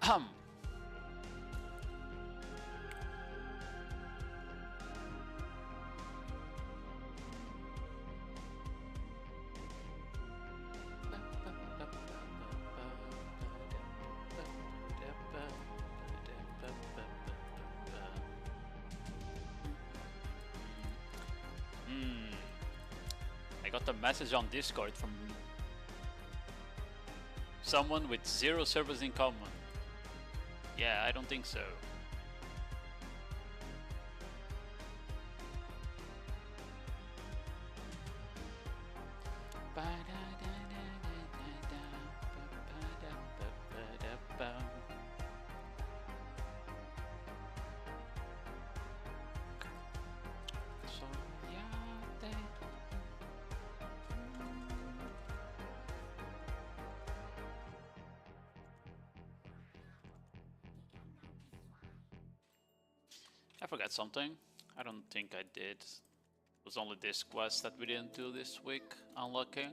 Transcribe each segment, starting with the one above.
Ahem. I got a message on Discord from someone with 0 servers in common. Yeah, I don't think so. I forgot something. I don't think I did. It was only this quest that we didn't do this week. Unlucky.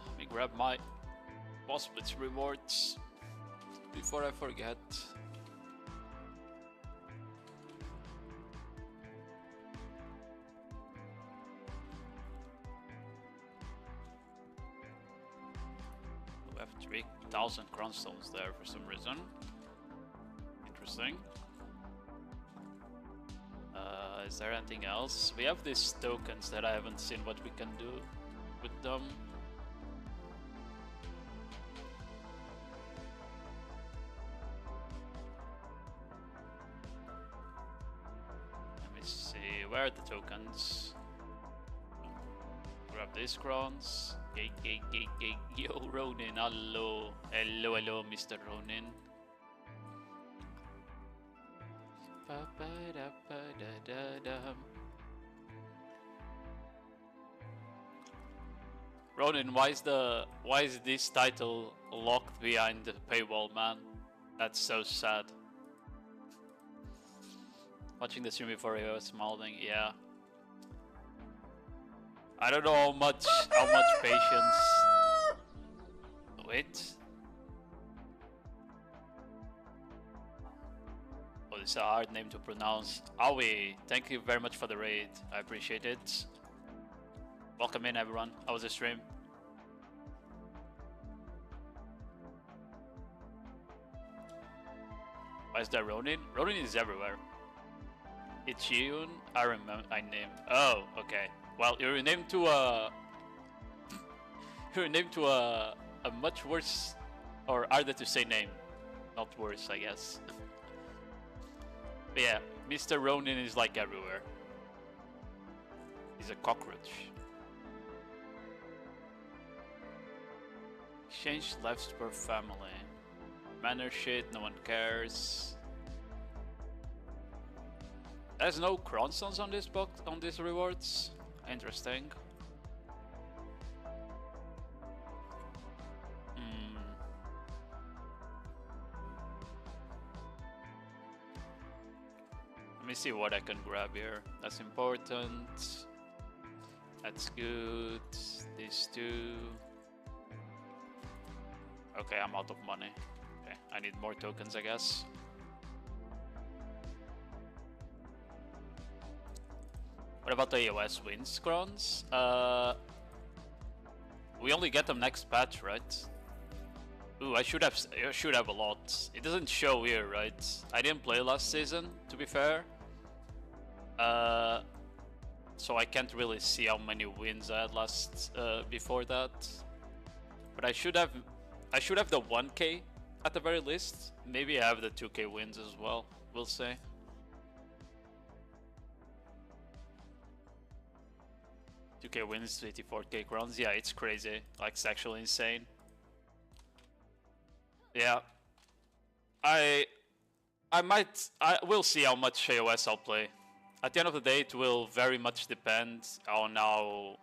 Let me grab my boss blitz rewards before I forget. We have 3,000 crownstones there for some reason. Interesting. Is there anything else? We have these tokens that I haven't seen what we can do with them. Let me see, where are the tokens? Grab these crowns. Yo, Ronin, hello. Hello, Mr. Ronin. Ronin, why is this title locked behind the paywall, man? That's so sad. Watching the stream before I was malding, yeah. I don't know how much patience. Wait. Oh, this is a hard name to pronounce. Aoi, thank you very much for the raid. I appreciate it. Welcome in, everyone. How was the stream? Why is that Ronin? Ronin is everywhere. It's Yun. I remember. I named. Oh, okay. Well, you're named to a. You're named to a much worse, or harder to say name. Not worse, I guess. But yeah, Mr. Ronin is like everywhere. He's a cockroach. Exchange lives per family. Manner shit, no one cares. There's no crownstones on this box, on these rewards. Interesting. Let me see what I can grab here. That's important. That's good. These two. Okay, I'm out of money. Okay, I need more tokens, I guess. What about the AOS wins crowns? We only get them next patch, right? Ooh, I should have a lot. It doesn't show here, right? I didn't play last season, to be fair. So I can't really see how many wins I had last before that. But I should have the 1k at the very least. Maybe I have the 2k wins as well. We'll see. $2k wins, 84k crowns. Yeah, it's crazy. Like, it's actually insane. Yeah. I we'll see how much AOS I'll play. At the end of the day, it will very much depend on how...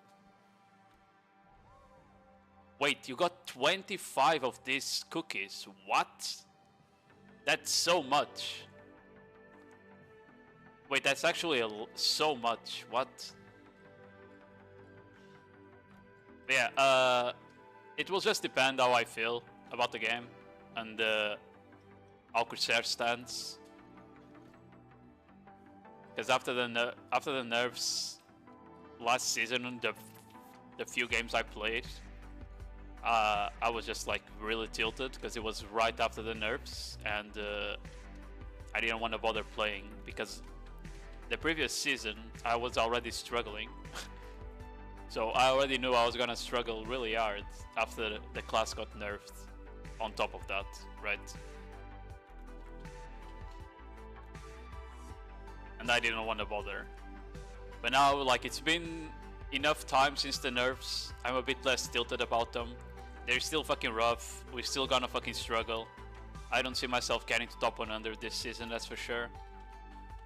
Wait, you got 25 of these cookies. What? That's so much. Wait, that's actually so much. What? Yeah, it will just depend how I feel about the game and how Corsair stands. Because after the nerfs last season, the few games I played, I was just like really tilted because it was right after the nerfs, and I didn't want to bother playing because the previous season I was already struggling. So I already knew I was gonna struggle really hard after the class got nerfed on top of that, right? And I didn't want to bother. But now, like, it's been enough time since the nerfs, I'm a bit less tilted about them. They're still fucking rough, we're still gonna fucking struggle. I don't see myself getting to top 100 this season, that's for sure.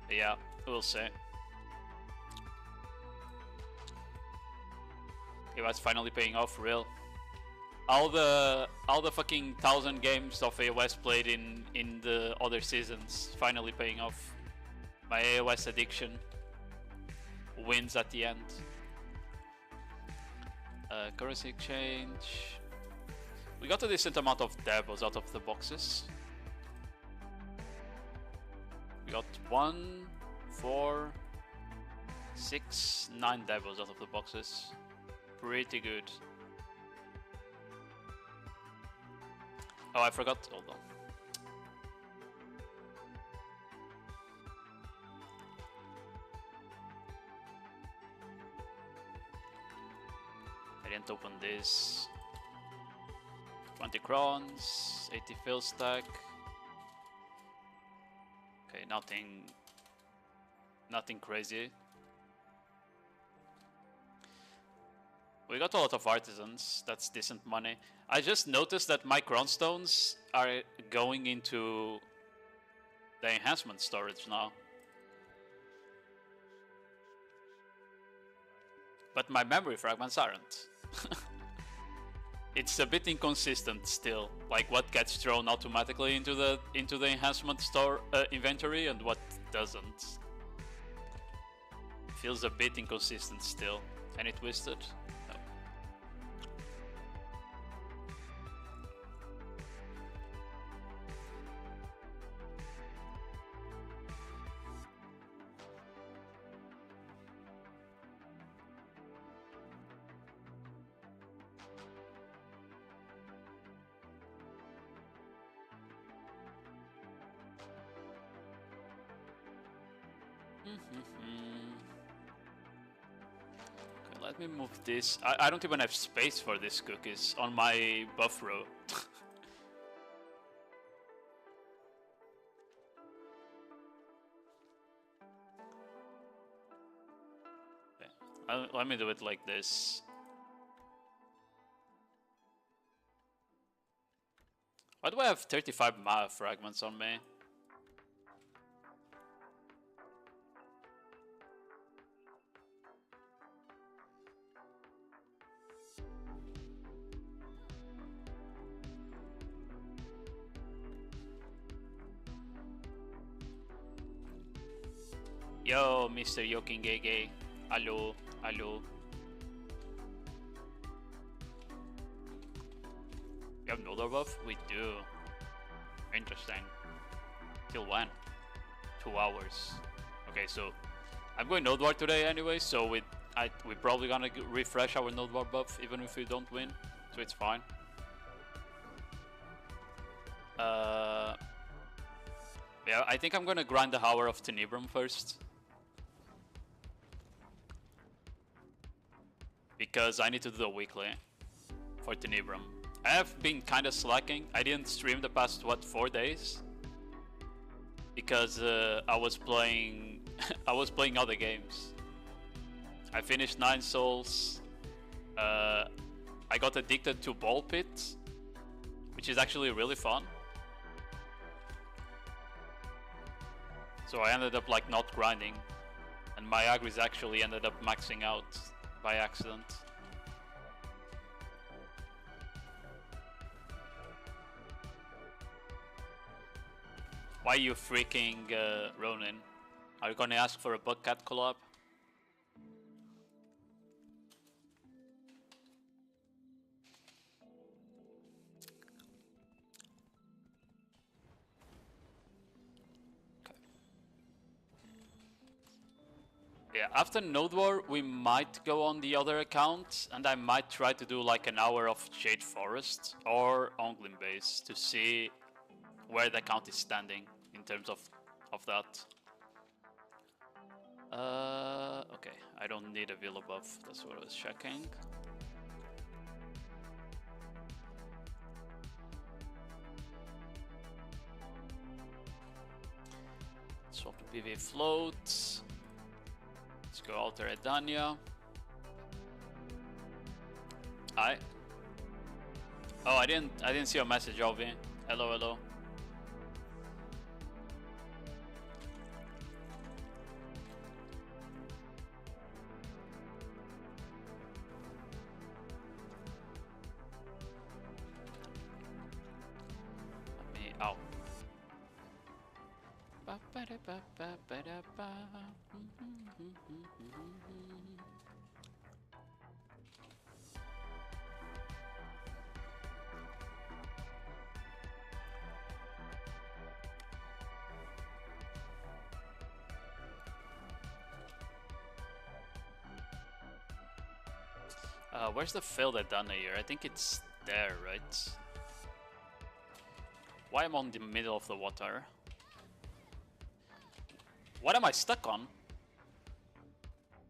But yeah, we'll see. It was finally paying off, real. All the fucking 1,000 games of AOS played in the other seasons finally paying off. My AOS addiction wins at the end. Currency exchange. We got a decent amount of devils out of the boxes. We got 1, 4, 6, 9 devils out of the boxes. Pretty good. Oh, I forgot. Hold on. I didn't open this. 20 crowns, 80 fill stack. Okay, nothing crazy. We got a lot of artisans, that's decent money. I just noticed that my crownstones are going into the enhancement storage now. But my memory fragments aren't. It's a bit inconsistent still, like what gets thrown automatically into the enhancement store inventory and what doesn't. Feels a bit inconsistent still. Any twisted? No. Okay, let me move this. I don't even have space for these cookies on my buff row. Okay. Let me do it like this. Why do I have 35 Maya fragments on me? Yo, Mr. Yokingege. Hello, hello. You have Nodewar buff? We do. Interesting. Till when? 2 hours. Okay, so I'm going Nodewar today anyway, so we're probably gonna refresh our Nodewar buff even if we don't win, so it's fine. Yeah, I think I'm gonna grind the Hour of Tenebrum first. Because I need to do a weekly for Tenebrum. I have been kind of slacking. I didn't stream the past, what, 4 days? Because I was playing other games. I finished 9 Souls. I got addicted to Ball Pit, which is actually really fun. So I ended up like not grinding, and my agris actually ended up maxing out by accident. Why you freaking Ronin? Are you gonna ask for a Bugcat collab? Yeah, after Nodewar, we might go on the other account, and I might try to do like an hour of Jade Forest or Onglin Base to see where the account is standing in terms of that. Okay, I don't need a Villa buff, that's what I was checking. Swap to PV float. Let's go Alter Edania. Oh, I didn't see your message, Ovi. Hello, hello. Ow. Where's the field I've done here? I think it's there, right? Why am I on the middle of the water? What am I stuck on?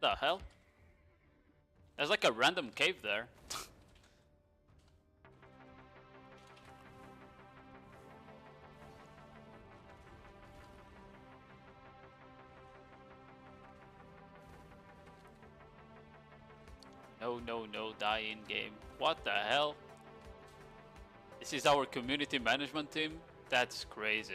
The hell? There's like a random cave there. No, die in game. What the hell? This is our community management team? That's crazy.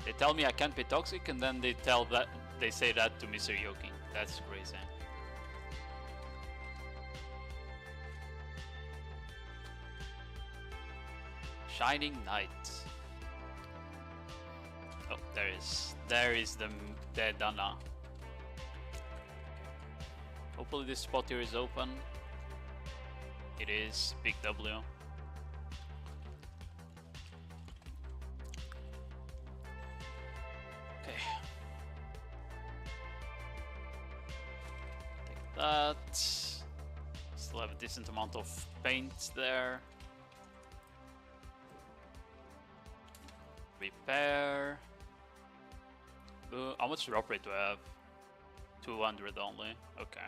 They tell me I can't be toxic, and then they say that to Mr. Yoking. That's crazy. Shining Knight. Oh, there is the Dana. Hopefully this spot here is open. It is. Big W. Okay. Take that. Still have a decent amount of paint there. Repair. How much drop rate do I have? 200 only. Okay.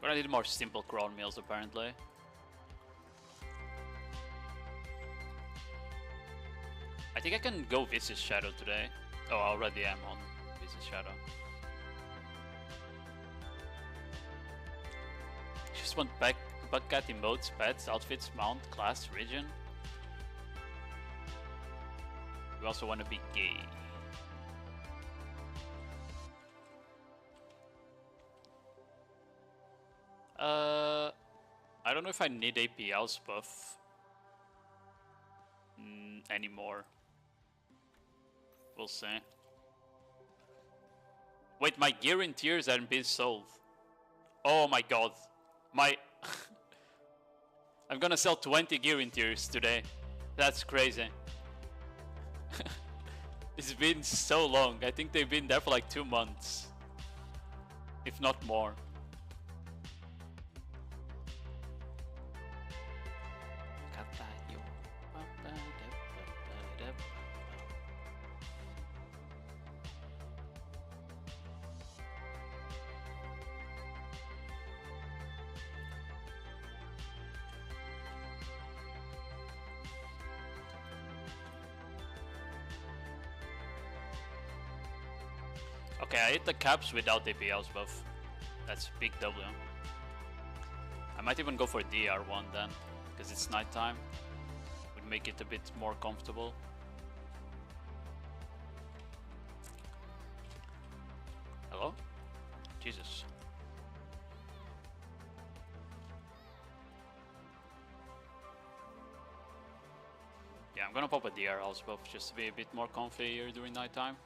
But I need more simple crawl meals apparently. I think I can go Vicious Shadow today. Oh, I already am on Vicious Shadow. Just want Bugcat emotes, pets, outfits, mount, class, region. We also want to be gay. I don't know if I need AP House buff anymore. We'll see. Wait, my gear in tiers haven't been sold. Oh my god. I'm gonna sell 20 gear in tiers today. That's crazy. It's been so long. I think they've been there for like 2 months. If not more. Okay, I hit the caps without AP house buff. That's big W. I might even go for DR1 then, because it's nighttime. Would make it a bit more comfortable. Hello? Jesus. Yeah, I'm gonna pop a DR house buff just to be a bit more comfy here during nighttime.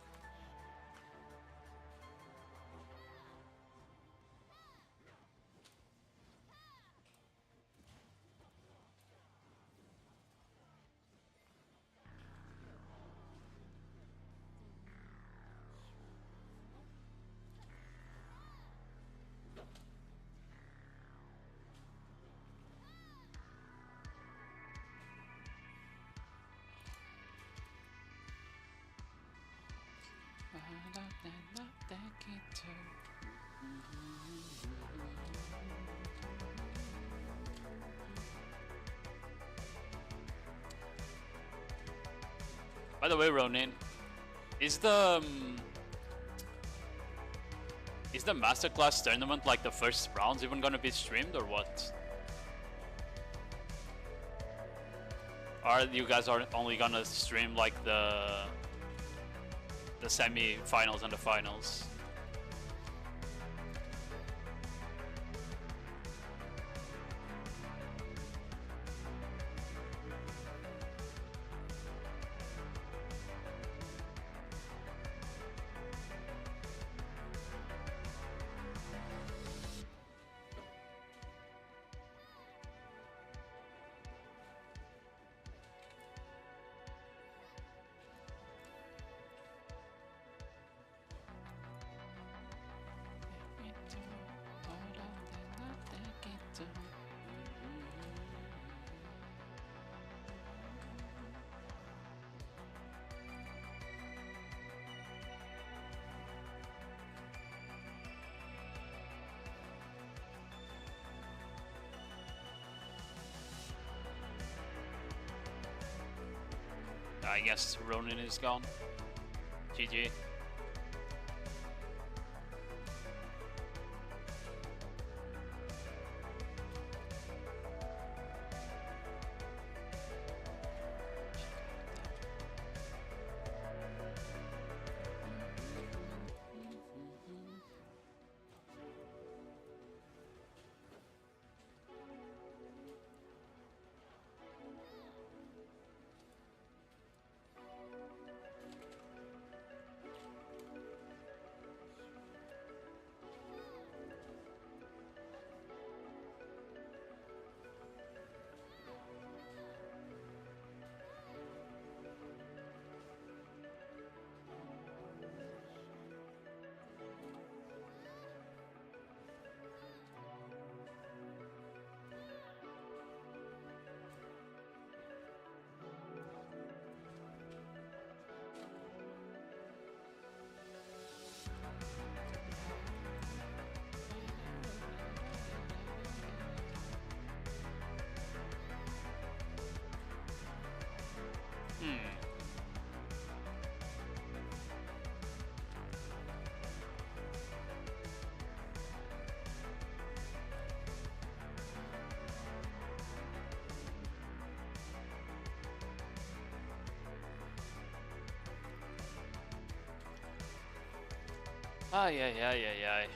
By the way, Ronin, is the masterclass tournament, like the first rounds, even gonna be streamed or what? Or you guys are only gonna stream like the semi-finals and the finals? I guess Ronin is gone. GG. Ay, ay, ay, ay, ay.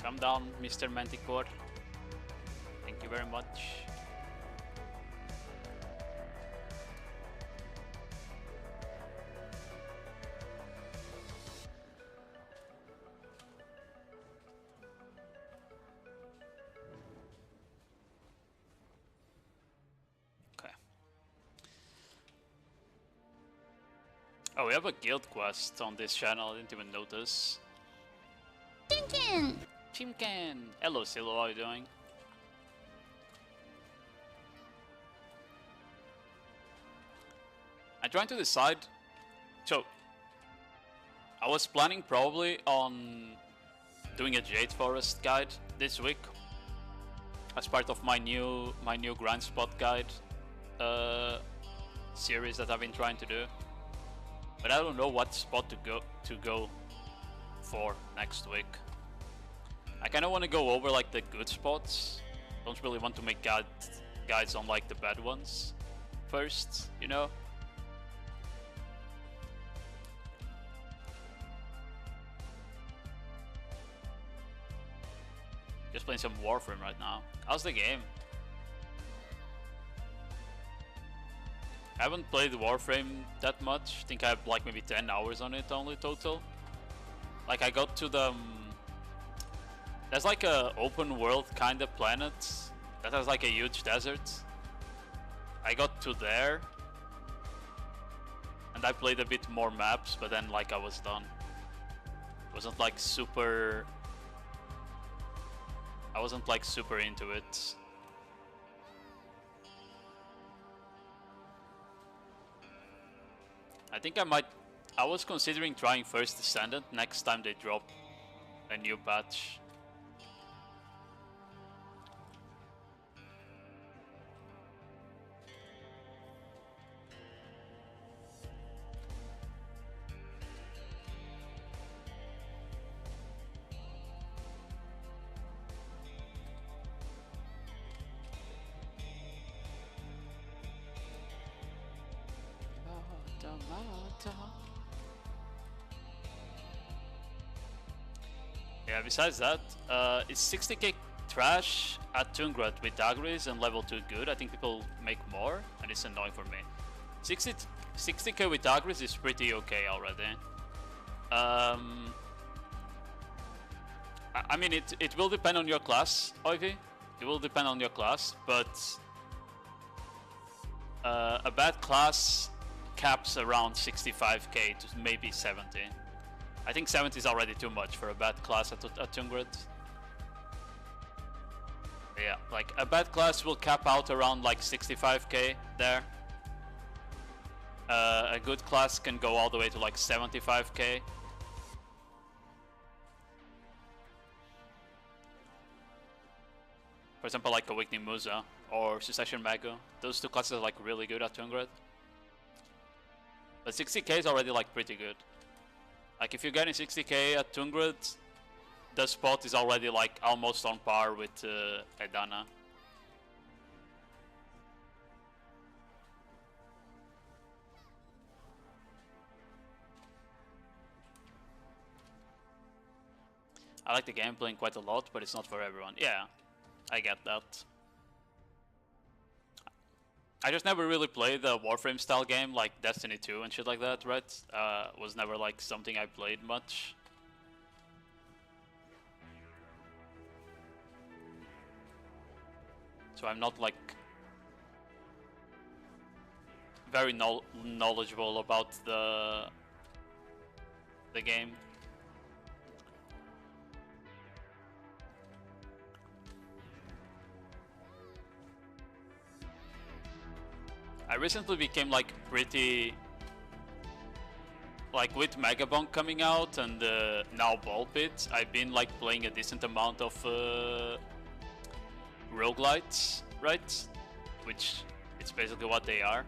Calm down, Mr. Manticore. Thank you very much. Okay. Oh, we have a guild quest on this channel. I didn't even notice. Chimkin! Chimkin! Hello, Silo, how are you doing? I'm trying to decide. So, I was planning probably on doing a Jade Forest guide this week as part of my new grind spot guide series that I've been trying to do. but I don't know what spot to go for next week. I kind of want to go over like the good spots. Don't really want to make guides on like the bad ones first, you know. Just playing some Warframe right now. How's the game? I haven't played Warframe that much. I think I have like maybe 10 hours on it only total. Like I got to the... there's like a open world kind of planet that has like a huge desert. I got to there. And I played a bit more maps, but then like I was done. Wasn't like super... I wasn't like super into it. I think I was considering trying First Descendant next time they drop a new patch. Yeah, besides that, is 60k trash at Tungrat with Dagris and level 2 good? I think people make more, and it's annoying for me. 60k with Dagris is pretty okay already. I mean, it will depend on your class, Oivy. It will depend on your class, but a bad class caps around 65k to maybe 70. I think 70 is already too much for a bad class at Tungrat. Yeah, like a bad class will cap out around like 65k there. A good class can go all the way to like 75k. For example, like Awakening Musa or Succession Mago. Those two classes are like really good at Tungrat. But 60k is already like pretty good. Like if you're getting 60k at Tungrat, the spot is already like almost on par with Edana. I like the game playing quite a lot, but it's not for everyone. Yeah, I get that. I just never really played the Warframe style game like Destiny 2 and shit like that, right? Was never like something I played much. So I'm not like very knowledgeable about the game. I recently became like pretty, like with Megabonk coming out and now Ball Pit, I've been like playing a decent amount of roguelites, right? Which it's basically what they are.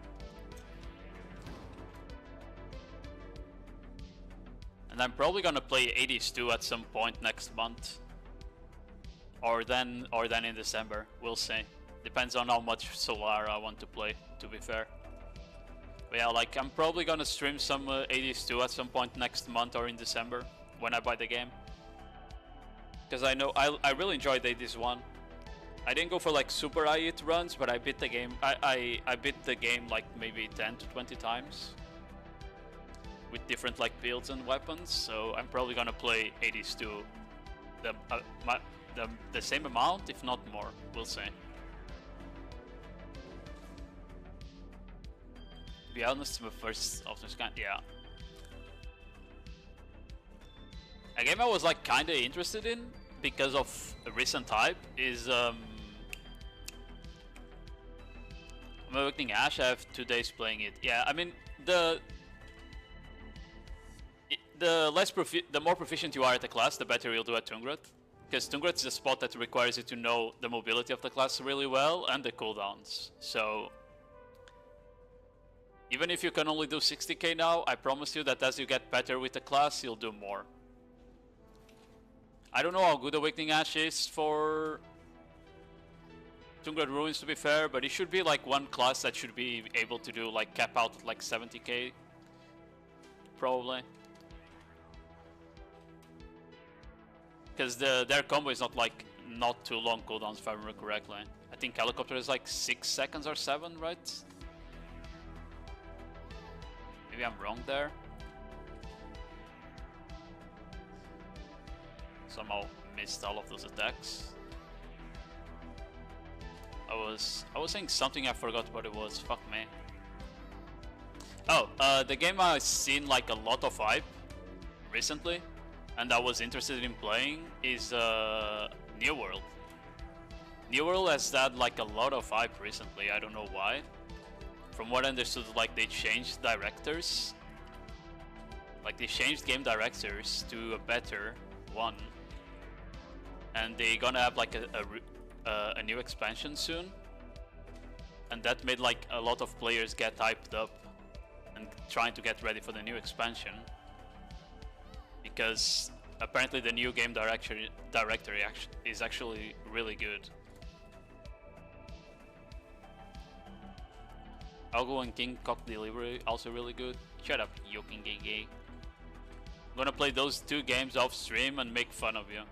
And I'm probably gonna play 80s 2 at some point next month, or then in December. We'll see. Depends on how much Solar I want to play, to be fair. But yeah, like I'm probably gonna stream some 80s 2 at some point next month or in December when I buy the game. Because I know I really enjoyed 80s 1. I didn't go for like super high hit runs, but I beat the game. I beat the game like maybe 10 to 20 times with different like builds and weapons. So I'm probably gonna play 80s 2 the same amount, if not more. We'll see. To be honest, my first of this kind, yeah. A game I was like kinda interested in because of a recent hype is Awakening Ash. I have 2 days playing it. Yeah, I mean the more proficient you are at the class, the better you'll do at Tungrat. Because Tungrat is a spot that requires you to know the mobility of the class really well and the cooldowns. So Even if you can only do 60k now, I promise you that as you get better with the class, you'll do more. I don't know how good Awakening Ash is for Tungred Ruins, to be fair, but it should be like one class that should be able to do like cap out at like 70k. Probably. Because their combo is not too long cooldowns, if I remember correctly. I think Helicopter is like 6 seconds or 7, right? Maybe I'm wrong there. Somehow missed all of those attacks. I was saying something, I forgot what it was. Fuck me. Oh, the game I've seen like a lot of hype recently, and I was interested in playing is New World. New World has had like a lot of hype recently. I don't know why. From what I understood, like they changed directors. Like they changed game directors to a better one, and they gonna have like a new expansion soon, and that made like a lot of players get hyped up and trying to get ready for the new expansion, because apparently the new game director is actually really good. Algo and King Cock Delivery also really good. Shut up, Yoking Gay. I'm gonna play those 2 games off stream and make fun of you.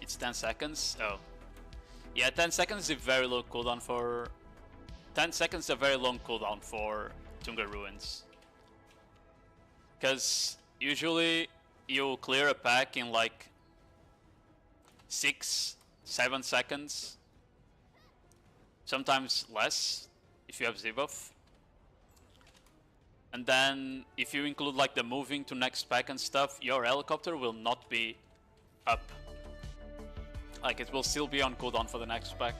It's 10 seconds? Oh. Yeah, 10 seconds is a very low cooldown for... 10 seconds is a very long cooldown for Tungred Ruins. Because usually you clear a pack in like 6-7 seconds. Sometimes less if you have Z-buff. And then if you include like the moving to next pack and stuff, your helicopter will not be up. Like it will still be on cooldown for the next pack.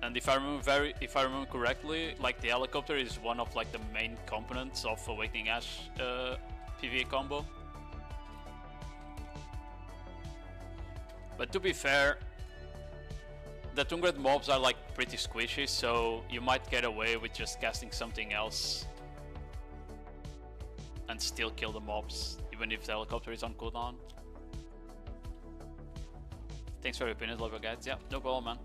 And if I remember correctly, like the helicopter is one of like the main components of Awakening Ash PvE combo. But to be fair, the Tungred mobs are like pretty squishy, so you might get away with just casting something else and still kill the mobs, even if the helicopter is on cooldown. Thanks for your opinions, love you guys. Yeah, no problem, man.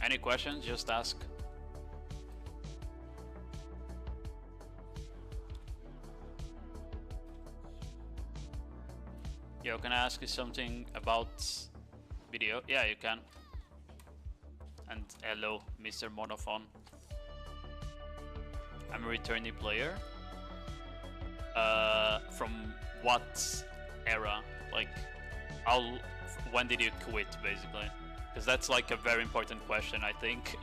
Any questions, just ask. Yo, can I ask you something about video? Yeah, you can. And hello, Mr. Monophone. I'm a returning player. From what era? Like, when did you quit, basically? Because that's like a very important question, I think.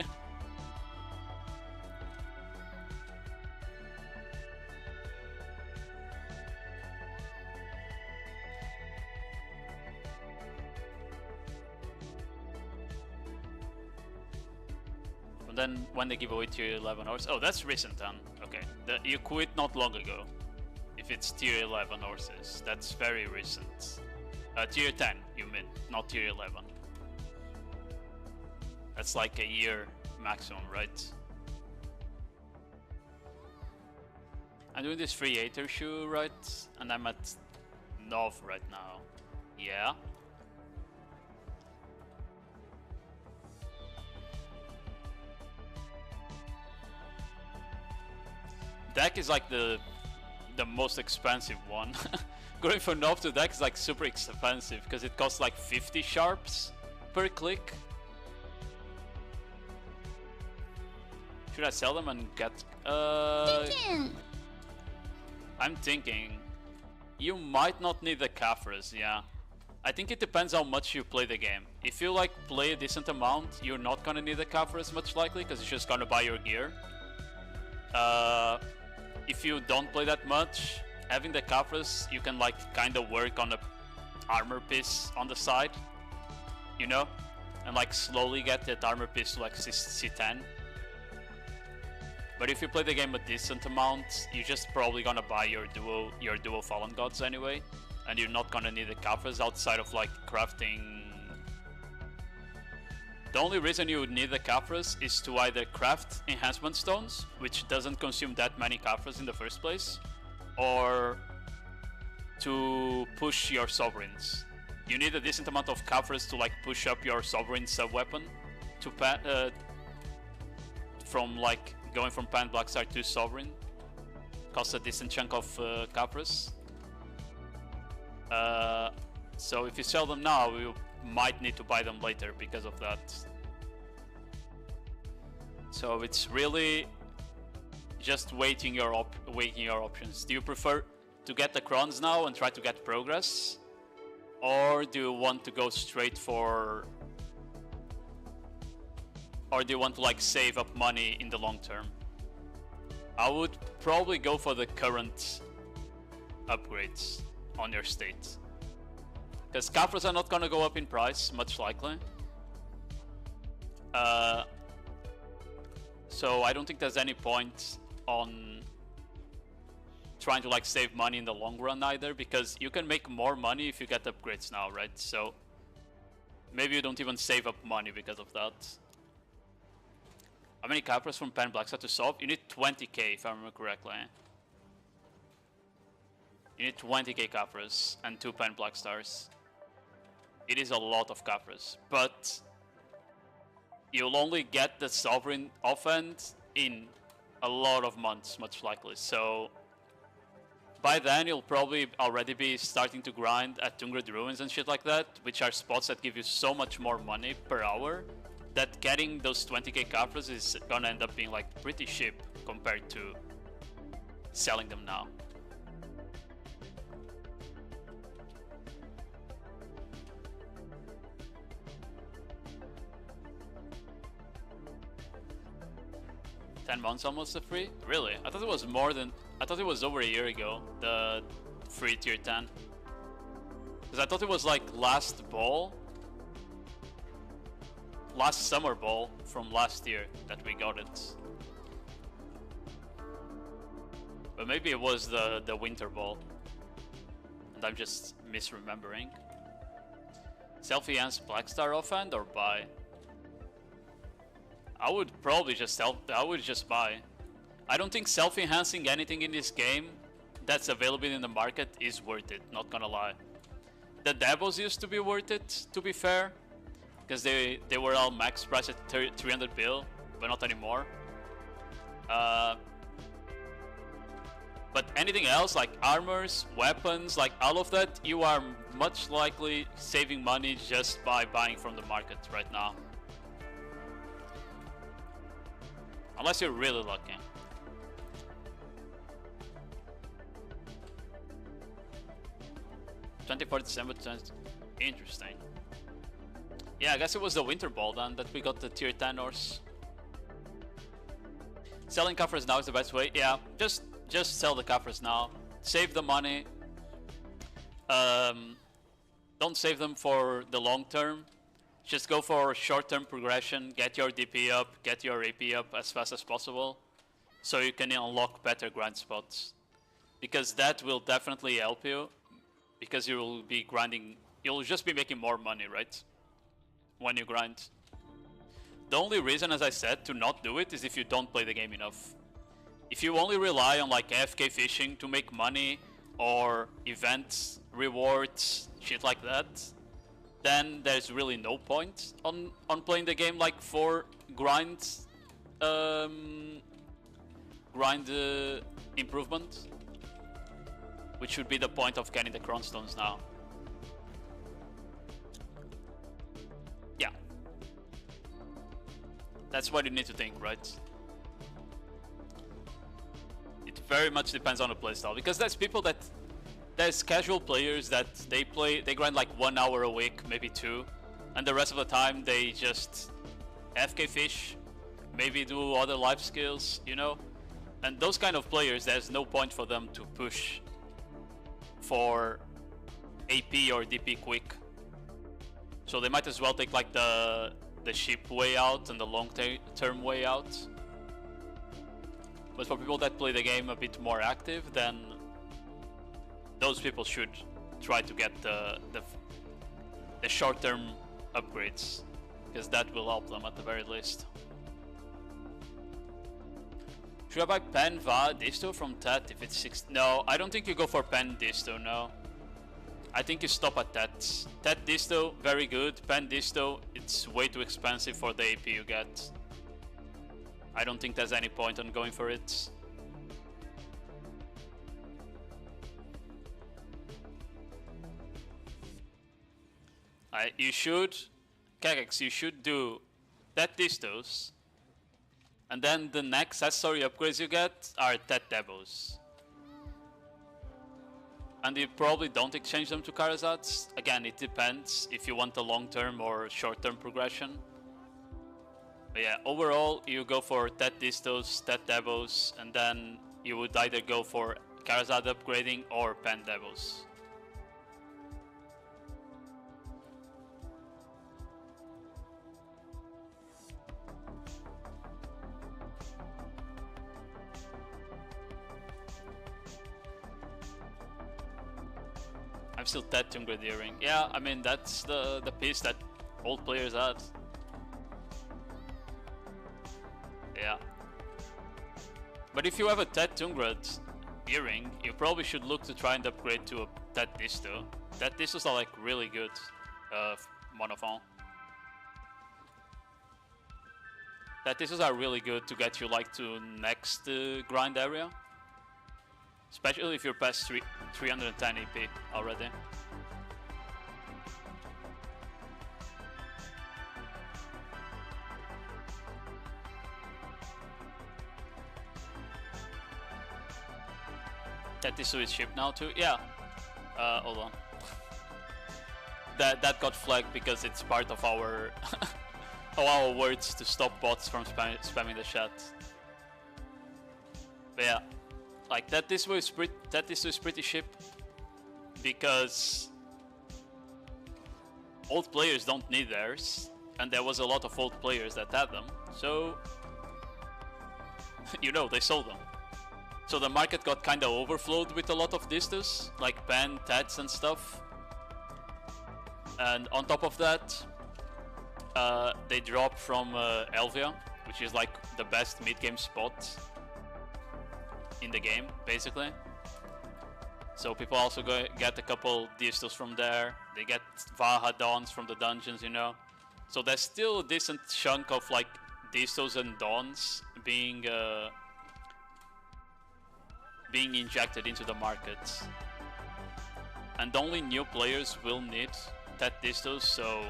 And then when they give away tier 11 horses. Oh, that's recent then. Okay. You quit not long ago. If it's tier 11 horses, that's very recent. Tier 10, you mean, not tier 11. That's like a year maximum, right? I'm doing this free Aether shoe, right? And I'm at Nov right now. Yeah. Deck is like the most expensive one. Going from Nov to deck is like super expensive because it costs like 50 sharps per click. Should I sell them and get I'm thinking you might not need the Caphras, yeah. I think it depends how much you play the game. If you like play a decent amount, you're not gonna need the Caphras much likely because it's just gonna buy your gear. If you don't play that much, having the Caphras, you can like kind of work on the armor piece on the side, you know, and like slowly get that armor piece to like C10. But if you play the game a decent amount, you're just probably gonna buy your duo Fallen Gods anyway, and you're not gonna need the Caphras outside of like crafting The only reason you would need the Caphras is to either craft enhancement stones, which doesn't consume that many Caphras in the first place, or to push your sovereigns. You need a decent amount of Caphras to like push up your sovereign sub-weapon to from like going from Pan Black Star to sovereign. Costs a decent chunk of Caphras. So if you sell them now, you might need to buy them later because of that. So it's really just weighing your options. Do you prefer to get the crowns now and try to get progress, or do you want to go straight for, or do you want to like save up money in the long term? I would probably go for the current upgrades on your state, because Caphras are not gonna go up in price, much likely. So I don't think there's any point on trying to like save money in the long run either, because you can make more money if you get upgrades now, right? So maybe you don't even save up money because of that. How many Caphras from Pan Black Star to solve? You need 20k if I remember correctly. You need 20k Caphras and 2 Pan Black Stars. It is a lot of Caphras, but you'll only get the Sovereign offhand in a lot of months, much likely. So by then you'll probably already be starting to grind at Tungrid Ruins and shit like that, which are spots that give you so much more money per hour that getting those 20k Caphras is gonna end up being like pretty cheap compared to selling them now. $10 almost a free? Really? I thought it was more than... I thought it was over a year ago, the free tier 10. Because I thought it was like last summer ball from last year that we got it. But maybe it was the winter ball. And I'm just misremembering. Selfie-enhance Black Star offhand or buy? I would probably just buy. I don't think self-enhancing anything in this game that's available in the market is worth it, not gonna lie. The Devils used to be worth it, to be fair, because they were all max price at 300 bill, but not anymore. But anything else, like armors, weapons, like all of that, you are much likely saving money just by buying from the market right now. Unless you're really lucky. December 20th. Interesting. Yeah, I guess it was the winter ball then that we got the tier 10 ores. Selling Caphras now is the best way. Yeah, just sell the Caphras now. Save the money. Don't save them for the long term. Just go for short-term progression, get your DP up, get your AP up as fast as possible, so you can unlock better grind spots. Because that will definitely help you, because you will be grinding, you'll just be making more money, right? When you grind. The only reason, as I said, to not do it is if you don't play the game enough. If you only rely on like AFK fishing to make money, or events, rewards, shit like that, then there's really no point on playing the game like for grind improvement, which should be the point of getting the crown stones now. Yeah, that's what you need to think, right? It very much depends on the playstyle, because there's casual players that they grind like 1 hour a week, maybe 2, and the rest of the time they just FK fish, maybe do other life skills, you know? And those kind of players, there's no point for them to push for AP or DP quick. So they might as well take like the cheap way out and the long-term way out. But for people that play the game a bit more active, then those people should try to get the short-term upgrades because that will help them at the very least. Should I buy Pen, Va, Disto from Tet if it's 6? No, I don't think you go for Pen, Disto, no. I think you stop at Tet. Tet, Disto, very good. Pen, Disto, it's way too expensive for the AP you get. I don't think there's any point on going for it. You should, Kagex, you should do Tet Distos, and then the next accessory upgrades you get are Tet Devos. And you probably don't exchange them to Karazats. Again, it depends if you want a long-term or short-term progression. But yeah, overall, you go for Tet Distos, Tet Devos, and then you would either go for Karazad upgrading or Pen Devos. I'm still Tet Tungradiering. Yeah, I mean, that's the piece that old players had. Yeah. But if you have a Tet Tungrad earring, you probably should look to try and upgrade to a Tet Disto. Tet Distos are like really good monophone. Tet Distos are really good to get you like to next grind area. Especially if you're past 310 EP already. That is with ship now too? Yeah. Hold on. that got flagged because it's part of our of our words to stop bots from spamming the chat. But yeah. Like that this was pretty ship because old players don't need theirs, and there was a lot of old players that had them, so you know, they sold them. So the market got kind of overflowed with a lot of distos, like Pen, Tats and stuff. And on top of that, they dropped from Elvia, which is like the best mid-game spot in the game, basically. So people also get a couple distos from there. They get Vaha Dawns from the dungeons, you know. So there's still a decent chunk of like distos and Dawns being injected into the market. And only new players will need that distos, so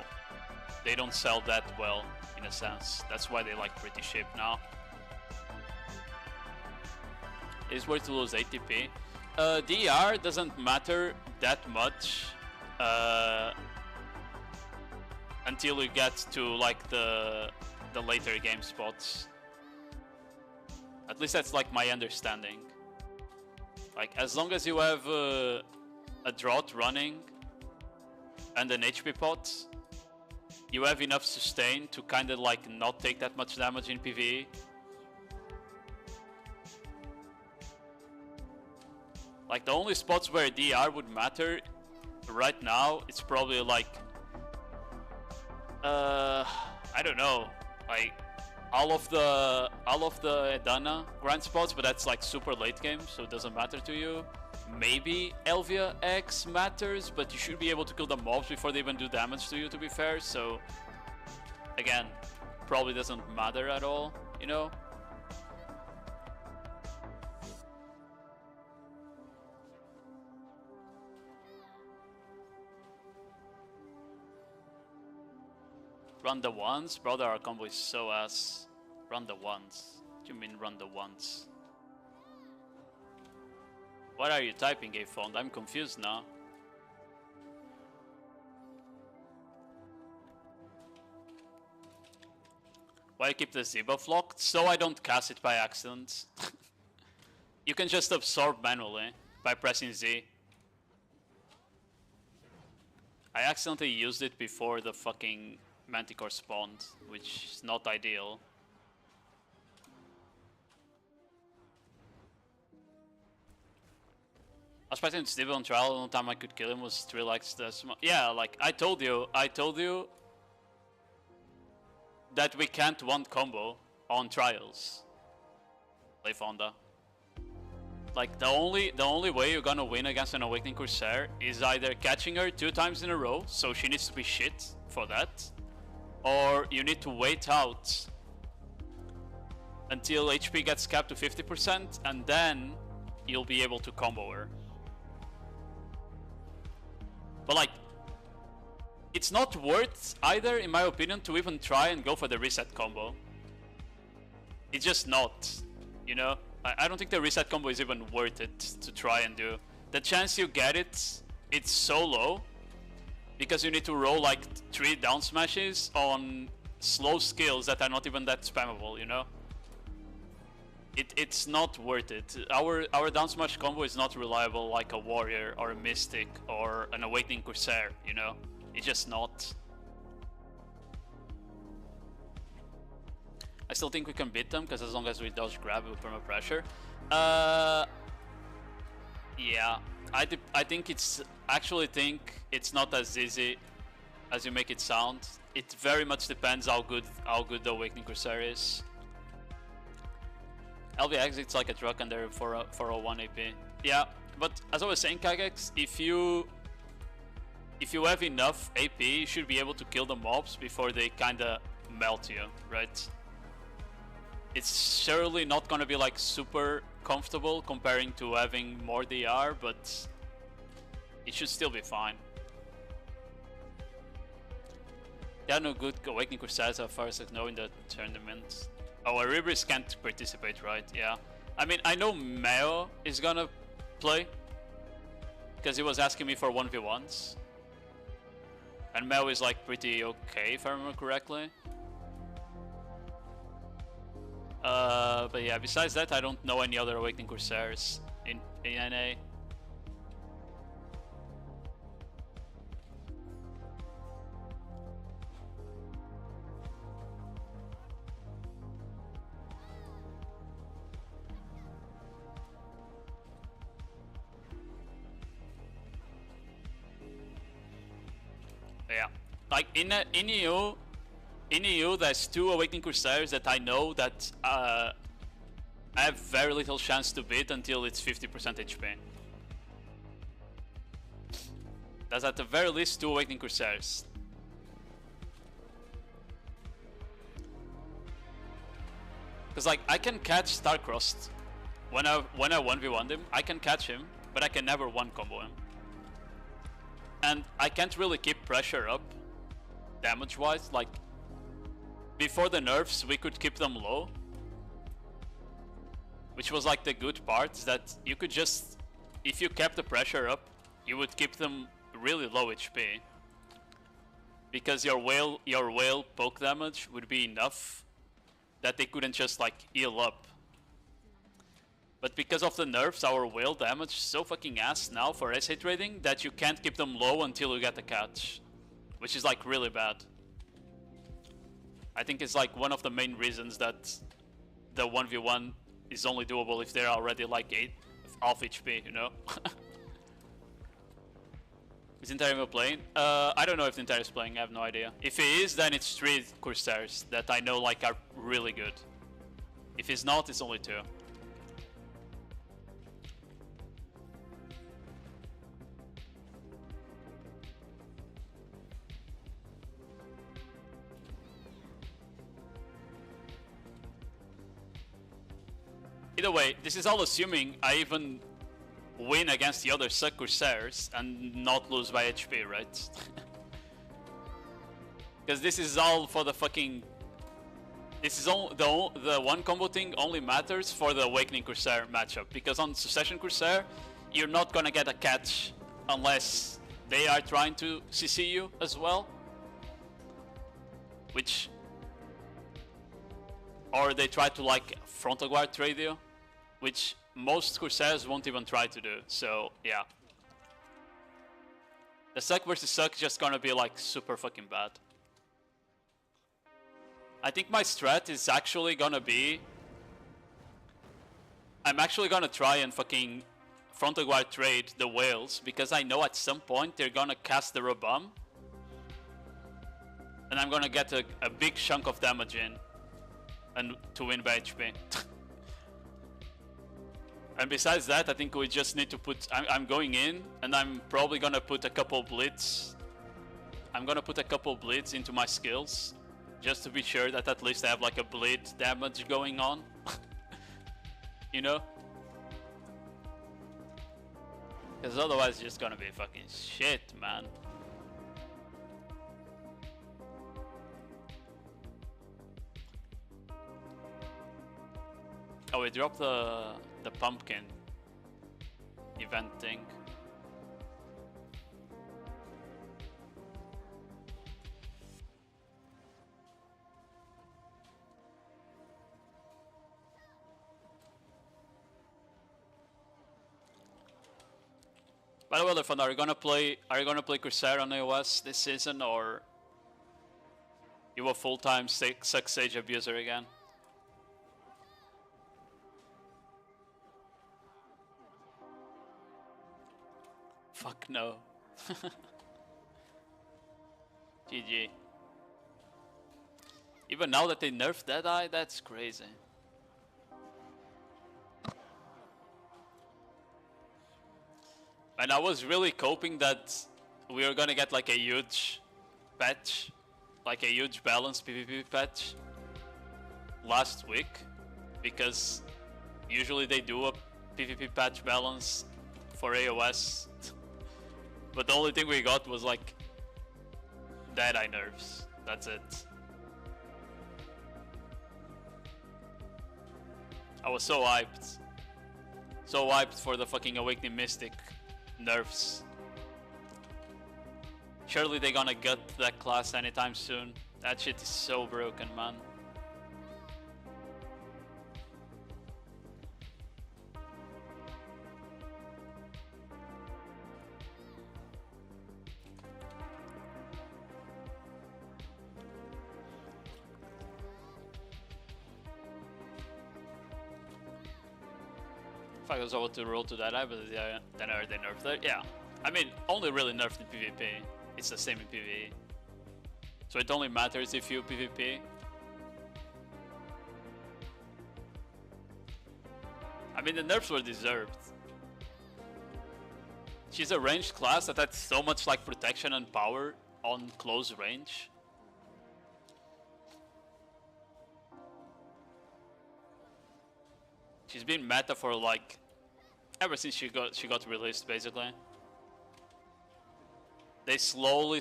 they don't sell that well in a sense. That's why they like pretty cheap now. It's worth to lose ATP. DER doesn't matter that much until you get to like the later game spots. At least that's like my understanding. Like as long as you have a drought running and an HP pot, you have enough sustain to kind of like not take that much damage in PvE. Like the only spots where DR would matter right now, it's probably like I don't know, like all of the Edana grind spots, but that's like super late game, so it doesn't matter to you. Maybe Elvia X matters, but you should be able to kill the mobs before they even do damage to you, to be fair. So again, probably doesn't matter at all, you know. Run the ones? Brother, our combo is so ass. Run the ones. What do you mean run the ones? What are you typing, A-Fond? I'm confused now. Why keep the Z-buff locked? So I don't cast it by accident. You can just absorb manually by pressing Z. I accidentally used it before the fucking Manticore spawned, which is not ideal. I was pressing Steve on trial, the only time I could kill him was 3 likes the yeah, like I told you that we can't one combo on trials. Play Fonda. Like the only way you're gonna win against an Awakening Corsair is either catching her 2 times in a row, so she needs to be shit for that, or you need to wait out until HP gets capped to 50% and then you'll be able to combo her. But like, it's not worth either, in my opinion, to even try and go for the reset combo. It's just not, you know? I don't think the reset combo is even worth it to try and do. The chance you get it, it's so low, because you need to roll like 3 down smashes on slow skills that are not even that spammable, you know? It's not worth it. Our down smash combo is not reliable like a warrior or a mystic or an awakening corsair, you know? It's just not. I still think we can beat them, because as long as we dodge grab with perma pressure. Yeah, I think it's it's not as easy as you make it sound. It very much depends how good the awakening corsair is. LV exits like a truck and they're for a 1 AP. Yeah, but as I was saying, Kagex, if you have enough AP, you should be able to kill the mobs before they kinda melt you, right? It's surely not gonna be like super comfortable comparing to having more DR, but it should still be fine. There are no good awakening corsairs as far as I know in the tournament. Oh, Aribris can't participate, right? Yeah. I mean, I know Meo is gonna play, because he was asking me for 1v1s. And Meo is like pretty okay, if I remember correctly. But yeah, besides that, I don't know any other Awakening Corsairs in NA. Yeah, like in EU, there's 2 Awakening Corsairs that I know that I have very little chance to beat until it's 50% HP. There's at the very least 2 Awakening Corsairs. Cause like I can catch Starcrossed when I 1v1 him, I can catch him, but I can never 1-combo him. And I can't really keep pressure up damage-wise. Like before the nerfs, we could keep them low, which was like the good part, is that you could just, if you kept the pressure up, you would keep them really low HP, because your whale poke damage would be enough that they couldn't just like heal up. But because of the nerfs, our whale damage is so fucking ass now for SA trading that you can't keep them low until you get the catch, which is like really bad. I think it's like one of the main reasons that the 1v1 is only doable if they're already like 8 half HP, you know? Is Intario playing? I don't know if Intario is playing, I have no idea. If he is, then it's 3 Corsairs that I know like are really good. If he's not, it's only 2. Either way, this is all assuming I even win against the other suck Corsairs and not lose by HP, right? Because this is all for the fucking... This is all the 1 combo thing only matters for the Awakening Corsair matchup. Because on Succession Corsair, you're not gonna get a catch unless they are trying to CC you as well. Which... Or they try to like frontal guard trade you, which most Corsairs won't even try to do, so yeah. The suck versus suck is just gonna be like super fucking bad. I think my strat is actually gonna be... I'm actually gonna try and fucking frontal guard trade the whales, because I know at some point they're gonna cast the Rabam. and I'm gonna get a big chunk of damage in, and to win by HP. And besides that, I think we just need to put... I'm going in, and I'm probably gonna put a couple blitz. I'm gonna put a couple blitz into my skills, just to be sure that at least I have like a bleed damage going on. You know? Because otherwise it's just gonna be fucking shit, man. Oh, we dropped the pumpkin event thing. By the way, Lefon, are you gonna play Corsair on iOS this season, or you a full-time sex sage abuser again? Fuck no. GG. Even now that they nerfed Deadeye, that's crazy. And I was really hoping that we were gonna get like a huge patch, like a huge balanced PvP patch last week, because usually they do a PvP patch balance for AOS. But the only thing we got was like Deadeye nerfs. That's it. I was so hyped. So hyped for the fucking Awakening Mystic nerfs. Surely they're gonna gut that class anytime soon. That shit is so broken, man. If I was able to roll to that, I but yeah, then they nerfed it. Yeah, I mean, only really nerfed in PvP. It's the same in PvE. So it only matters if you PvP. I mean, the nerfs were deserved. She's a ranged class that had so much like protection and power on close range. She's been meta for like ever since she got released, basically. They slowly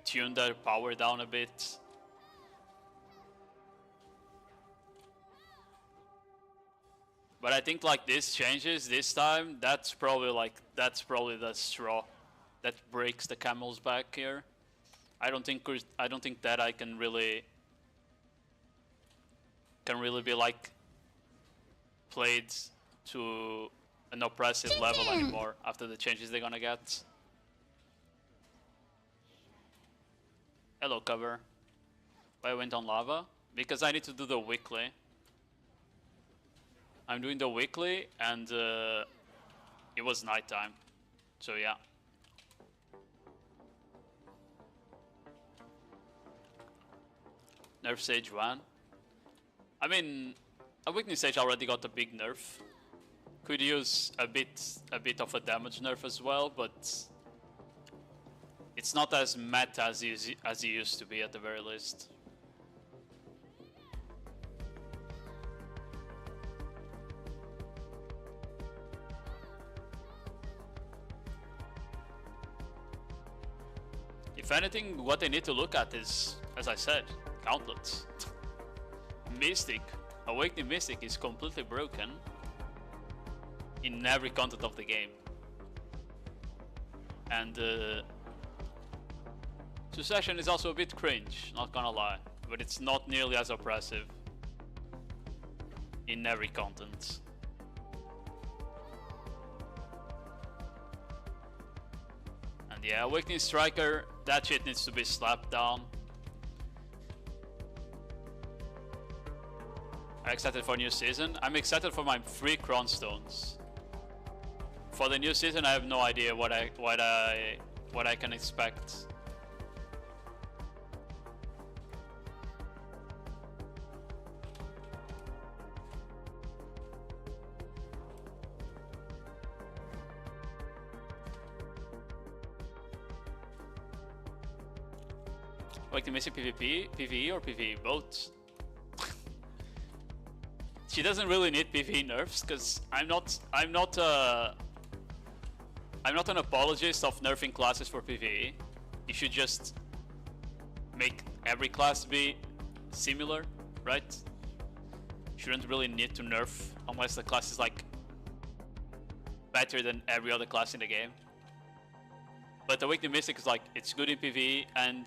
tuned their power down a bit. But I think like these changes this time, that's probably the straw that breaks the camel's back here. I don't think that I can really be like played to an oppressive level anymore after the changes they're gonna get. Hello, cover. Why I went on lava? Because I need to do the weekly. I'm doing the weekly, and it was nighttime, so yeah. Nerf Sage 1. I mean, Awakening Sage already got a big nerf. Could use a bit of a damage nerf as well, but it's not as meta as he used to be at the very least. If anything, what they need to look at is, as I said, gauntlets. Mystic, Awakening Mystic is completely broken in every content of the game. And Succession is also a bit cringe, not gonna lie, but it's not nearly as oppressive in every content. And yeah, Awakening Striker, that shit needs to be slapped down. I'm excited for new season. I'm excited for my 3 Crown Stones. For the new season, I have no idea what I can expect. Like the missing PvP, PvE, or PvE? Both. She doesn't really need PvE nerfs because I'm not an apologist of nerfing classes for PvE. You should just make every class be similar, right? Shouldn't really need to nerf unless the class is like better than every other class in the game. But the Awakening Mystic is like, it's good in PvE and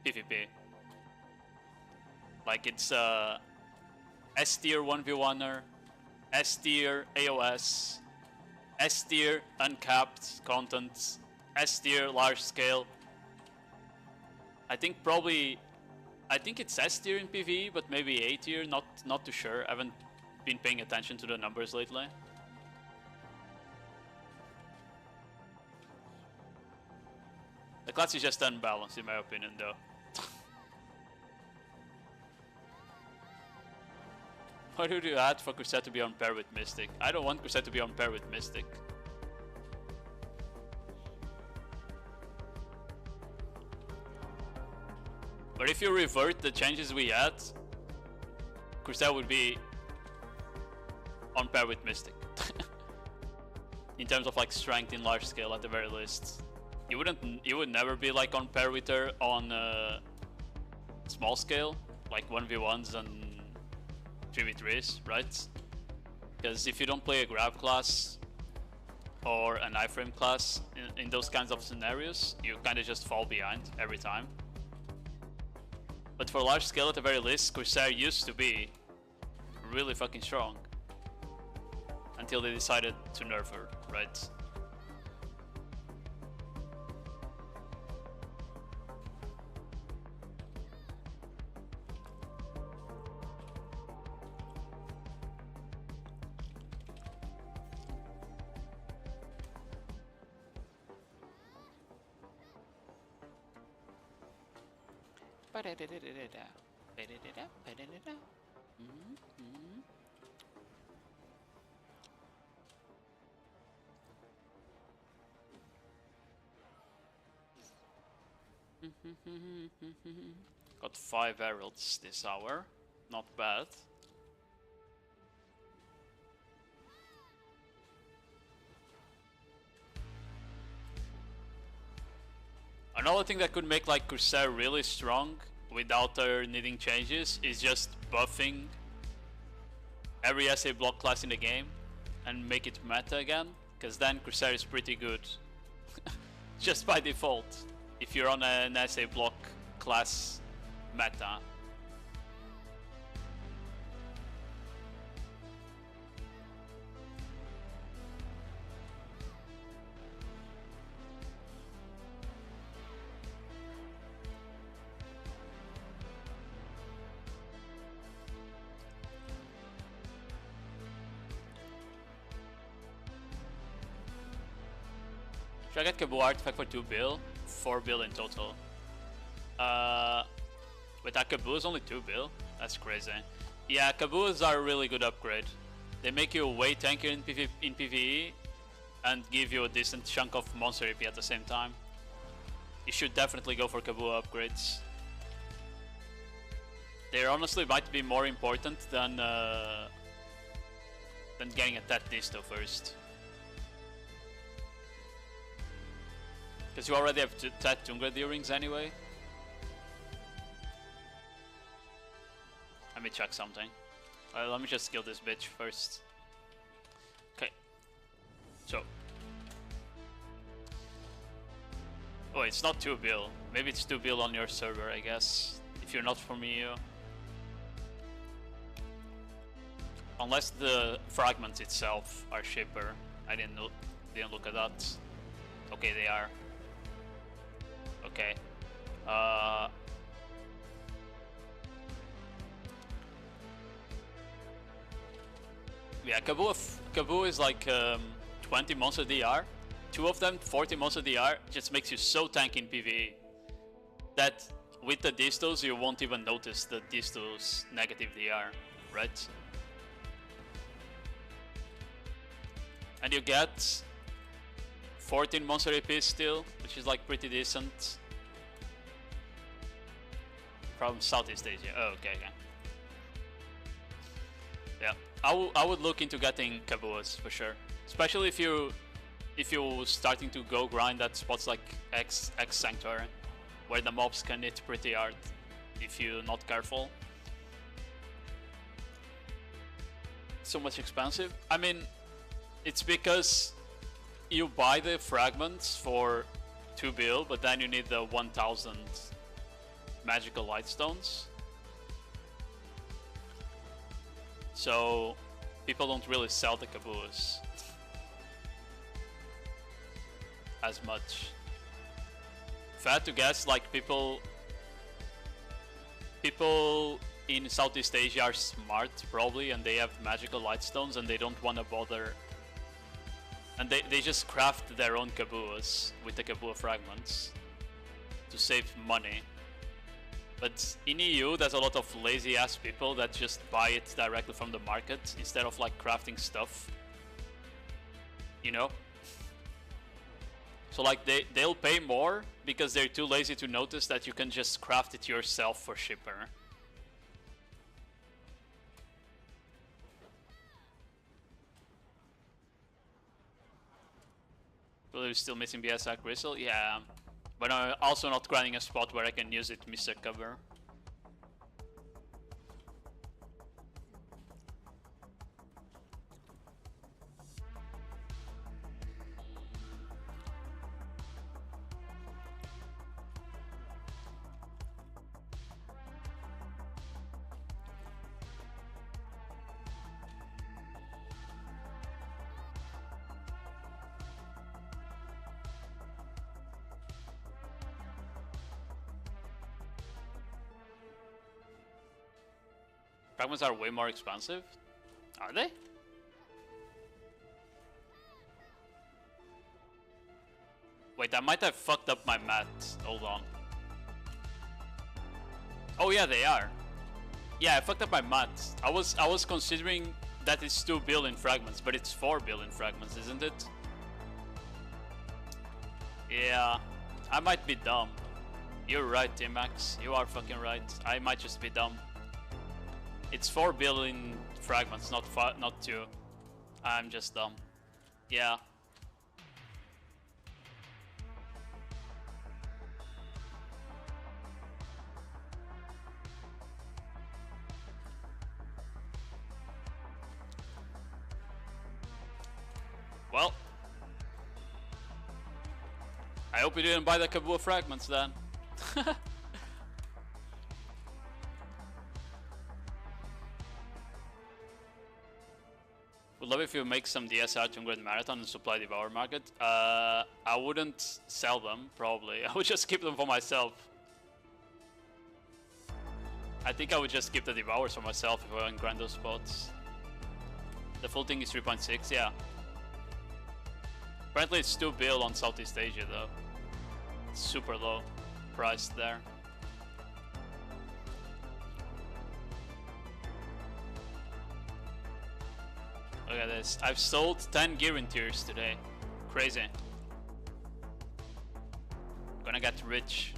PvP. Like it's S tier 1v1er, S tier AOS, S tier uncapped content, S tier large scale. I think it's S tier in PvE, but maybe A tier, not too sure. I haven't been paying attention to the numbers lately. The class is just unbalanced in my opinion though. What would you add for Corsair to be on par with Mystic? I don't want Corsair to be on par with Mystic. But if you revert the changes we had, Corsair would be on par with Mystic. In terms of like strength in large scale at the very least. You would never be like on par with her on small scale, like 1v1s and 3v3s, right? Because if you don't play a grab class or an iframe class in those kinds of scenarios, you kind of just fall behind every time. But for large scale at the very least, Corsair used to be really fucking strong. Until they decided to nerf her, right? Got 5 heralds this hour, not bad. Another thing that could make like Corsair really strong without her needing changes is just buffing every SA block class in the game and make it meta again, because then Corsair is pretty good just by default if you're on an SA block class meta. Should I get Kabu artifact for 2 bill? 4 bill in total. With that Kabu is only 2 bill? That's crazy. Yeah, Kabus are a really good upgrade. They make you way tankier in PvE and give you a decent chunk of monster AP at the same time. You should definitely go for Kabu upgrades. They honestly might be more important than getting a Tet Disto first. Because you already have Tet Tungra earrings anyway. Let me check something. Let me just kill this bitch first. Okay. So. Oh, it's not 2 bill. Maybe it's 2 bill on your server, I guess. If you're not from EU. Unless the fragments itself are cheaper. I didn't look at that. Okay, they are. Okay. Yeah, Kabu is like 20 monster DR. 2 of them 40 monster DR just makes you so tanky in PvE that with the distos you won't even notice the distos negative DR, right? And you get 14 monster AP still, which is like pretty decent. From Southeast Asia. Oh, okay, okay. Yeah, I would look into getting Kabuas for sure, especially if you starting to go grind at spots like X Sanctuary, where the mobs can hit pretty hard if you're not careful. So much expensive. I mean, it's because you buy the fragments for 2 bill, but then you need the 1000 magical light stones. So people don't really sell the Kabuas as much. If I had to guess, like people in Southeast Asia are smart probably, and they have magical light stones and they don't want to bother, and they just craft their own Kabuas with the Kabua fragments to save money. But in EU there's a lot of lazy ass people that just buy it directly from the market instead of like crafting stuff, you know? So like they'll pay more because they're too lazy to notice that you can just craft it yourself for shipper. Well, you're still missing BSR Crystal? Yeah. But I'm also not grinding a spot where I can use it, Mr. Cover. Fragments are way more expensive? Are they? Wait, I might have fucked up my math. Hold on. Oh yeah, they are. Yeah, I fucked up my math. I was considering that it's 2 billion fragments, but it's 4 billion fragments, isn't it? Yeah, I might be dumb. You're right, T-Max. You are fucking right. I might just be dumb. It's 4 billion fragments, not 2. I'm just dumb. Yeah. Well, I hope you didn't buy the Kabua fragments then. Would love if you make some DSR to Grand Marathon and supply the Devour market. I wouldn't sell them, probably. I would just keep them for myself. I think I would just keep the Devours for myself if I were in Grand those spots. The full thing is 3.6, yeah. Apparently it's 2 bill on Southeast Asia though. It's super low priced there. Look at this. I've sold 10 gear in tiers today. Crazy. Gonna get rich.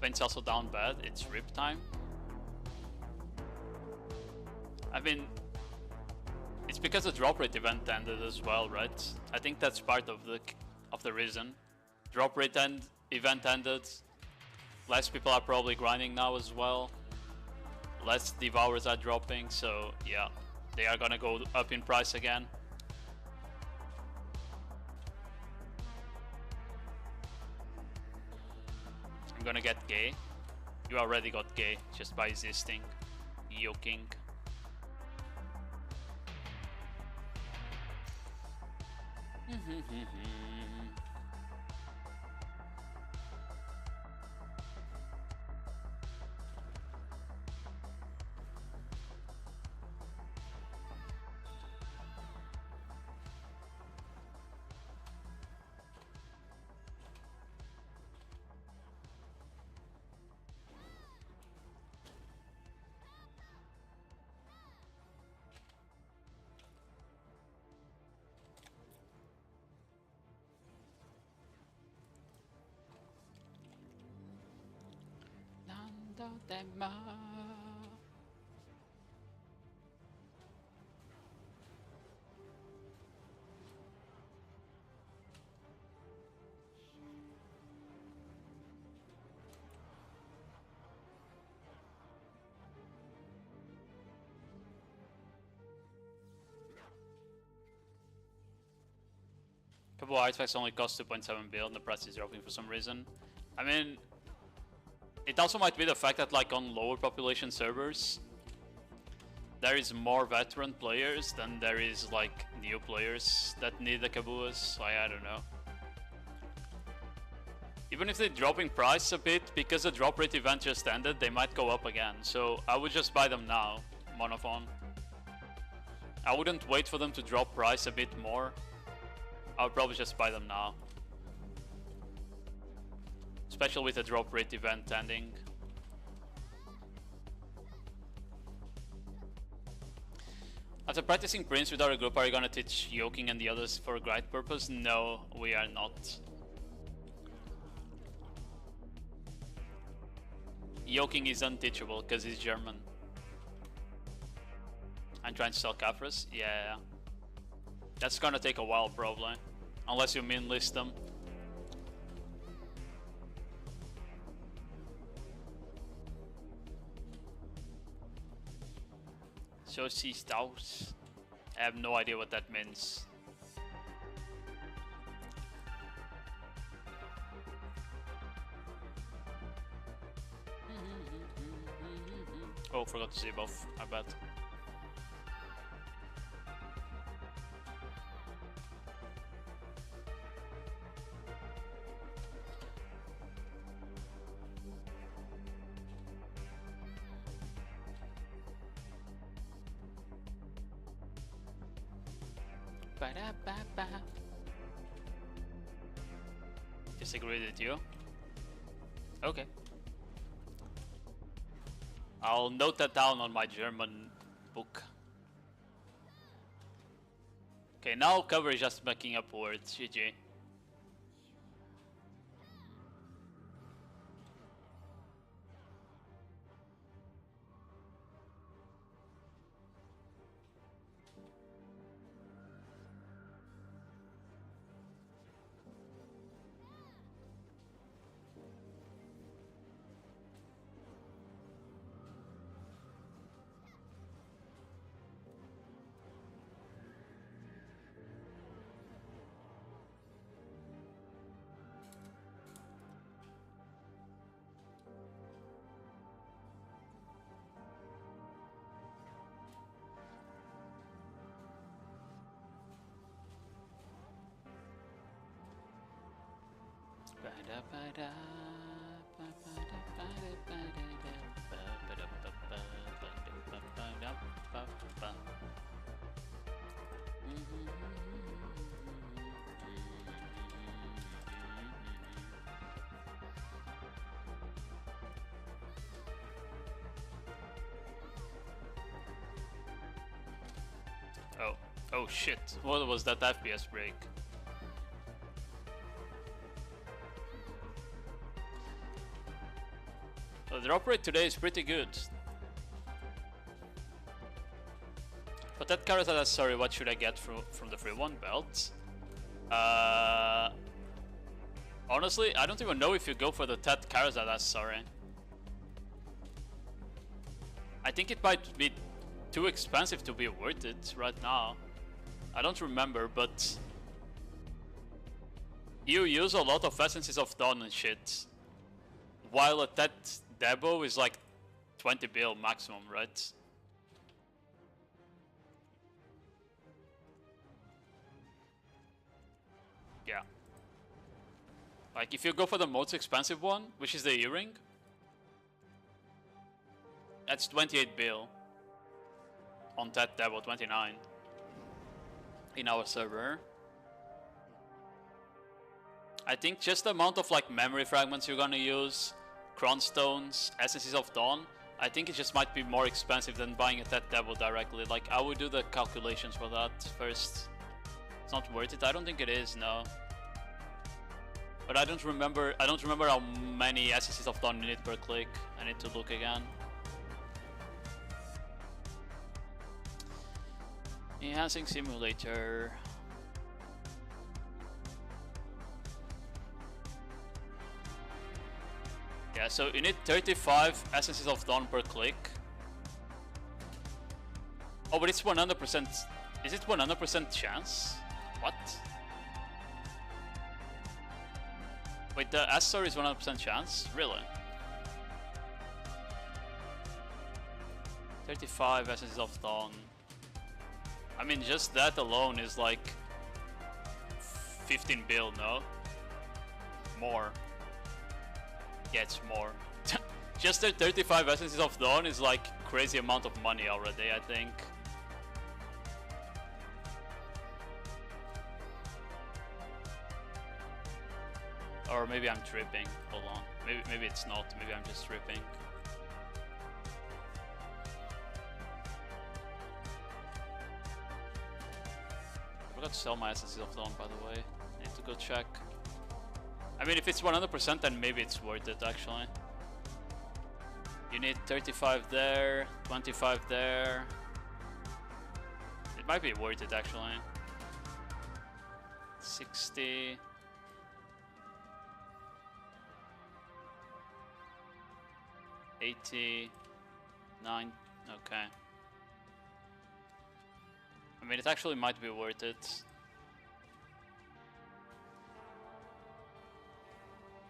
Paint's also down bad. It's rip time. I mean, it's because the drop rate event ended as well, right? I think that's part of the reason. Drop rate event ended. Less people are probably grinding now as well. Less Devours are dropping, so yeah, they are gonna go up in price again. I'm gonna get gay. You already got gay just by existing. Yoking. Couple of artifacts only cost 2.7 bill and the price is dropping for some reason. I mean, it also might be the fact that like on lower population servers, there is more veteran players than there is like new players that need the Kabuas. Like, I don't know. Even if they drop in price a bit, because the drop rate event just ended, they might go up again. So I would just buy them now, Monophone. I wouldn't wait for them to drop price a bit more. I would probably just buy them now. Especially with the drop rate event ending. After practicing Prince with our group, are you gonna teach Yoking and the others for a guide purpose? No, we are not. Yoking is unteachable because he's German. I'm trying to sell Caphras? Yeah. That's gonna take a while probably. Unless you min list them. So Staus. I have no idea what that means. Oh, forgot to see both. I bet. Disagree with you? Okay. I'll note that down on my German book. Okay, now cover is just backing up words. GG. Oh shit, what was that FPS break? The drop rate today is pretty good. But that Karazada, sorry, what should I get from the free one belt? Honestly, I don't even know if you go for the Tet Karazada, sorry. I think it might be too expensive to be worth it right now. I don't remember, but you use a lot of Essences of Dawn and shit. While a Tet Debo is like 20 bill maximum, right? Yeah. Like if you go for the most expensive one, which is the earring, that's 28 bill. On that Debo 29 in our server. I think just the amount of like memory fragments you're gonna use, Crown Stones, Essences of Dawn, I think it just might be more expensive than buying a Tet Devil directly. Like I would do the calculations for that first. It's not worth it. I don't think it is, no. But I don't remember how many Essences of Dawn you need per click. I need to look again. Enhancing simulator. Yeah, so you need 35 Essences of Dawn per click. Oh, but it's 100%. Is it 100% chance? What? Wait, the Astor is 100% chance? Really? 35 Essences of Dawn. I mean, just that alone is like 15 bill, no? More. Yeah, it's more. Just the 35 Essences of Dawn is like crazy amount of money already, I think. Or maybe I'm tripping. Hold on. Maybe it's not. Maybe I'm just tripping. I forgot to sell my Essences of Dawn, by the way. I need to go check. I mean, if it's 100%, then maybe it's worth it, actually. You need 35 there, 25 there. It might be worth it, actually. 60. $89. Okay. I mean, it actually might be worth it.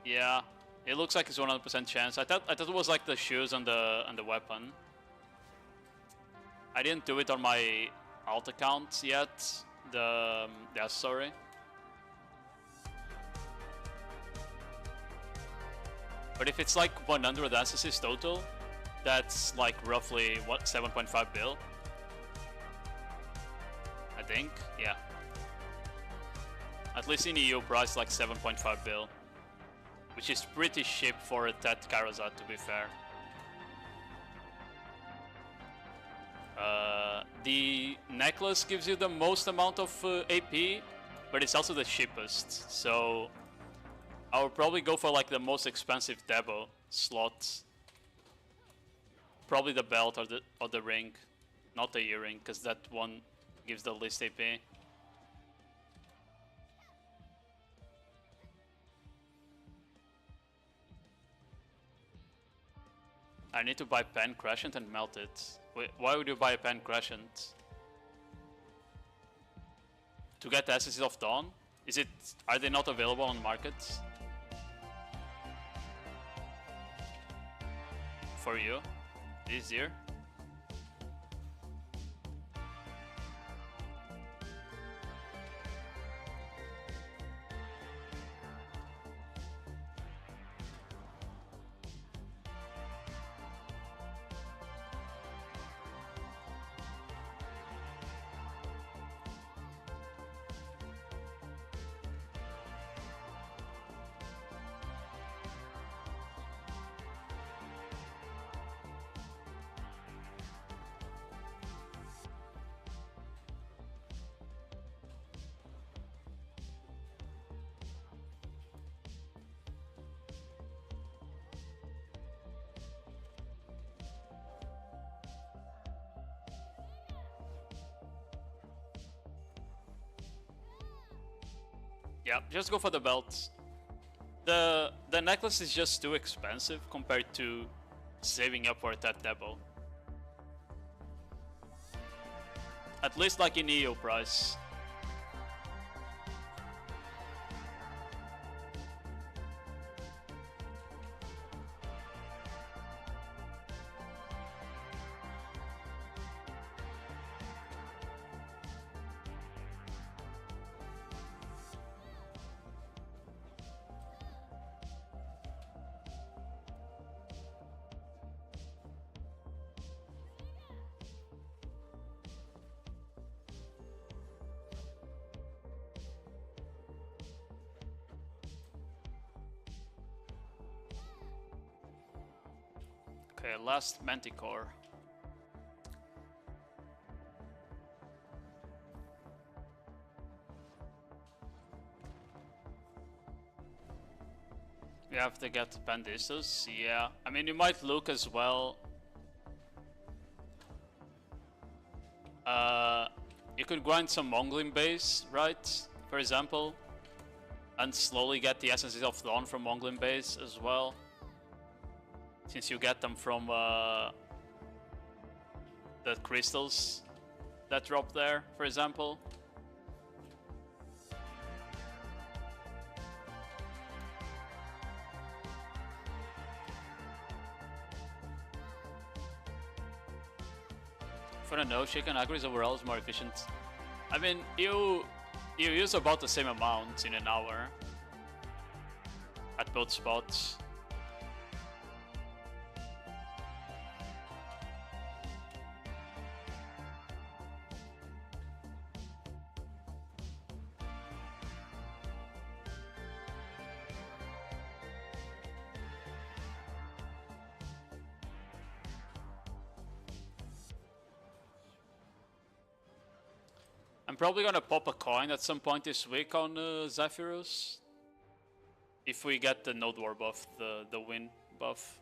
Yeah, it looks like it's 100% chance. I thought it was like the shoes and the weapon. I didn't do it on my alt account yet. Yeah, sorry. But if it's like 100 Essences total, that's like roughly what, 7.5 bill? I think, yeah. At least in EU price like 7.5 bill. Which is pretty cheap for a Tet Karazat, to be fair. The necklace gives you the most amount of AP, but it's also the cheapest. So I would probably go for like the most expensive Debo slot. Probably the belt or the ring, not the earring, because that one gives the least AP. I need to buy Pen Crescent and melt it. Wait, why would you buy a Pen Crescent? To get the Essences of Dawn? Are they not available on markets? For you? This year? Yeah, just go for the belt. The necklace is just too expensive compared to saving up for that Debo. At least like in EU price. Okay, last Manticore. You have to get Pandistos, yeah. I mean, you might look as well. You could grind some Mongling base, right? For example. And slowly get the Essences of Dawn from Mongling base as well. Since you get them from the crystals that drop there, for example. For the no chicken agris overall is more efficient. I mean, you use about the same amount in an hour at both spots. I'm probably gonna pop a coin at some point this week on Zephyros. If we get the Nodewar buff, the win buff.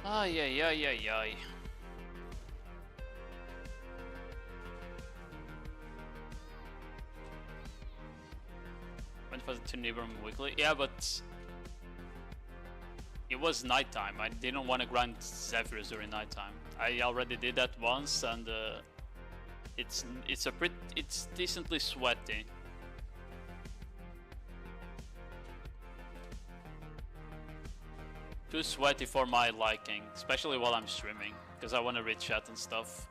Ay, ay, ay, ay, ay. Went for to Nibram weekly. Yeah, but it was nighttime. I didn't want to grind Zephyrs during nighttime. I already did that once, and it's decently sweaty. Too sweaty for my liking, especially while I'm streaming, because I want to read chat and stuff.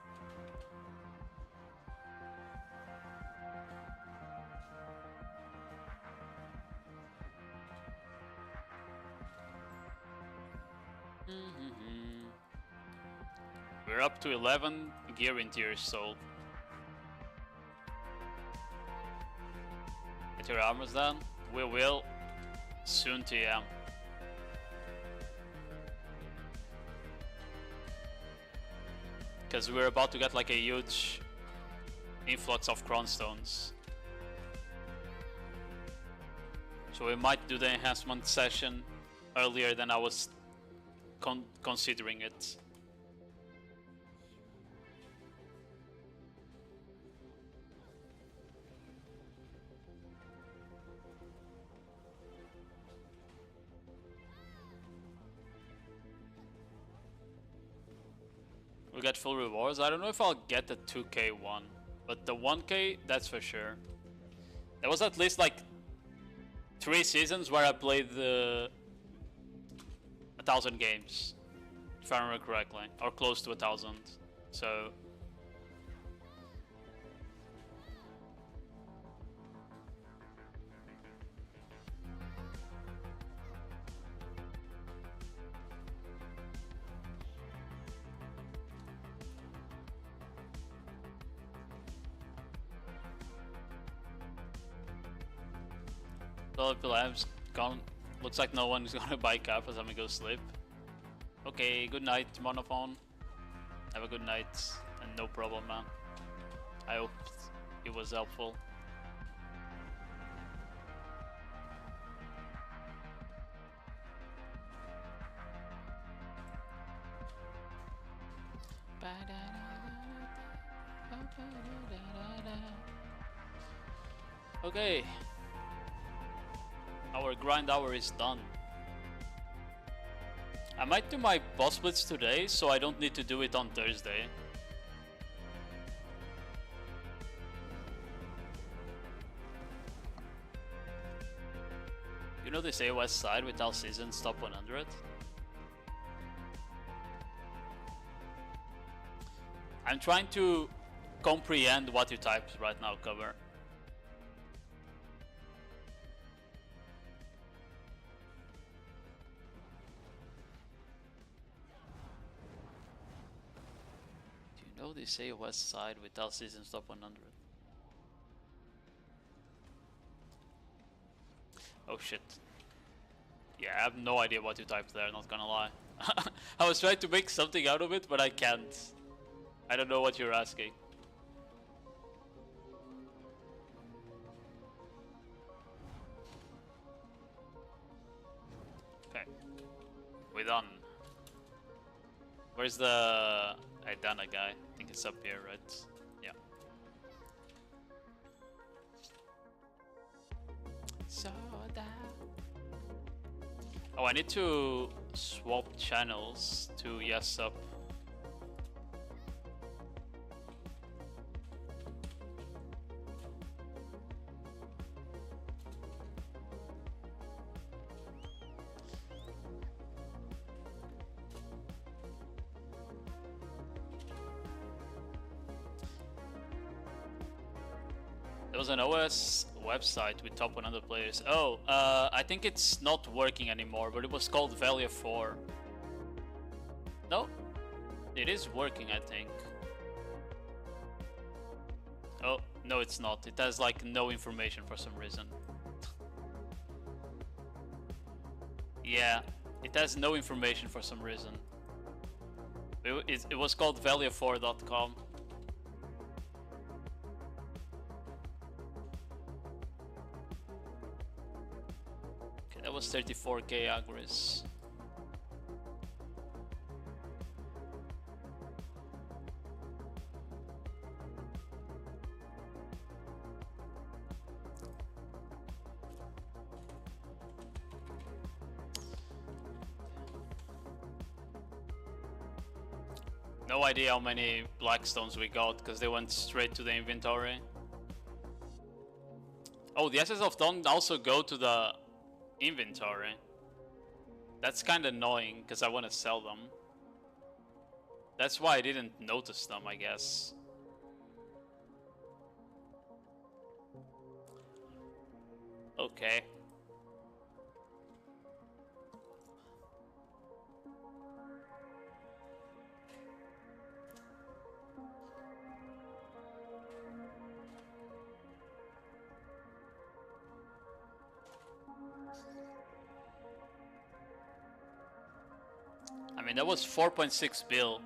We're up to 11 gear in tiers sold. Get your armors done? We will. Soon TM. Because we're about to get like a huge influx of Cronstones. So we might do the enhancement session earlier than I was considering it. We get full rewards. I don't know if I'll get the 2k one, but the 1k, that's for sure. There was at least like 3 seasons where I played the 1,000 games, if I remember correctly, or close to 1,000. So Labs gone. Looks like no one's gonna buy cap as I'm gonna go sleep. Okay, good night, Monophone. Have a good night, and no problem, man. I hope it was helpful. Okay. Our grind hour is done. I might do my boss blitz today, so I don't need to do it on Thursday. You know they say west side with all seasons top 100? I'm trying to comprehend what you typed right now, cover. Do you know they say west side with all seasons top 100? Oh shit. Yeah, I have no idea what you typed there, not gonna lie. I was trying to make something out of it, but I can't. I don't know what you're asking. Okay. We're done. Where's the Idana guy? I think it's up here, right? Yeah. So that. Oh, I need to swap channels to yes up. There was an OS website with top 100 players. Oh, I think it's not working anymore, but it was called Valia 4. No, it is working, I think. Oh, no it's not. It has like no information for some reason. Yeah, it has no information for some reason. It was called valia4.com. That was 34k agris. No idea how many black stones we got because they went straight to the inventory. Oh, the Essence of Dawn also go to the inventory. That's kind of annoying because I want to sell them. That's why I didn't notice them, I guess. Okay. I mean, that was 4.6 bill.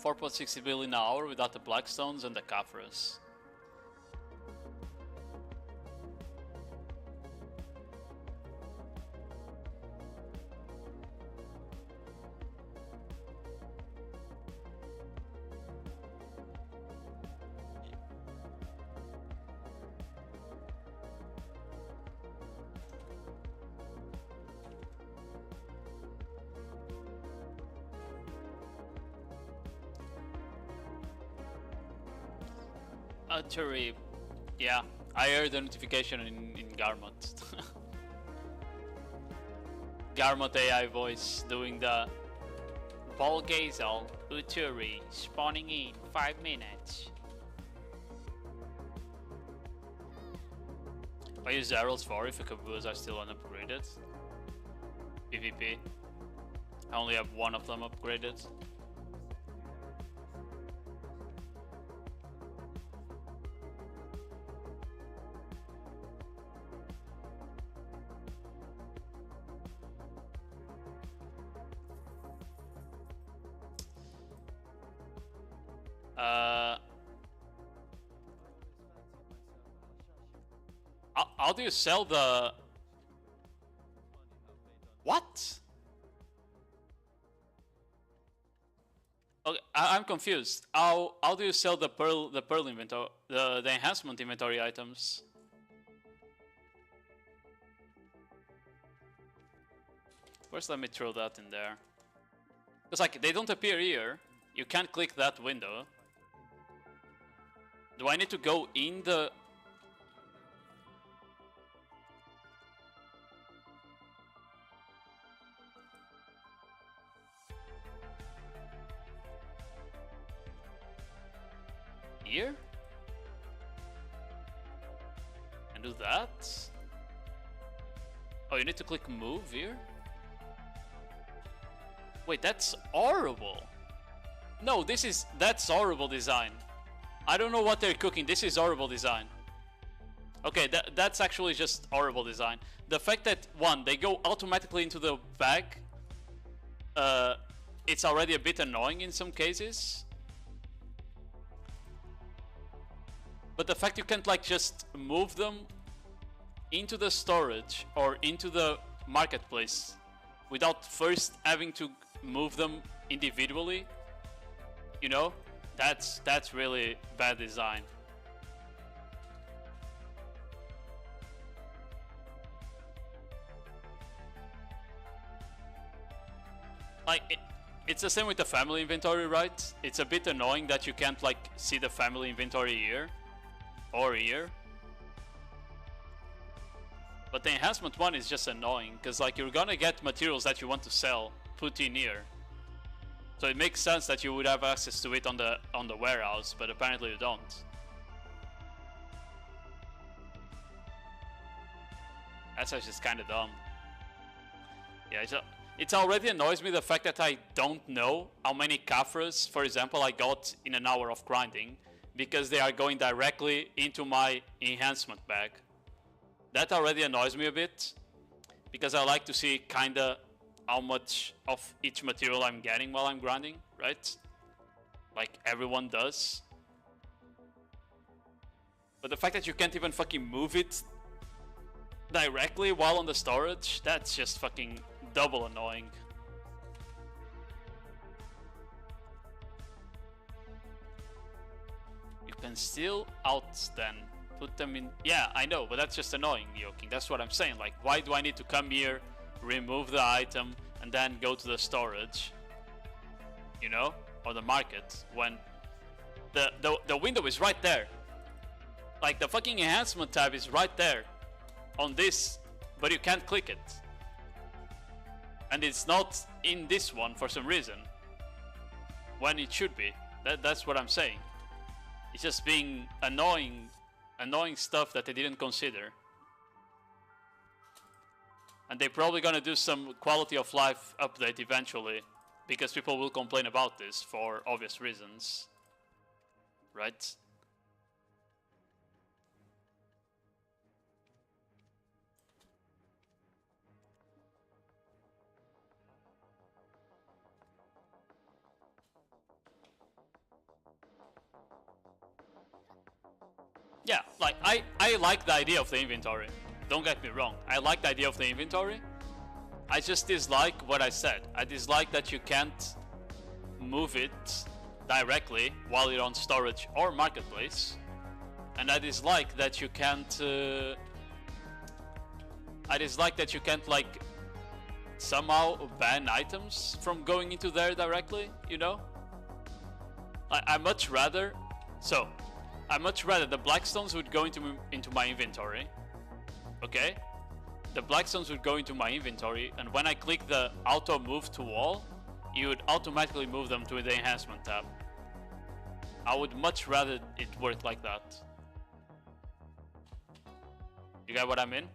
4.60 bill in an hour without the Blackstones and the Caphras. Turi, yeah, I heard the notification in Garmot. Garmot AI voice doing the Ball Gazel, Uturi, spawning in 5 minutes. I use arrows for if the Kaboos are still unupgraded. PvP. I only have one of them upgraded. How do you sell the... What? Okay, I'm confused. How do you sell the pearl inventory, the enhancement inventory items? First, let me throw that in there. Because like they don't appear here. You can't click that window. Do I need to go in the... here? And do that? Oh, you need to click move here? Wait, that's horrible. No, that's horrible design. I don't know what they're cooking. This is horrible design. Okay, that's actually just horrible design. The fact that, one, they go automatically into the bag, it's already a bit annoying in some cases. But the fact you can't like just move them into the storage or into the marketplace without first having to move them individually, you know, that's really bad design. Like, it's the same with the family inventory, right? It's a bit annoying that you can't like see the family inventory here or here. But the enhancement one is just annoying because like you're gonna get materials that you want to sell put in here. So it makes sense that you would have access to it on the warehouse, but apparently you don't. That's just kind of dumb. Yeah, it already annoys me the fact that I don't know how many Kafras, for example, I got in an hour of grinding because they are going directly into my enhancement bag. That already annoys me a bit because I like to see kinda how much of each material I'm getting while I'm grinding, right? Like everyone does. But the fact that you can't even fucking move it directly while on the storage, that's just fucking double annoying. You can steal out then. Put them in. Yeah, I know, but that's just annoying, Yoking. That's what I'm saying. Like, why do I need to come here, remove the item, and then go to the storage? You know? Or the market, when the window is right there. Like, the fucking enhancement tab is right there on this, but you can't click it. And it's not in this one for some reason, when it should be. That's what I'm saying. It's just being annoying stuff that they didn't consider. And they're probably gonna do some quality of life update eventually, because people will complain about this for obvious reasons, right? Yeah, like, I like the idea of the inventory. Don't get me wrong. I like the idea of the inventory. I just dislike what I said. I dislike that you can't move it directly while you're on storage or marketplace. And I dislike that you can't... like, somehow ban items from going into there directly, you know? I much rather... So... I much rather the blackstones would go into my inventory. Okay? The blackstones would go into my inventory, and when I click the auto move to wall, you would automatically move them to the enhancement tab. I would much rather it work like that. You get what I mean?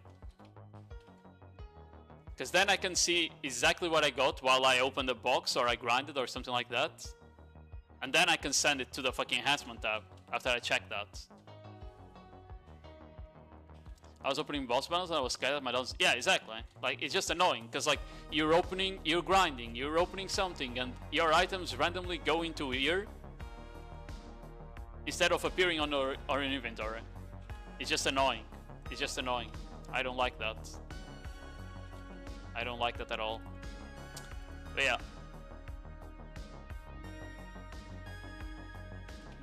Because then I can see exactly what I got while I open the box or I grind it or something like that. And then I can send it to the fucking enhancement tab after I check that. I was opening boss battles and I was scared that my downs. Yeah, exactly. Like, it's just annoying because like you're grinding, you're opening something, and your items randomly go into here instead of appearing on our inventory. It's just annoying. It's just annoying. I don't like that. I don't like that at all. But yeah.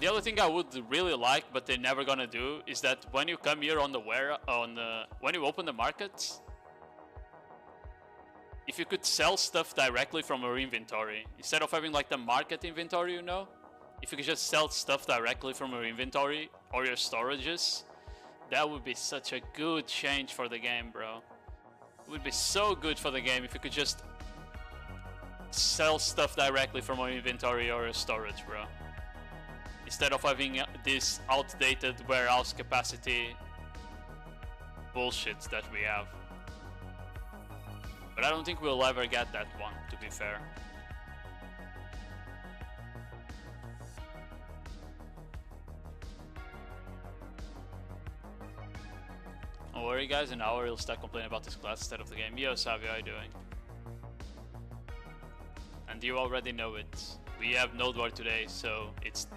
The other thing I would really like, but they're never gonna do, is that when you come here on when you open the market, if you could sell stuff directly from your inventory instead of having like the market inventory, you know, if you could just sell stuff directly from your inventory or your storages, that would be such a good change for the game, bro. It would be so good for the game if you could just sell stuff directly from your inventory or your storage, bro. instead of having this outdated warehouse capacity bullshit that we have. But I don't think we'll ever get that one, to be fair. Don't worry guys, in an hour he'll start complaining about this class instead of the game. Yo Savio, how you doing? And you already know it. We have Nodewar today, so it's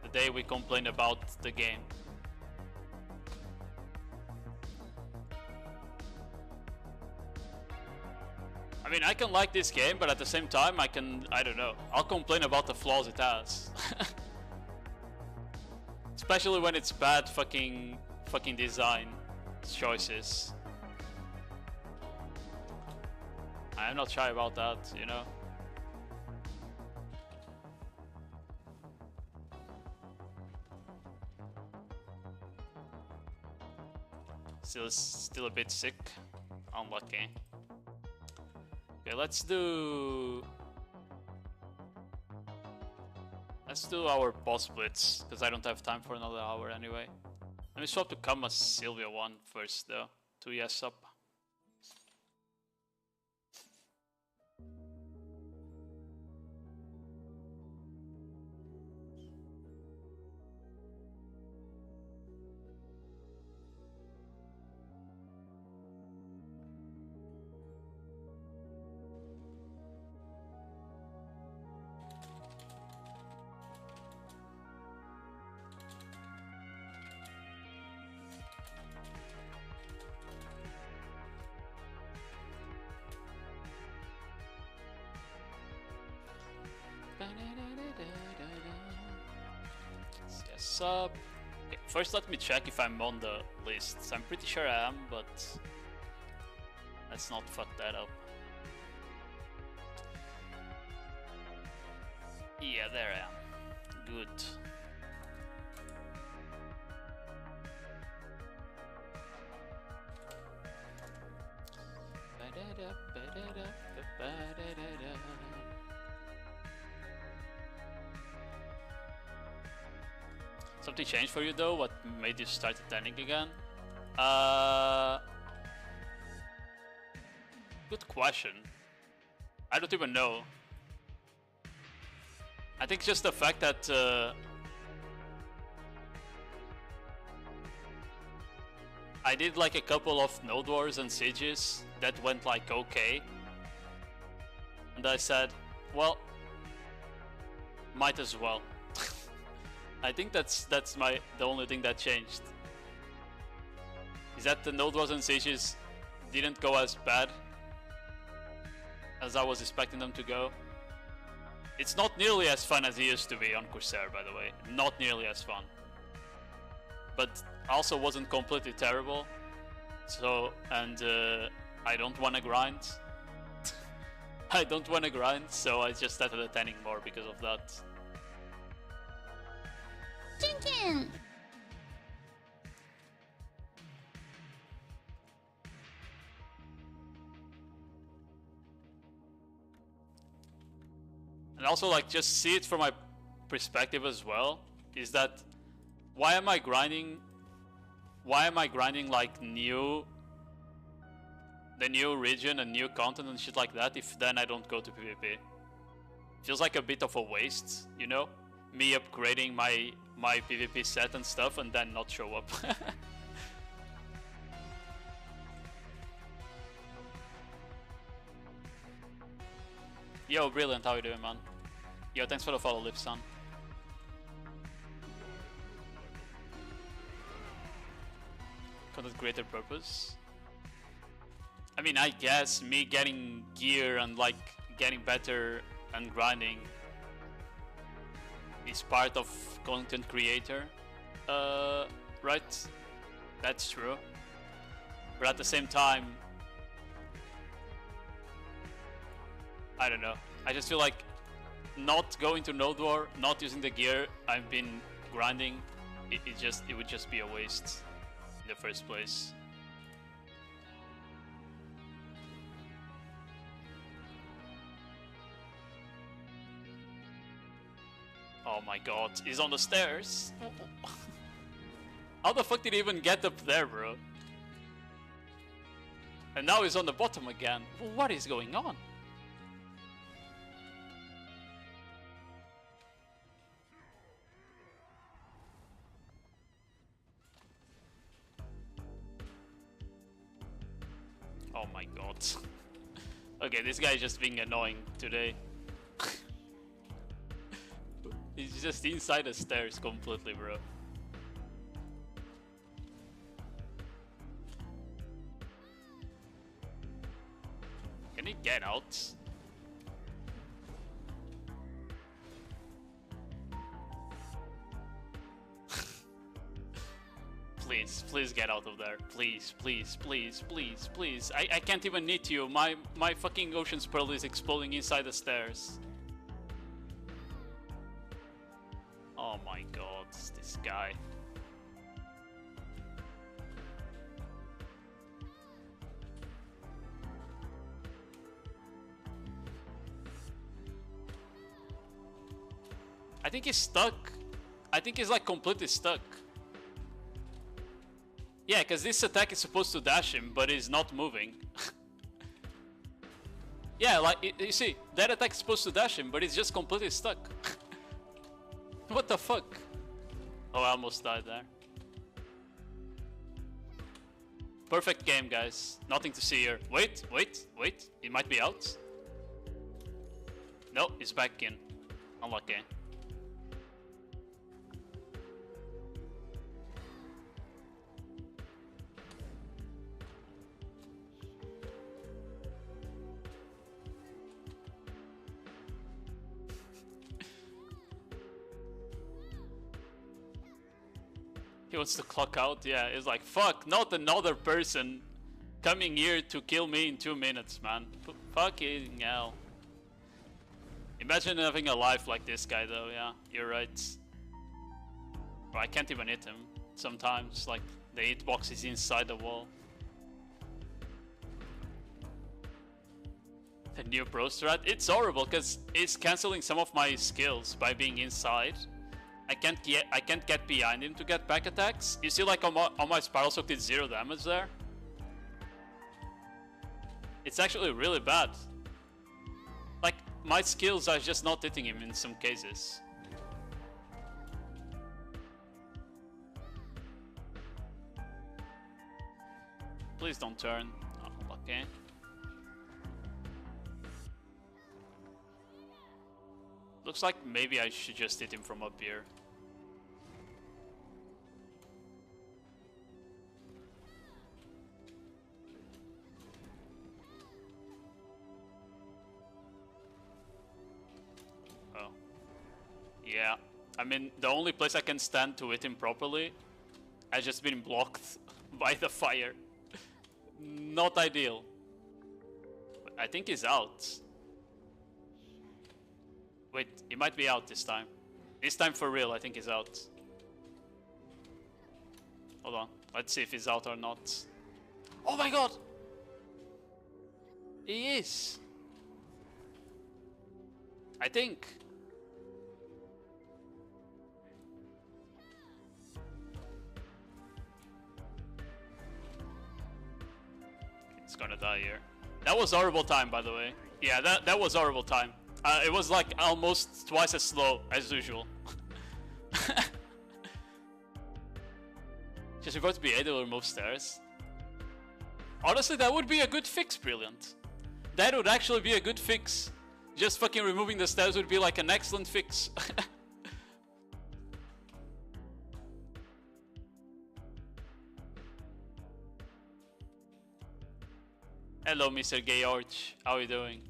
the day we complain about the game. I mean, I can like this game, but at the same time, I don't know, I'll complain about the flaws it has. Especially when it's bad fucking design choices. I'm not shy about that, you know. Still a bit sick. Unlucky. Okay, let's do our boss splits, because I don't have time for another hour anyway. Let me swap to Kama's Sylvia one first though, to yes up. Yes up. Okay, first let me check if I'm on the list. I'm pretty sure I am, but let's not fuck that up. Yeah, there I am. Good. Something changed for you though? What made you start attending again? Good question. I don't even know. I think just the fact that I did like a couple of Nodewars and Sieges that went like okay. And I said, well, might as well. I think that's the only thing that changed. Is that the Nodewars and Sieges didn't go as bad as I was expecting them to go. It's not nearly as fun as it used to be on Corsair, by the way. Not nearly as fun. But also wasn't completely terrible. So, and I don't want to grind. I don't want to grind, so I just started attending more because of that. Jinkin! And also, like, just see it from my perspective as well, is that why am I grinding like the new region and new content and shit like that if then I don't go to PvP? Feels like a bit of a waste, you know? Me upgrading my PvP set and stuff and then not show up. Yo, brilliant, how you doing, man? Yo, thanks for the follow, Lipson. Content creator purpose? I mean, I guess me getting gear and like getting better and grinding is part of content creator, right? That's true. But at the same time, I don't know. I just feel like not going to Nodewar, not using the gear I've been grinding, it would just be a waste in the first place. Oh my god, he's on the stairs. How the fuck did he even get up there, bro? And now he's on the bottom again. What is going on? Oh my god. Okay, this guy is just being annoying today. He's just inside the stairs completely, bro. Can he get out? Please, please get out of there. Please, please, please, please, please. I can't even hit you. My fucking Ocean's Pearl is exploding inside the stairs. Oh my god, this guy. I think he's stuck. I think he's like completely stuck. Yeah, because this attack is supposed to dash him, but he's not moving. Yeah, like, you see, that attack is supposed to dash him, but he's just completely stuck. What the fuck? Oh, I almost died there. Perfect game, guys. Nothing to see here. Wait, wait, wait. He might be out. No, he's back in. Unlucky. He wants to clock out, yeah, it's like, fuck, not another person coming here to kill me in 2 minutes, man. Fucking hell. Imagine having a life like this guy though, yeah, you're right. Bro, I can't even hit him sometimes, like, the hitbox is inside the wall. The new pro strat, it's horrible because it's cancelling some of my skills by being inside. I can't get behind him to get back attacks. You see, like on my Spiral Soak did 0 damage there. It's actually really bad. Like, my skills are just not hitting him in some cases. Please don't turn. Oh, okay. Looks like maybe I should just hit him from up here. Oh. Yeah. I mean, the only place I can stand to hit him properly has just been blocked by the fire. Not ideal. But I think he's out. Wait, he might be out this time. This time for real, I think he's out. Hold on, let's see if he's out or not. Oh my god! He is! I think. It's gonna die here. That was horrible time, by the way. Yeah, that was horrible time. It was like almost twice as slow as usual. Just about to be able to remove stairs. Honestly, that would be a good fix, Brilliant. That would actually be a good fix. Just fucking removing the stairs would be like an excellent fix. Hello, Mr. George. How are you doing?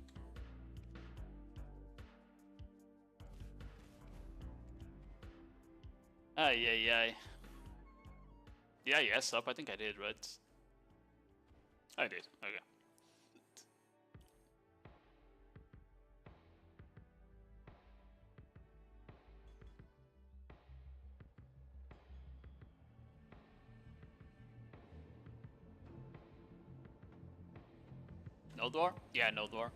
Ay, ay, ay. Yeah, yes, up. I think I did, right? I did. Okay. Nodewar? Yeah, Nodewar.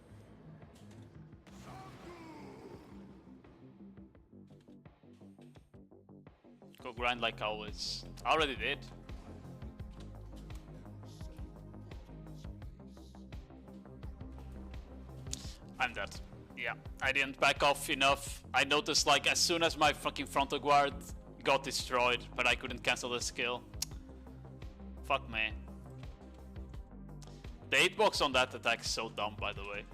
Go grind like always. I already did. I'm dead. Yeah, I didn't back off enough. I noticed like as soon as my fucking frontal guard got destroyed, but I couldn't cancel the skill. Fuck me. The hitbox on that attack is so dumb, by the way.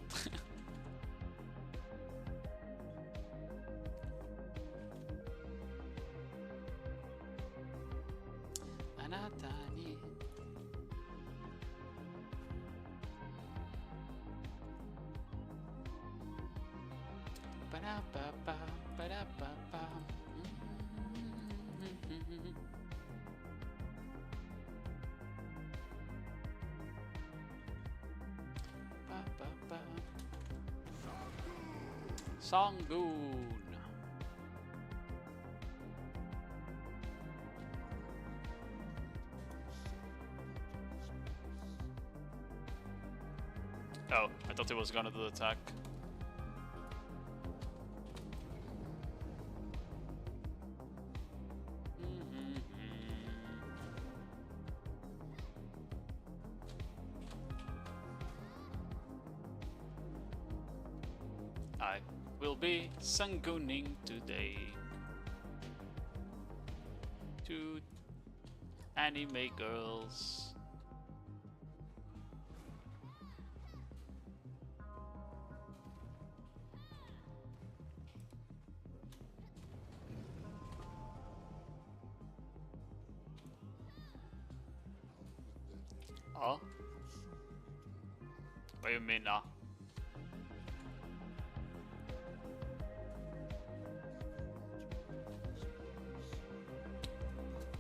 Sangoon. Oh, I thought he was gonna do the attack. I will be sangooning today to anime girls. Oh? What do you mean now?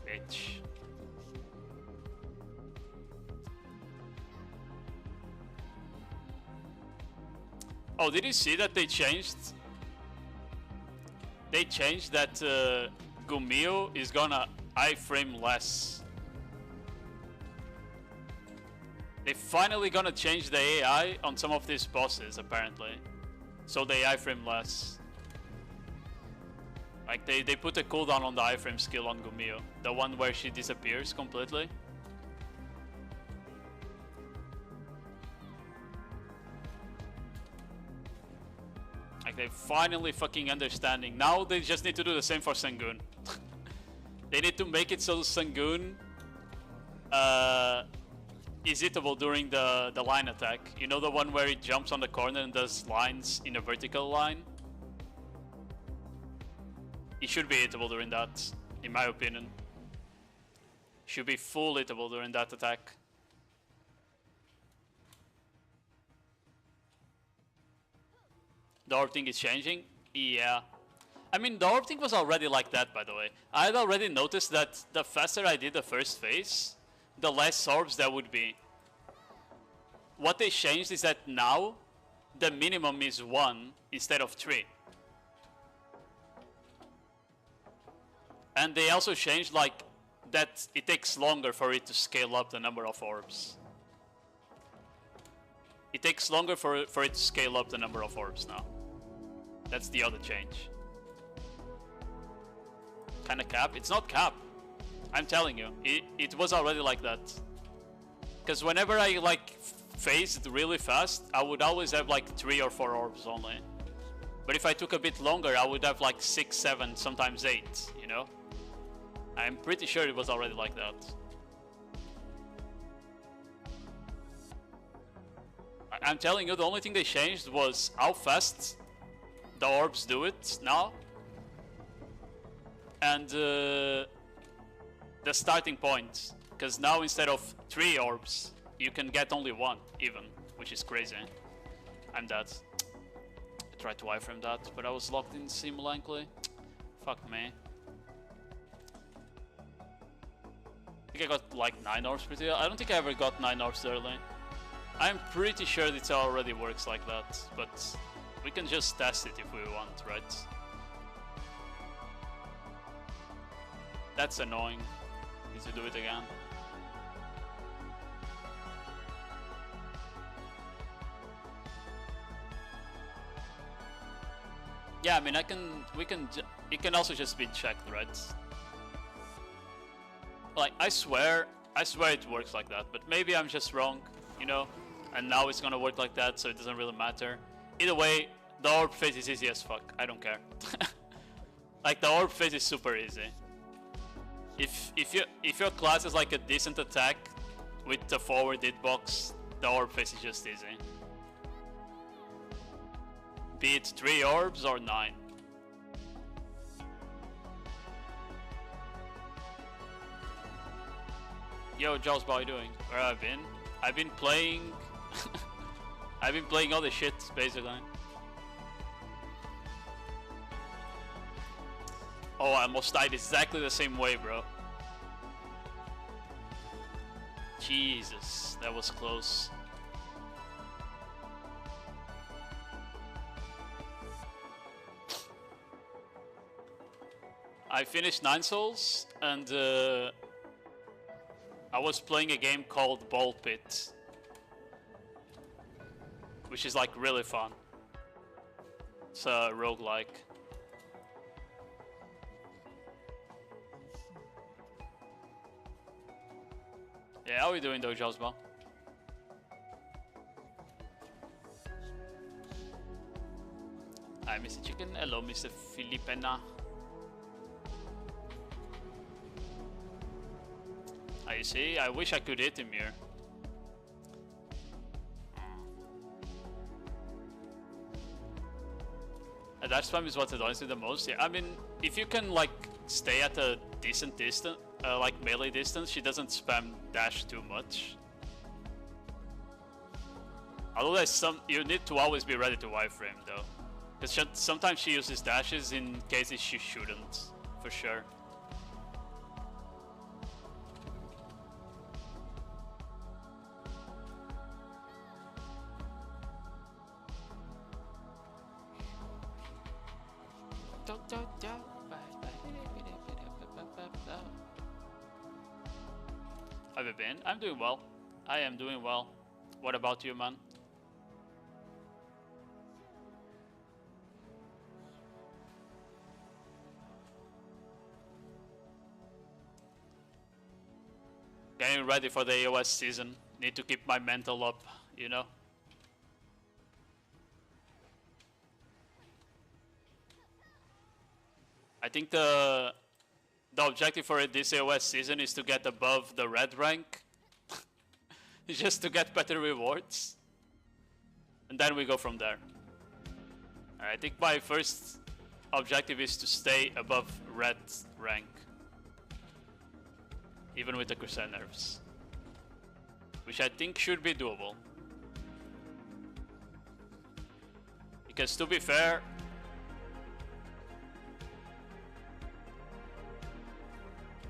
Bitch. Oh, did you see that they changed? They changed that Gumio is gonna iframe less. They finally gonna change the AI on some of these bosses, apparently. So they iframe less. Like, they put a cooldown on the iframe skill on Gumio. The one where she disappears completely. Like, they finally fucking understanding. Now they just need to do the same for Sangoon. They need to make it so Sangoon is hittable during the line attack. You know, the one where it jumps on the corner and does lines in a vertical line? It should be hittable during that, in my opinion. Should be full hittable during that attack. The orb thing is changing? Yeah. I mean, the orb thing was already like that, by the way. I had already noticed that the faster I did the first phase, the less orbs there would be. What they changed is that now, the minimum is 1 instead of 3. And they also changed, like, that it takes longer for it to scale up the number of orbs. It takes longer for it to scale up the number of orbs now. That's the other change. Kinda cap? It's not cap. I'm telling you, it was already like that. Because whenever I, like, phased really fast, I would always have, like, 3 or 4 orbs only. But if I took a bit longer, I would have, like, 6, 7, sometimes 8, you know? I'm pretty sure it was already like that. I'm telling you, the only thing they changed was how fast the orbs do it now. And the starting point. Because now instead of 3 orbs, you can get only 1 even, which is crazy. I'm dead. I tried to iframe that, but I was locked in Simulankly. Fuck me. I think I got like 9 orbs pretty early. I don't think I ever got 9 orbs early. I'm pretty sure it already works like that, but we can just test it if we want, right? That's annoying. Need to do it again. Yeah, I mean, it can also just be checked, right? Like, I swear it works like that, but maybe I'm just wrong, you know? And now it's gonna work like that, so it doesn't really matter. Either way, the orb phase is easy as fuck. I don't care. Like, the orb phase is super easy. If your class is like a decent attack with the forward hitbox, the orb phase is just easy. Be it 3 orbs or 9. Yo, Jaws, how are you doing? Where have I been? I've been playing... I've been playing all the shit, basically. Oh, I almost died exactly the same way, bro. Jesus, that was close. I finished 9 souls, and I was playing a game called Ball Pit, which is like really fun. It's a roguelike. Yeah, how are we doing though, Josba? Hi, Mr. Chicken. Hello, Mr. Filipena. You see, I wish I could hit him here. Dash spam is what annoys me the most. Yeah, I mean, if you can like stay at a decent distance, like melee distance, she doesn't spam dash too much. Although you need to always be ready to wireframe though, because sometimes she uses dashes in cases she shouldn't, for sure. Have you been? I'm doing well. I am doing well. What about you, man? Getting ready for the AOS season. Need to keep my mental up, you know? I think the objective for this AOS season is to get above the red rank. Just to get better rewards. And then we go from there. I think my first objective is to stay above red rank. Even with the Corsair nerfs. Which I think should be doable. Because to be fair,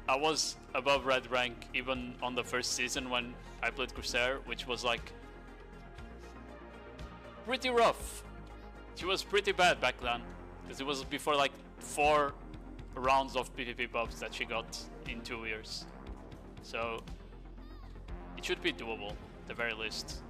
I was above red rank even on the first season when I played Corsair, which was like pretty rough. She was pretty bad back then, because it was before like 4 rounds of PvP buffs that she got in 2 years. So it should be doable, at the very least.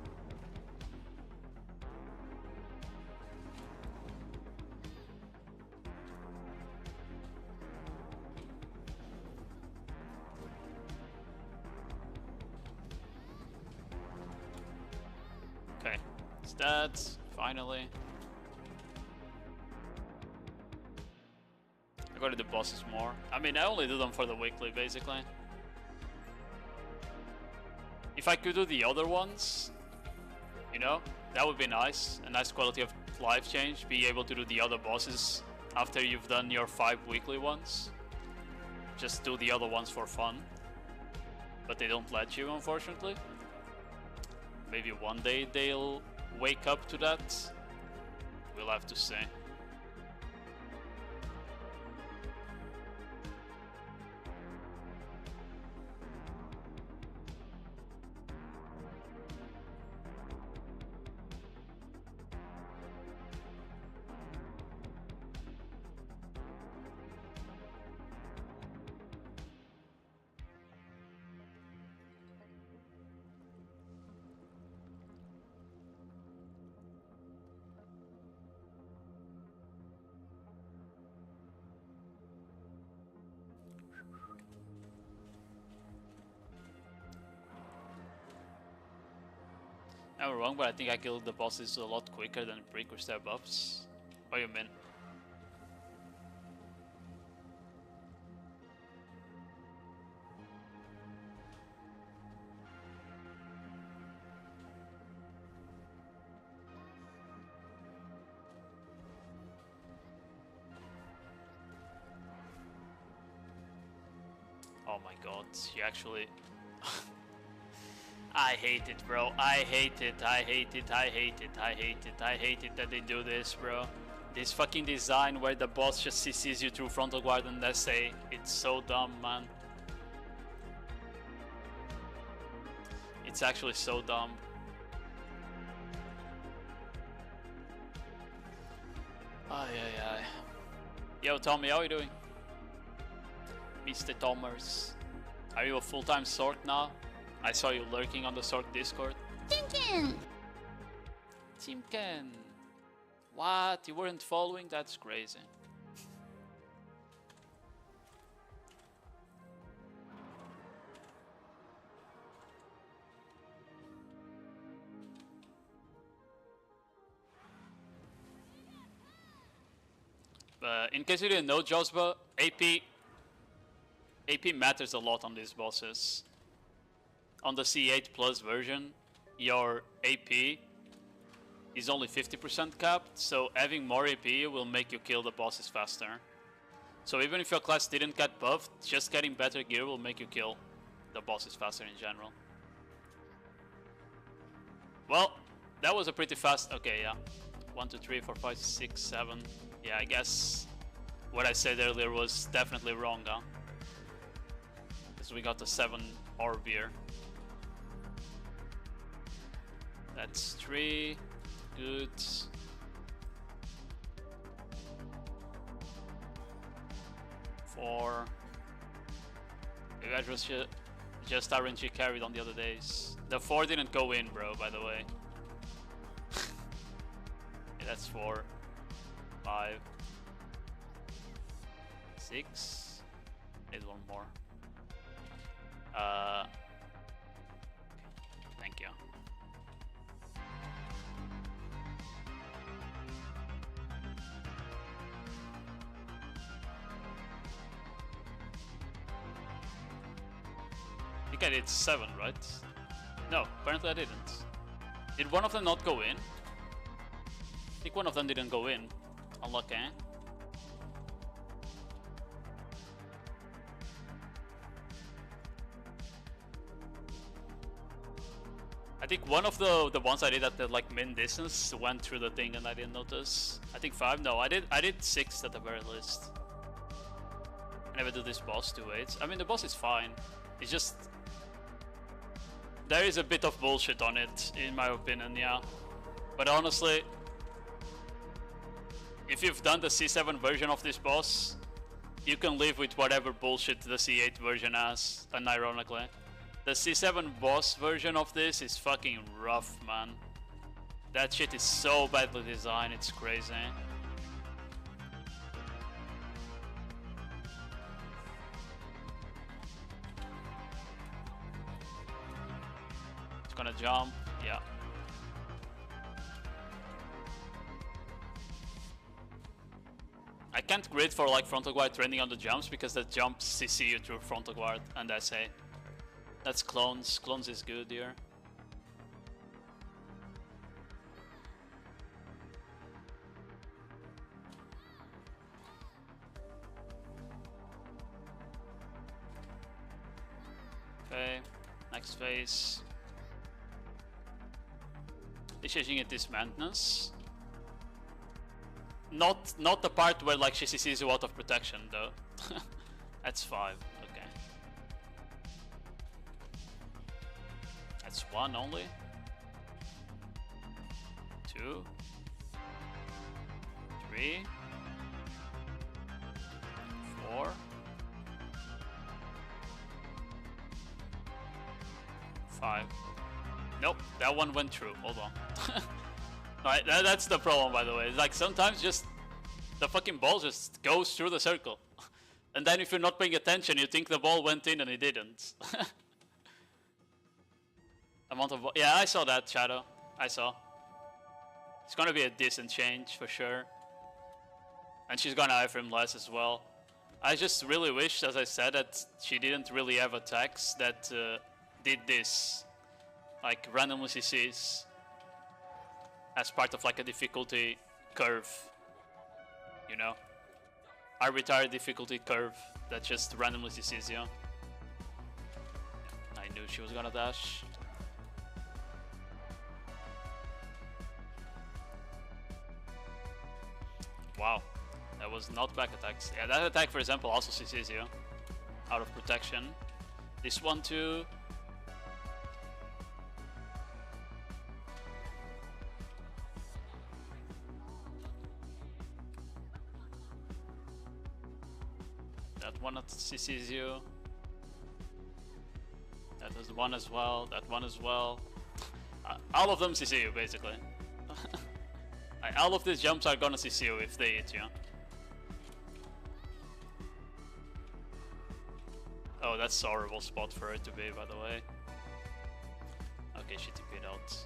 Okay, stats, finally. I go to the bosses more. I mean, I only do them for the weekly, basically. If I could do the other ones, you know, that would be nice. A nice quality of life change. Be able to do the other bosses after you've done your 5 weekly ones. Just do the other ones for fun. But they don't let you, unfortunately. Maybe one day they'll wake up to that. We'll have to see. I'm wrong, but I think I killed the bosses a lot quicker than pre-Corsair buffs. What do you mean? Oh my god, you actually... I hate it, bro. I hate it. I hate it. I hate it. I hate it. I hate it that they do this, bro. This fucking design where the boss just CCs you through frontal guard and SA. It's so dumb, man. It's actually so dumb. Ay, ay, ay. Yo, Tommy, how are you doing? Mr. Thomas. Are you a full-time Sork now? I saw you lurking on the Sork Discord. Tinkin! Timken! What? You weren't following? That's crazy. In case you didn't know, Josba, AP matters a lot on these bosses. On the C8 Plus version, your AP is only 50% capped, so having more AP will make you kill the bosses faster. So even if your class didn't get buffed, just getting better gear will make you kill the bosses faster in general. Well, that was a pretty fast... Okay, yeah. 1, 2, 3, 4, 5, 6, 7. Yeah, I guess what I said earlier was definitely wrong, huh? Because we got the 7 orb here. That's 3. Good. 4. You guys was just RNG carried on the other days. The 4 didn't go in, bro, by the way. Yeah, that's 4. 5. 6. Need one more. Thank you. I think I did 7, right? No, apparently I didn't. Did one of them not go in? I think one of them didn't go in. Unlucky. I think one of the ones I did at the like min distance went through the thing and I didn't notice. I think 5. No, I did 6 at the very least. I never do this boss 2-8. I mean the boss is fine. It's just there is a bit of bullshit on it, in my opinion, yeah. But honestly, if you've done the C7 version of this boss, you can live with whatever bullshit the C8 version has, unironically. The C7 boss version of this is fucking rough, man. That shit is so badly designed, it's crazy. It's gonna jump, yeah. I can't grid for like frontal guard training on the jumps because the jumps CC you through frontal guard and SA. That's clones. Clones is good here. Okay, next phase. Is changing it this maintenance. Not the part where like she CCs you out of protection though. That's 5. Okay. That's 1 only. 2. 3. 4. 5. Nope, that one went through. Hold on. Alright, that's the problem, by the way. It's like sometimes just the fucking ball just goes through the circle. And then if you're not paying attention, you think the ball went in and it didn't. Amount of... Yeah, I saw that, Shadow. I saw. It's gonna be a decent change for sure. And she's gonna iframe less as well. I just really wish, as I said, that she didn't really have attacks that did this. Like randomly CCs. As part of like a difficulty curve. You know? Arbitrary difficulty curve that just randomly CCs you. I knew she was gonna dash. Wow, that was not back attacks. Yeah, that attack, for example, also CCs you out of protection. This one too. That one CCs you. That was one as well. That one as well. All of them CC you basically. All of these jumps are gonna CC you if they hit you. Oh, that's a horrible spot for it to be, by the way. Okay, she TP'd out.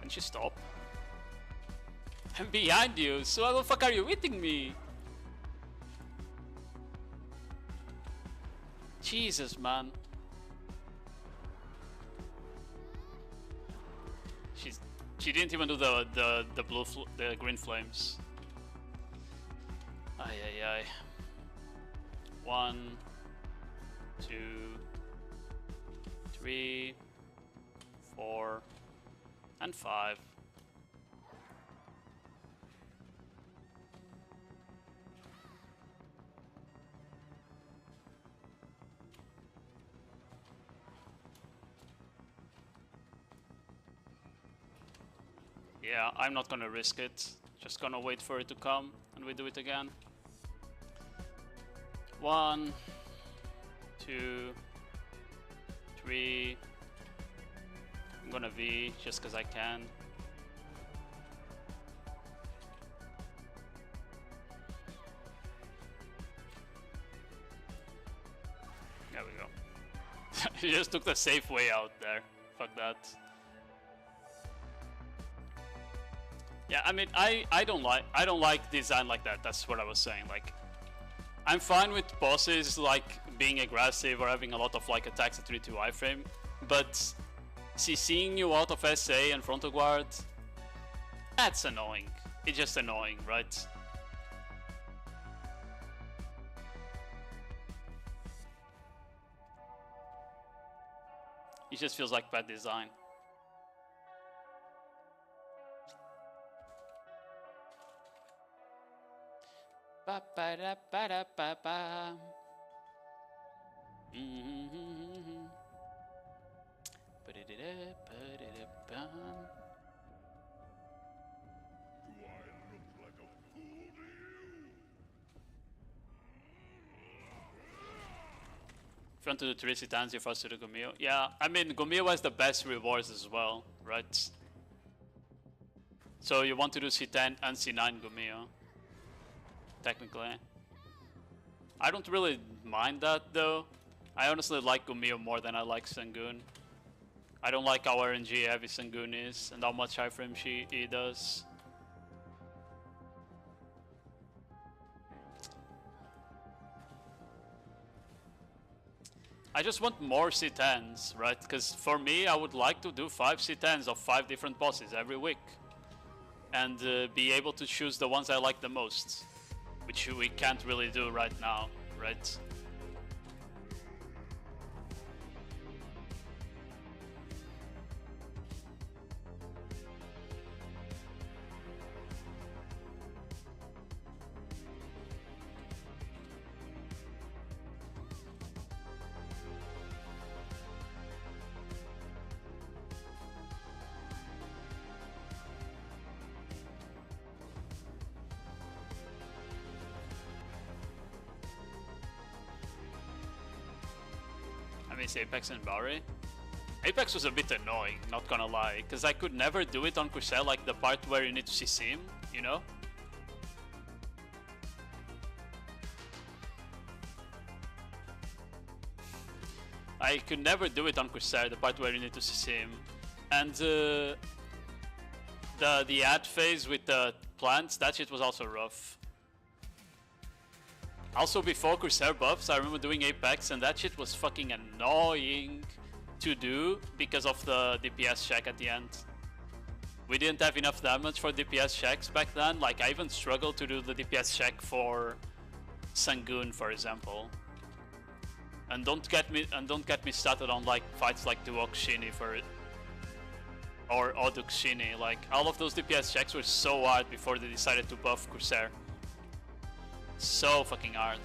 Can she stop? I'm behind you, so how the fuck are you hitting me? Jesus, man. She didn't even do the green flames. Ay ay ay. 1, 2, 3, 4, and 5. Yeah, I'm not gonna risk it. Just gonna wait for it to come and we do it again. 1, 2, 3. I'm gonna V just because I can. There we go. He just took the safe way out there. Fuck that. Yeah, I mean, I don't like design like that. That's what I was saying. Like, I'm fine with bosses like being aggressive or having a lot of like attacks at 3-2 iframe, but CCing you out of SA and frontal guard, that's annoying. It's just annoying, right? It just feels like bad design. Ba ba da ba da ba ba. If you want to do 3 Citans, you first to do Gumio. Yeah, I mean, Gumio has the best rewards as well, right? So you want to do C10 and C9 Gumio, technically. I don't really mind that though. I honestly like Gumio more than I like Sangoon. I don't like how RNG heavy Sangoon is and how much high frame he does. I just want more C10s, right? Because for me, I would like to do 5 C10s of 5 different bosses every week. And be able to choose the ones I like the most. Which we can't really do right now, right? I miss Apex and Bowery. Apex was a bit annoying, not gonna lie, because I could never do it on Corsair, like the part where you need to CC him, you know? I could never do it on Corsair, the part where you need to CC him. And the ad phase with the plants, that shit was also rough. Also before Corsair buffs, I remember doing Apex and that shit was fucking annoying to do because of the DPS check at the end. We didn't have enough damage for DPS checks back then. Like I even struggled to do the DPS check for Sangoon, for example. And don't get me started on like fights like Duok Shini for it. Or Oduk Shini. Like all of those DPS checks were so hard before they decided to buff Corsair. So fucking hard.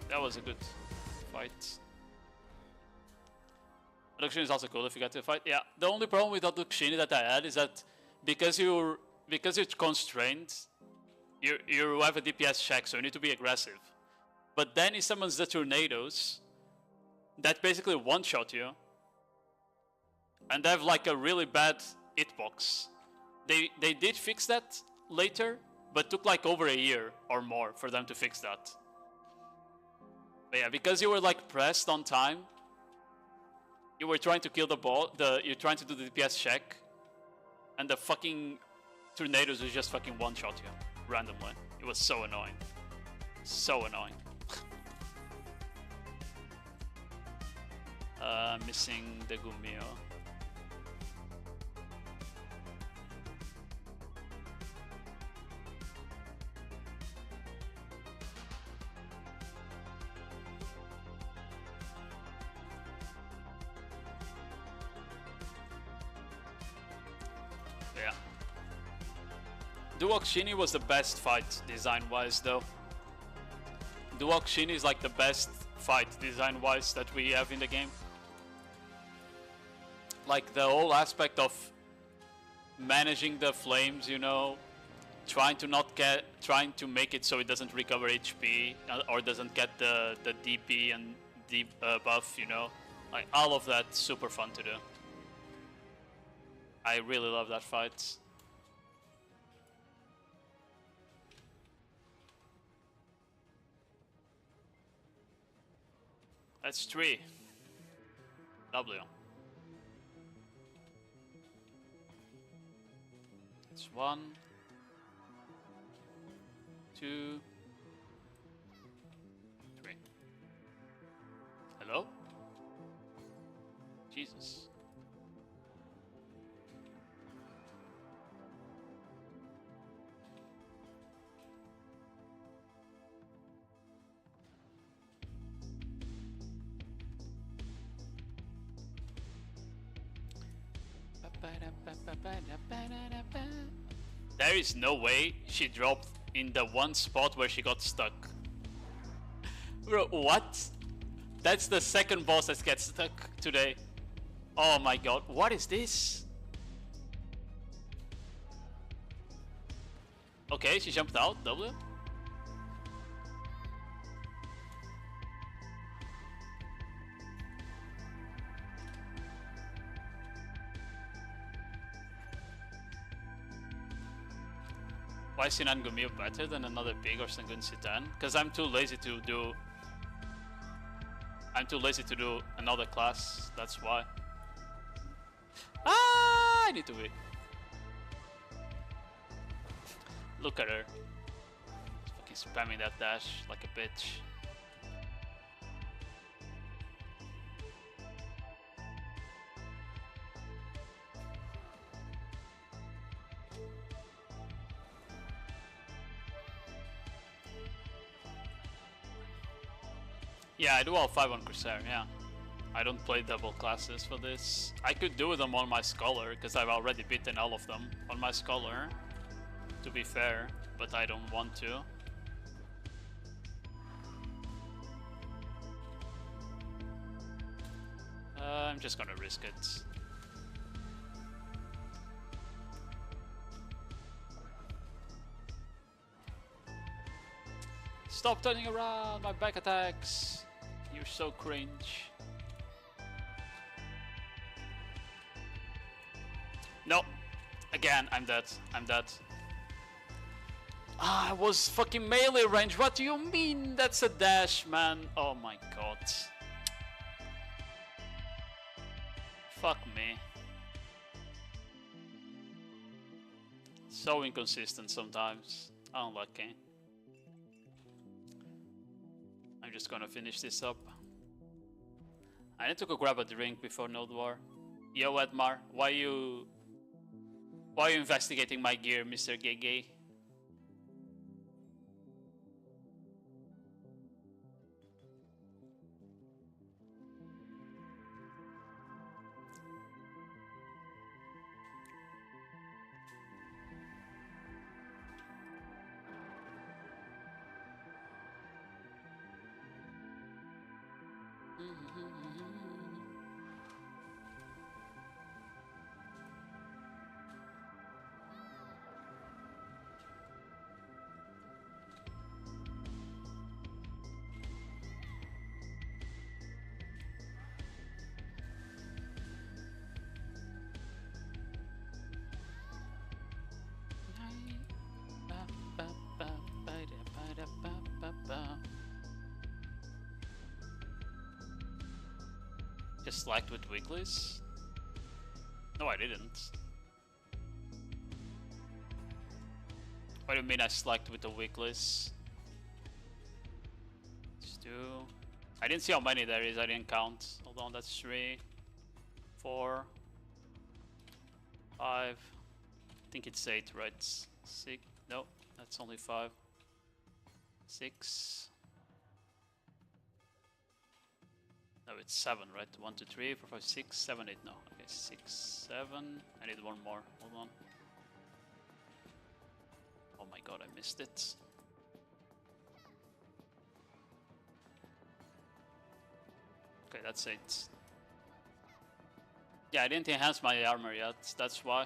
That was a good fight. Oduk Shini is also cool if you get to fight. Yeah, the only problem with Oduk Shini that I had is that because you're constrained, you have a DPS check, so you need to be aggressive. But then he summons the tornadoes that basically one-shot you. And they have like a really bad hitbox. They did fix that later, but took like over a year or more for them to fix that. But yeah, because you were like pressed on time, you were trying to kill the ball, you're trying to do the DPS check, and the fucking tornadoes will just fucking one-shot you randomly. It was so annoying. So annoying. Missing the Gumio. Yeah. Duok Shini was the best fight design-wise though. Duok Shini is like the best fight design-wise that we have in the game. Like the whole aspect of managing the flames, you know, trying to make it so it doesn't recover HP or doesn't get the DP and deep buff, you know, like all of that super fun to do. I really love that fight. That's 3. W. It's 1, 2, 3. Hello? Jesus. There is no way she dropped in the one spot where she got stuck. Bro, what? That's the second boss that gets stuck today. Oh my god, what is this? Okay, she jumped out, W. Why is Sinan Gumio better than another pig or Sangun Sitan? Because I'm too lazy to do another class, that's why. Ah, I need to be. Look at her. Fucking spamming that dash like a bitch. Yeah, I do all 5 on Corsair, yeah. I don't play double classes for this. I could do them on my Scholar, because I've already beaten all of them on my Scholar, to be fair, but I don't want to. I'm just gonna risk it. Stop turning around, my back attacks. You're so cringe. No. Again, I'm dead. I'm dead. Ah, I was fucking melee range. What do you mean? That's a dash, man. Oh my god. Fuck me. So inconsistent sometimes. Unlucky. I'm just gonna finish this up. I need to go grab a drink before Nodewar. Yo, Edmar, why you investigating my gear, Mr. Gege? Just slacked with weeklies? No, I didn't. What do you mean I slacked with the weeklies? Just two. I didn't see how many there is, I didn't count. Hold on, that's 3, 4, 5. I think it's 8, right? 6. No, that's only 5. 6. No, it's 7, right? 1, 2, 3, 4, 5, 6, 7, 8. No, okay, 6, 7. I need one more. Hold on. Oh my god, I missed it. Okay, that's 8. Yeah, I didn't enhance my armor yet. That's why.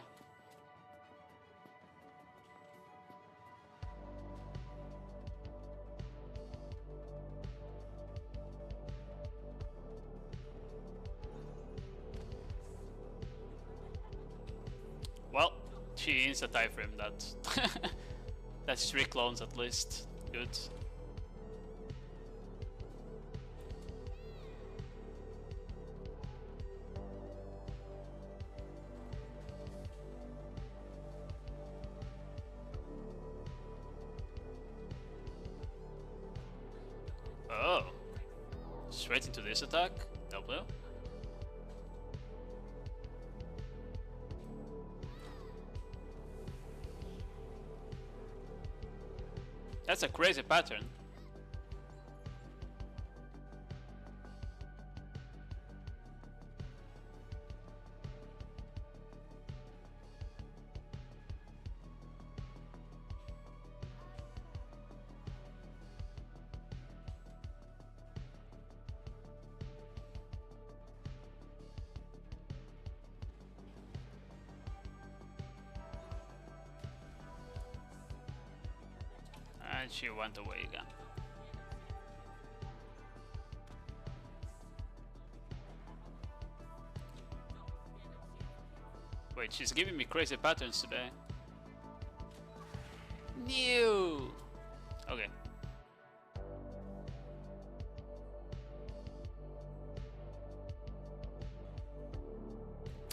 Well, she insta-tyframe that. That's 3 clones at least. Good. Oh. Straight into this attack? W? That's a crazy pattern. And she went away again. Wait, she's giving me crazy patterns today. New. Okay.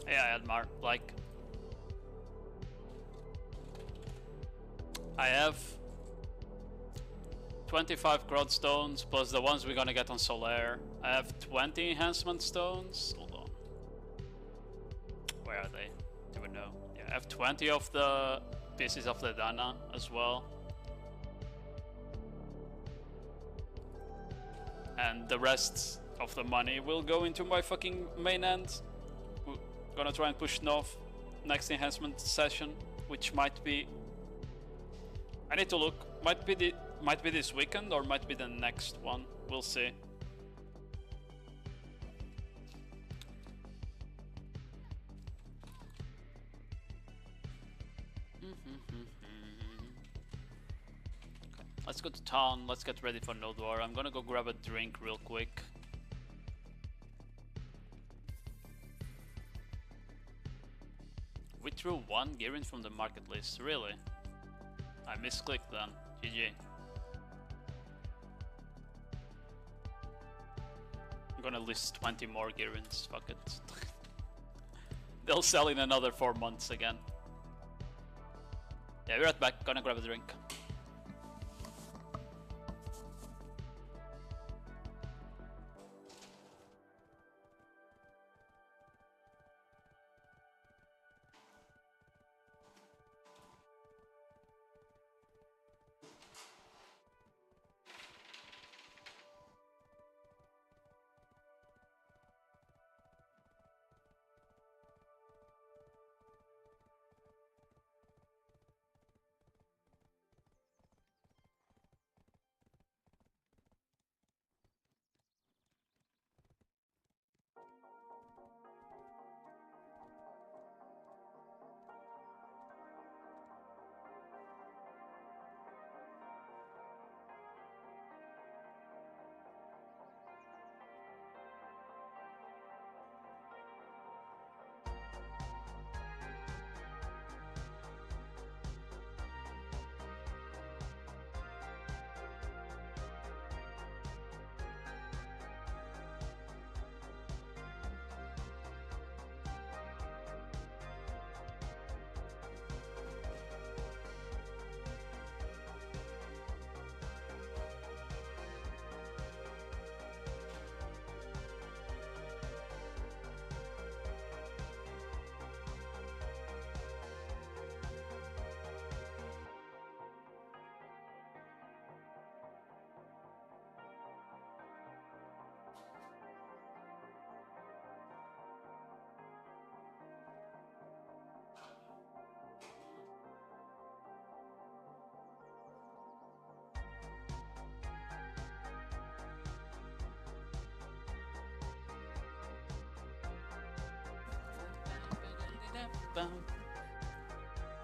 Yeah, Admar, like I have 25 growth stones plus the ones we're gonna get on Solaire. I have 20 enhancement stones. Hold on. Where are they? Do we know? Yeah, I have 20 of the pieces of the Dana as well. And the rest of the money will go into my fucking main end. We're gonna try and push north next enhancement session, which might be... I need to look. Might be this weekend or might be the next one. We'll see. Let's go to town. Let's get ready for Nodewar. I'm gonna go grab a drink real quick. We threw one Girin from the market list. Really? I misclicked then. GG. I'm gonna list 20 more Girins. Fuck it. They'll sell in another 4 months again. Yeah, we're right back. Gonna grab a drink.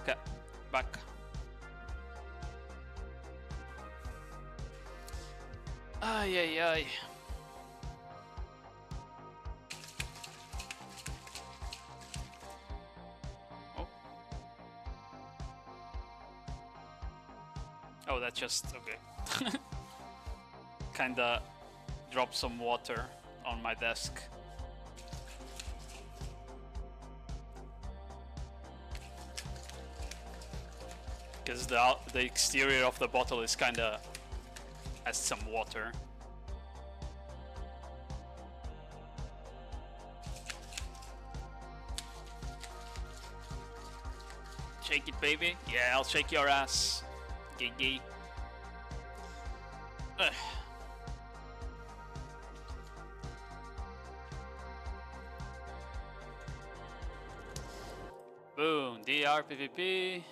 Okay, back. Ay, ay, ay. Oh. Oh, that just, okay. Kinda dropped some water on my desk. Because the exterior of the bottle is kinda has some water. Shake it, baby. Yeah, I'll shake your ass. Gigi. Boom. DR PvP.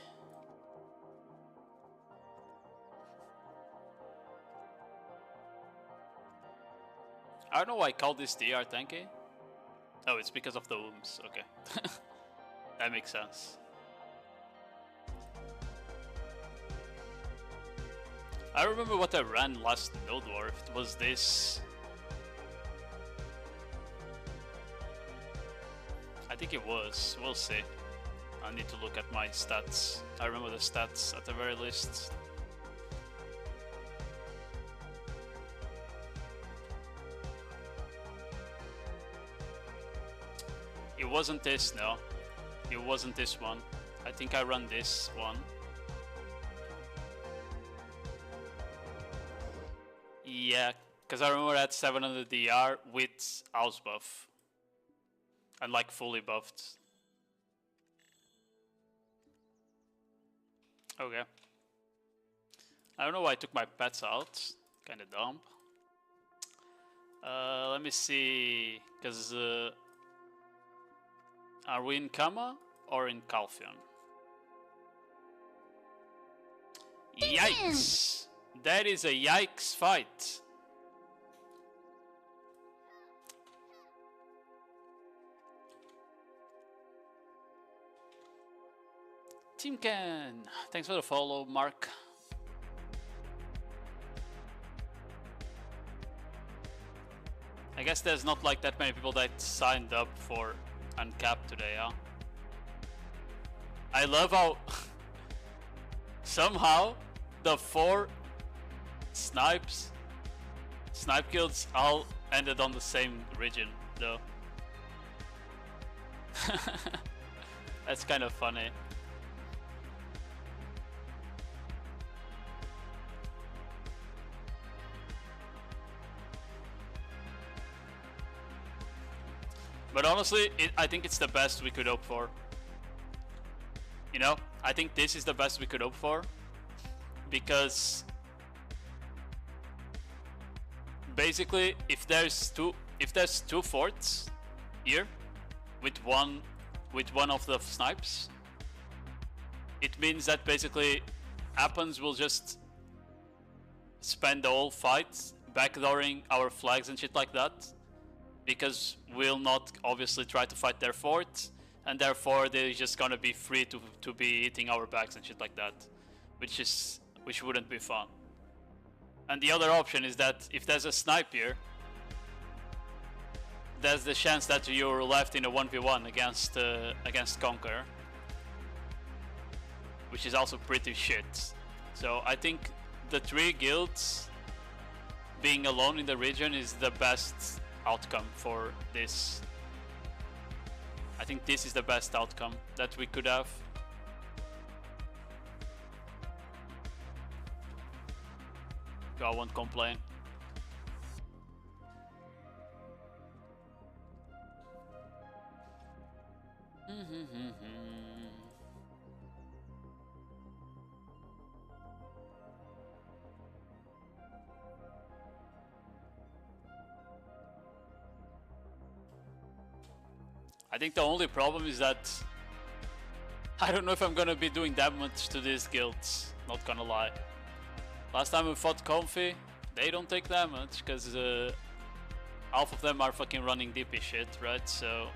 I don't know why I call this DR tanky. Oh, it's because of the wombs. Okay. That makes sense. I remember what I ran last Nodewar. It was this. I think it was. We'll see. I need to look at my stats. I remember the stats at the very least. It wasn't this, no. It wasn't this one. I think I run this one. Yeah, because I remember I had 700 DR with house buff. And like fully buffed. Okay. I don't know why I took my pets out. Kinda dumb. Let me see. Because are we in Kama or in Calphion? Yikes! That is a yikes fight. Teamcan, thanks for the follow, Mark. I guess there's not like that many people that signed up for Uncapped today, huh? I love how somehow the 4 snipe guilds all ended on the same region though. That's kind of funny. But honestly, I think it's the best we could hope for. You know, I think this is the best we could hope for, because basically, if there's two forts here with one of the snipes, it means that basically Appans will just spend the whole fight backdooring our flags and shit like that, because we'll not obviously try to fight their fort, and therefore they're just gonna be free to be hitting our backs and shit like that, which wouldn't be fun. And the other option is that if there's a snipe here, there's the chance that you're left in a 1v1 against Conquer, which is also pretty shit. So I think the 3 guilds being alone in the region is the best outcome for this. I think this is the best outcome that we could have. So I won't complain. I think the only problem is that I don't know if I'm gonna be doing damage to these guilds, not gonna lie. Last time we fought Comfy, they don't take damage, because half of them are fucking running DP shit, right? So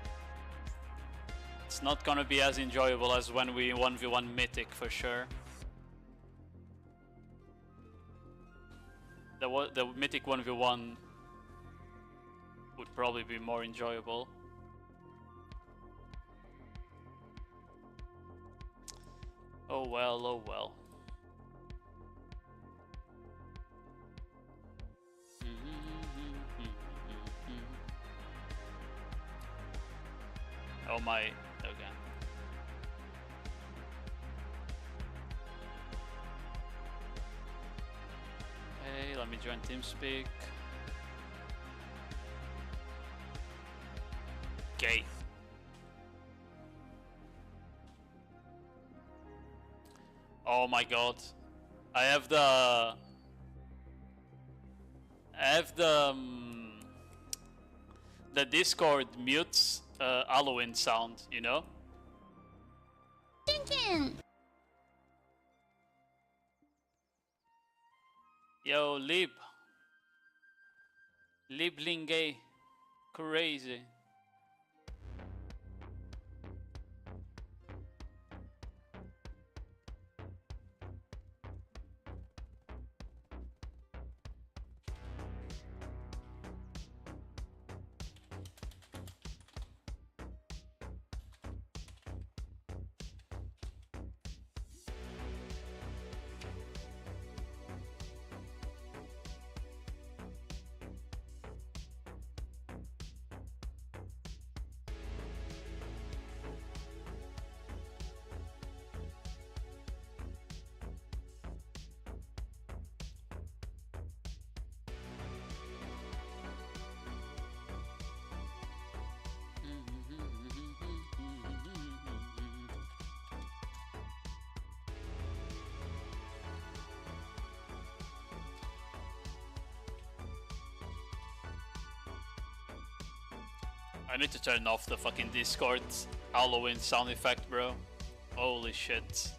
it's not gonna be as enjoyable as when we 1v1 Mythic for sure. The Mythic 1v1 would probably be more enjoyable. Oh well, oh well. Oh my, okay. Hey, let me join TeamSpeak. Okay. Oh my god. I have the Discord mutes Halloween sound, you know? Thinking. Yo, Liblinge. Crazy. I need to turn off the fucking Discord Halloween sound effect, bro. Holy shit.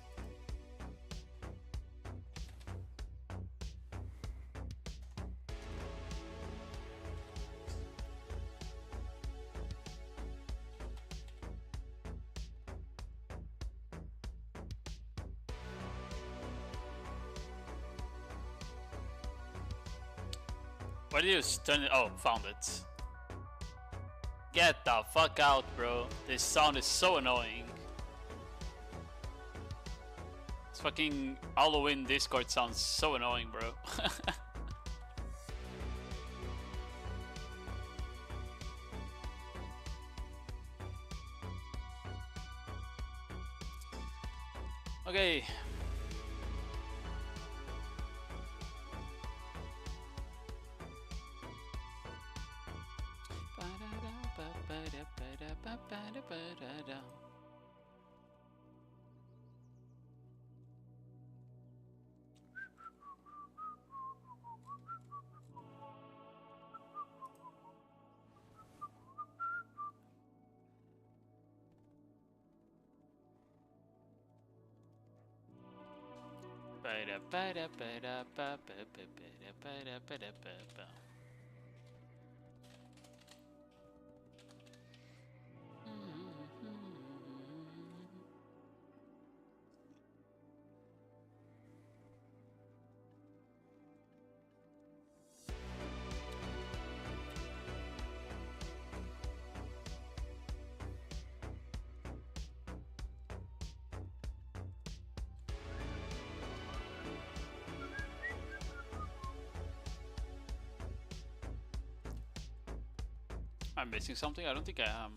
Why did you turn it? Oh, found it. Get the fuck out, bro. This sound is so annoying. This fucking Halloween Discord sounds so annoying, bro. Okay. I'm missing something? I don't think I am.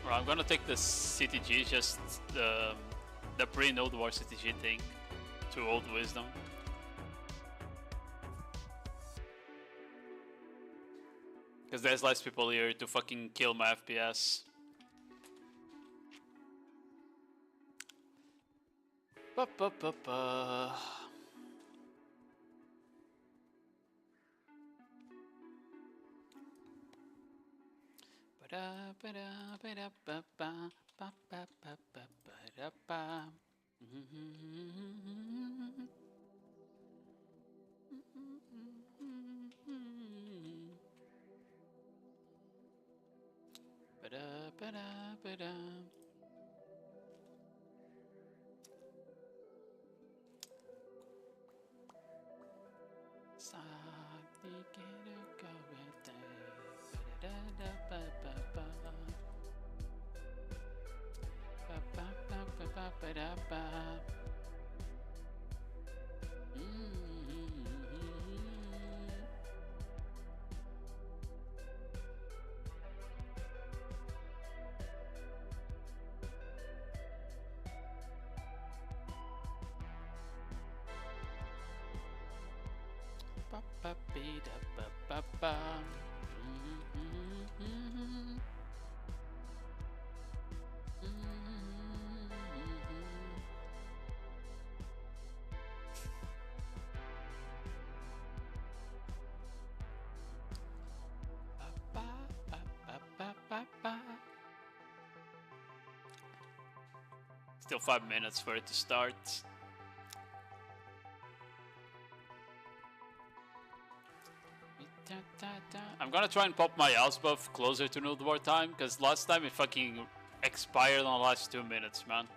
Well, I'm gonna take the CTG, just the pre-Nodewar CTG thing to Old Wisdom. Because there's less people here to fucking kill my FPS. Ba ba ba ba. Ba ba da ba da ba ba ba ba ba ba ba ba. Ba da ba da ba da. Still 5 minutes for it to start. I'm gonna try and pop my house buff closer to Nodewar time, because last time it fucking expired on the last 2 minutes, man.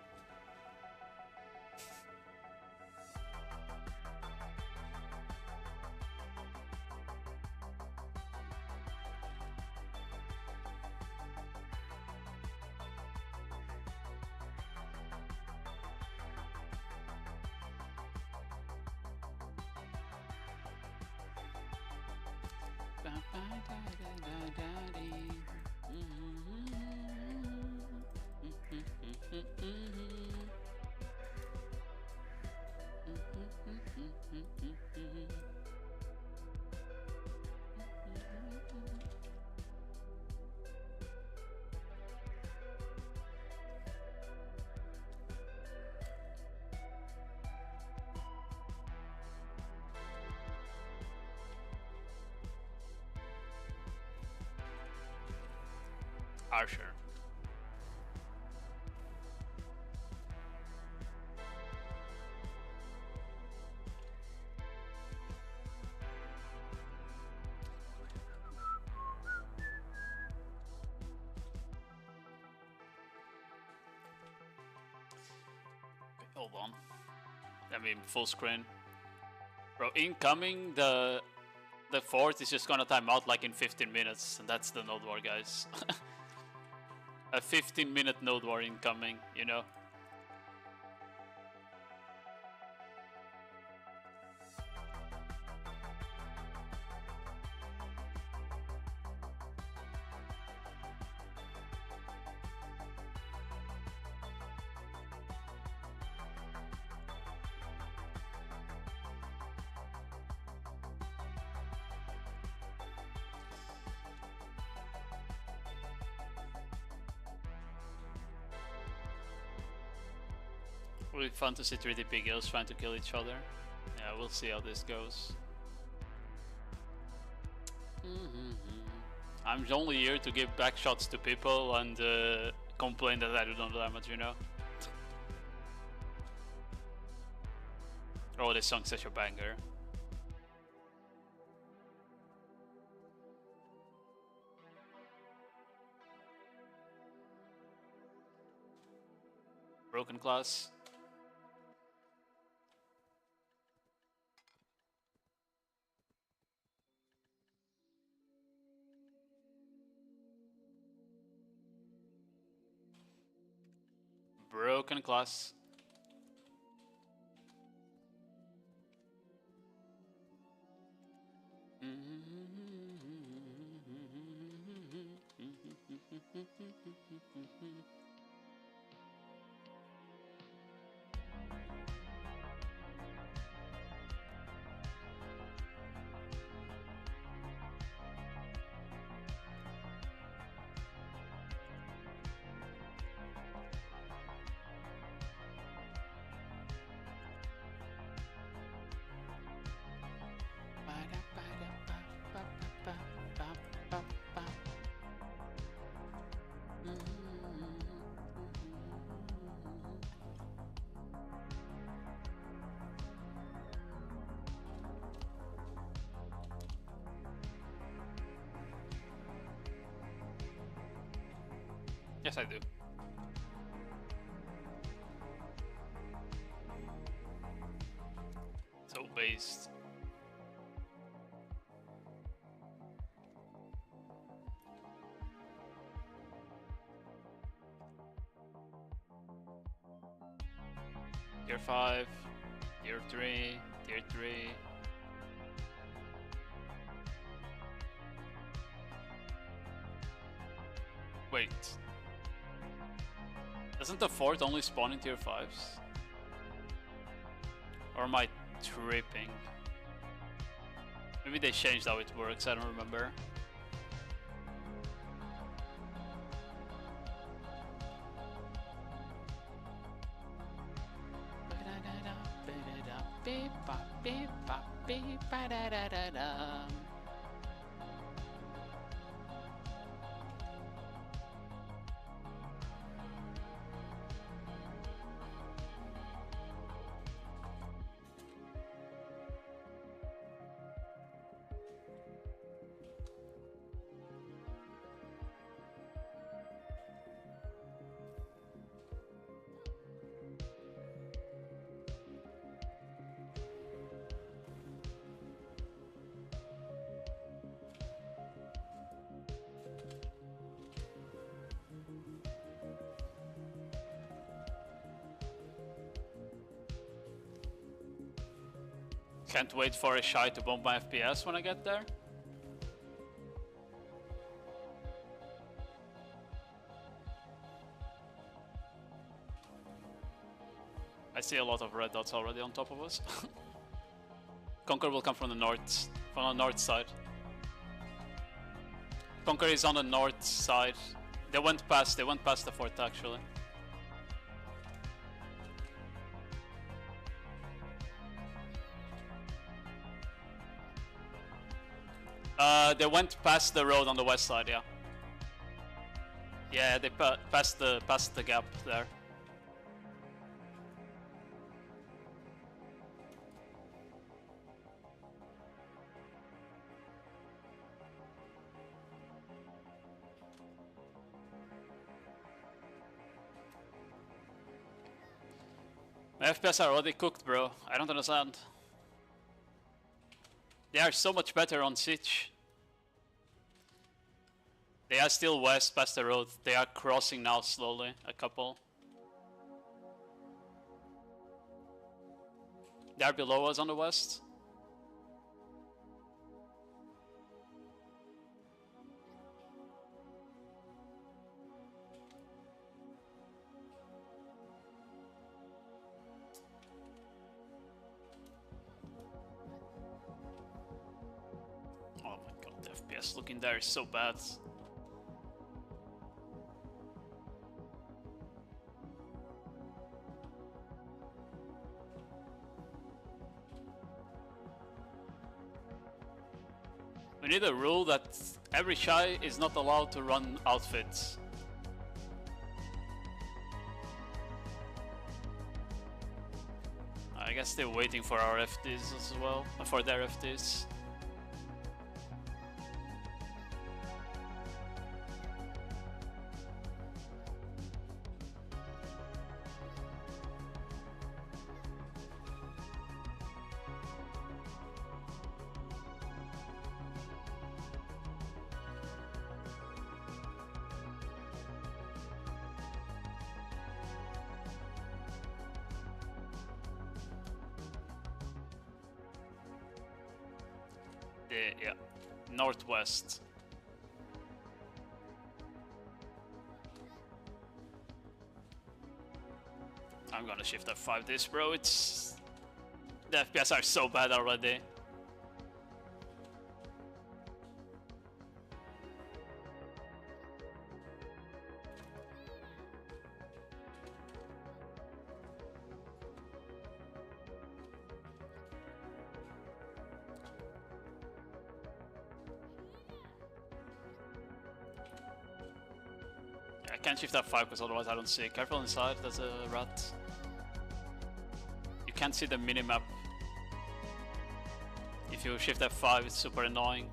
Sure. Hold on. I mean, full screen. Bro, incoming, the fort is just gonna time out like in 15 minutes, and that's the Nodewar, guys. A 15-minute Nodewar incoming, you know? Will be fun to see 3D big girls trying to kill each other. Yeah, we'll see how this goes. I'm only here to give back shots to people and complain that I do no damage, you know? Oh, this song's such a banger. Broken class. Broken class. Yes, I do. So based. Tier 5, Tier 3, Tier 3. Wait. Doesn't the fort only spawn in Tier 5s? Or am I tripping? Maybe they changed how it works, I don't remember. Can't wait for a shy to bump my FPS when I get there. I see a lot of red dots already on top of us. Conquer will come from the north side. Conquer is on the north side. They went past the fort actually. They went past the road on the west side, yeah. Yeah, they passed the gap there. My FPS are already cooked, bro. I don't understand. They are so much better on Siege. They are still west past the road. They are crossing now slowly, a couple. They are below us on the west. Oh my god, the FPS looking there is so bad. We need a rule that every shy is not allowed to run outfits. I guess they're waiting for our FDs as well, for their FDs. Yeah, northwest. I'm gonna shift F5 this, bro. It's... the FPS are so bad already. I can't shift F5 because otherwise I don't see it. Careful inside, there's a rat. You can't see the minimap. If you shift F5, it's super annoying.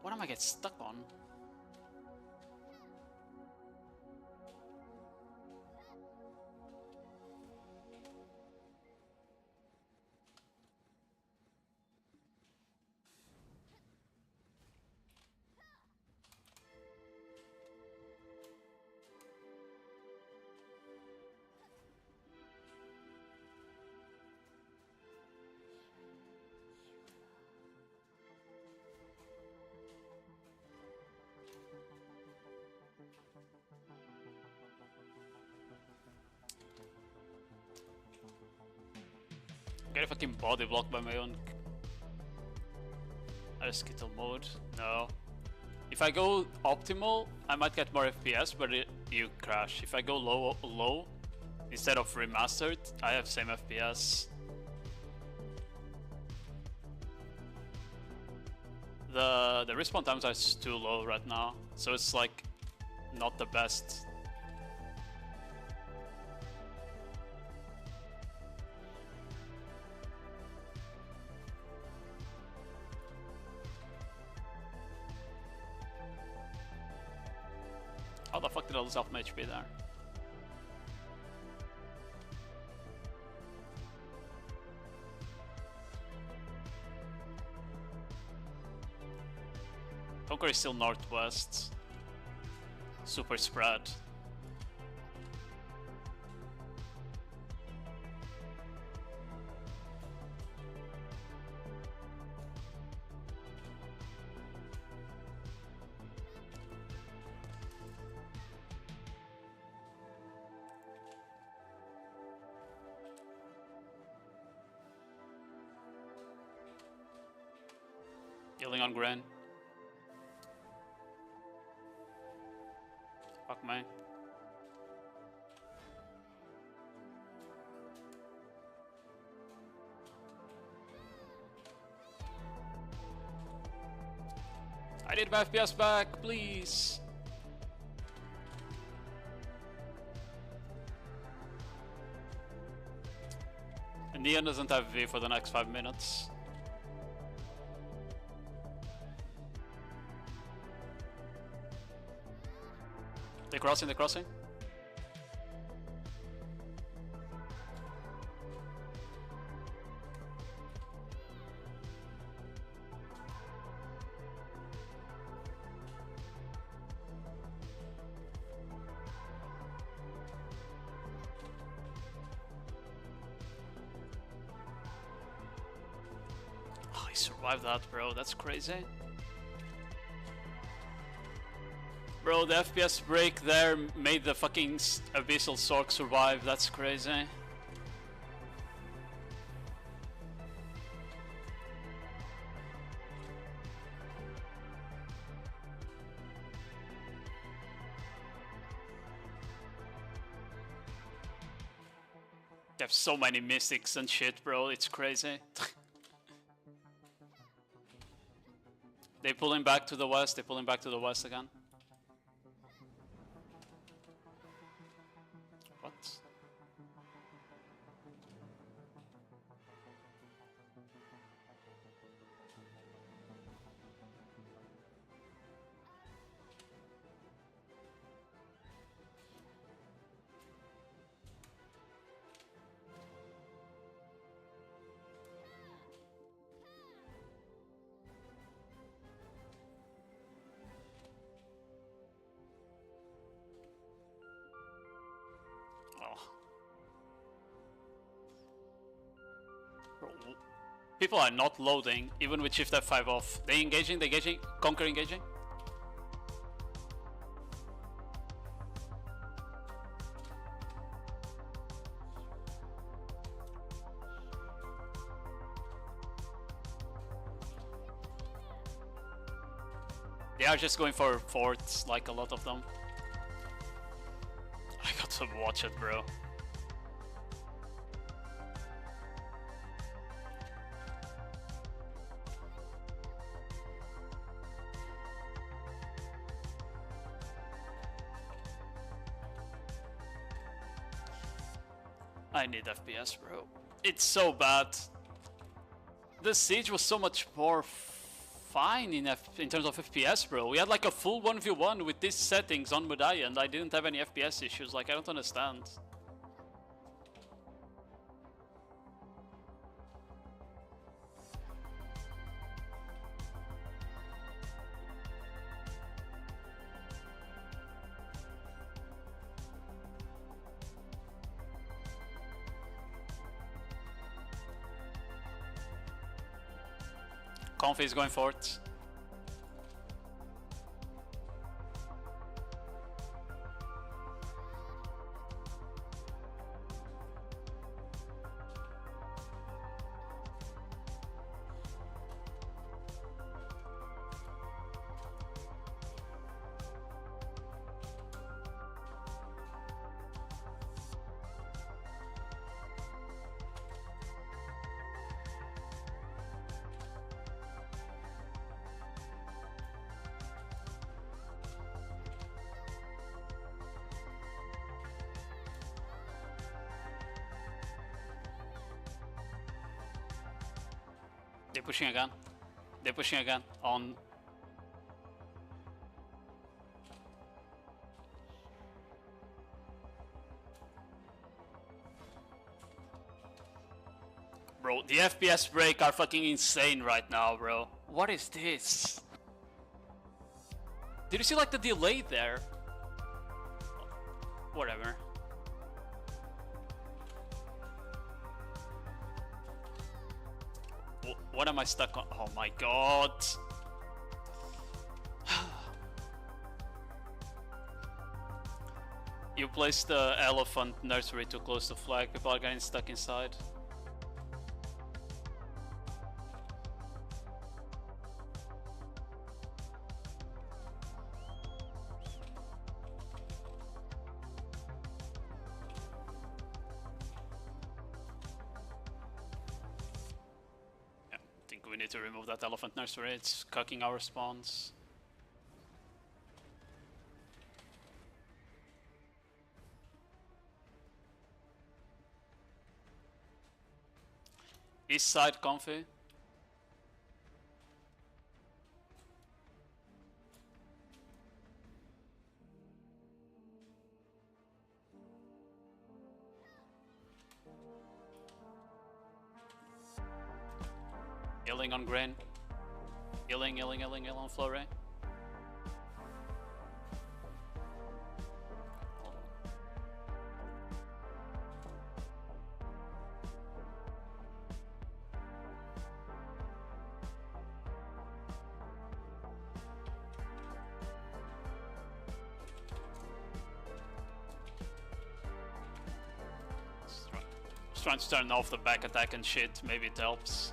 What am I get stuck on? Get a fucking body blocked by my own. Skittle mode. No. If I go optimal, I might get more FPS, but you crash. If I go low instead of remastered, I have same FPS. The respawn times are too low right now, so it's like not the best. How the fuck did I lose half my HP there? Conquer is still northwest. Super spread. Healing on Gren. Fuck me. I need my FPS back, please. And Neon doesn't have V for the next 5 minutes. They're crossing, they're crossing. Oh, he survived that, bro. That's crazy. Bro, the FPS break there made the fucking Abyssal Sork survive. That's crazy. They have so many mystics and shit, bro. It's crazy. They pull him back to the west. They pull him back to the west again. What? People are not loading, even with Shift F5 off. They engaging, Conquer engaging. They are just going for forts, like a lot of them. I got to watch it, bro. I need FPS, bro. It's so bad. The siege was so much more fine in terms of FPS, bro. We had like a full 1v1 with these settings on Mudai and I didn't have any FPS issues. Like, I don't understand. Conf is going for it. They're pushing again. They're pushing again on. Bro, the FPS break are fucking insane right now, bro. What is this? Did you see like the delay there? Whatever. What am I stuck on? Oh my god. You placed the elephant nursery too close to flag. People are getting stuck inside. need to remove that elephant nursery. It's cucking our spawns. East side comfy. Healing on grain. Healing on flurry. Just trying to turn off the back attack and shit, maybe it helps.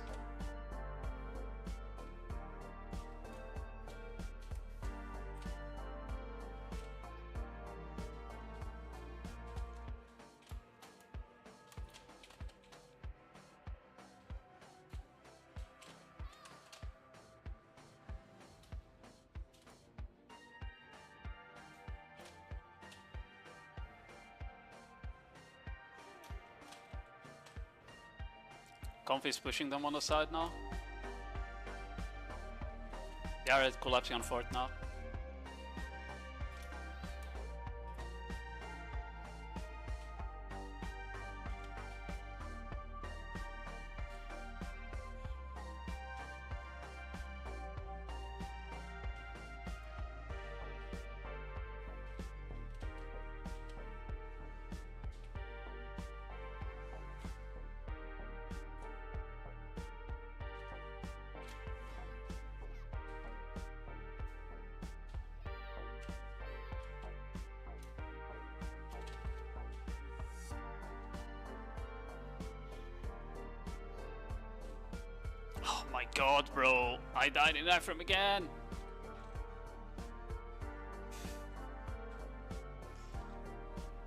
Comfy's pushing them on the side now. They are collapsing on fort now. Oh my god, bro. I died in Ephraim again.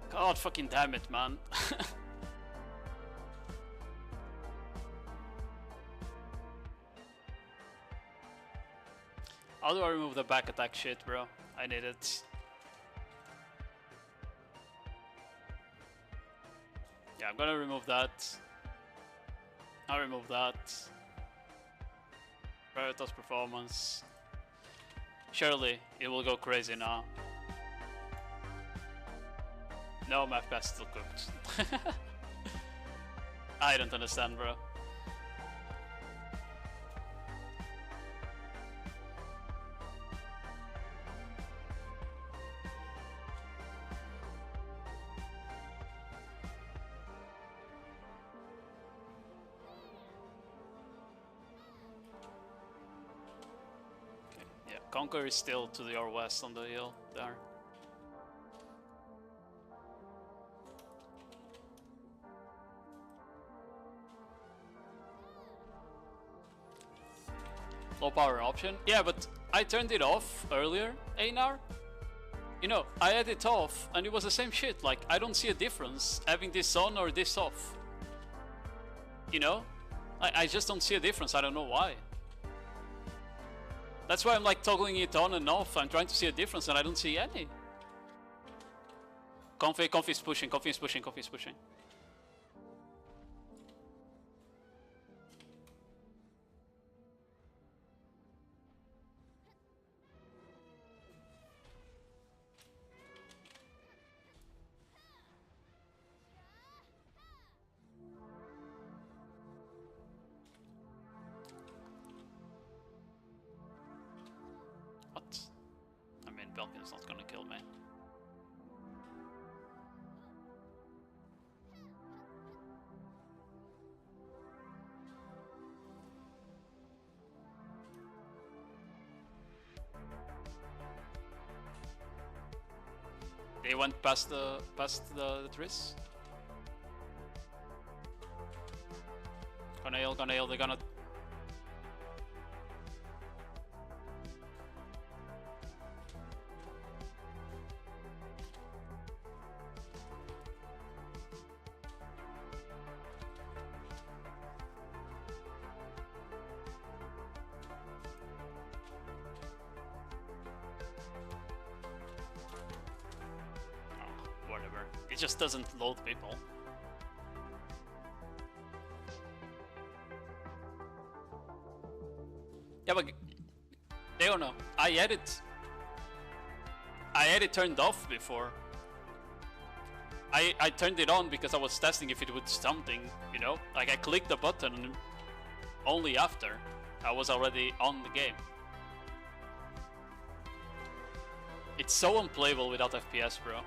God fucking damn it, man. How do I remove the back attack shit, bro? I need it. Yeah, I'm gonna remove that. I'll remove that. Veritas performance. Surely it will go crazy now. No, my FPS still cooked. I don't understand, bro. Conquer is still to your west on the hill there. Low power option? Yeah, but I turned it off earlier, Einar. You know, I had it off and it was the same shit. Like, I don't see a difference having this on or this off. You know? I just don't see a difference. I don't know why. That's why I'm like toggling it on and off. I'm trying to see a difference and I don't see any. Comfy is pushing, Comfy is pushing. What? I mean, Belkin's not gonna kill me. They went past the trees. Gonna heal, they're gonna... just doesn't load people. Yeah, but they don't know. I had it turned off before. I turned it on because I was testing if it would something, you know? Like I clicked the button only after I was already on the game. It's so unplayable without FPS, bro.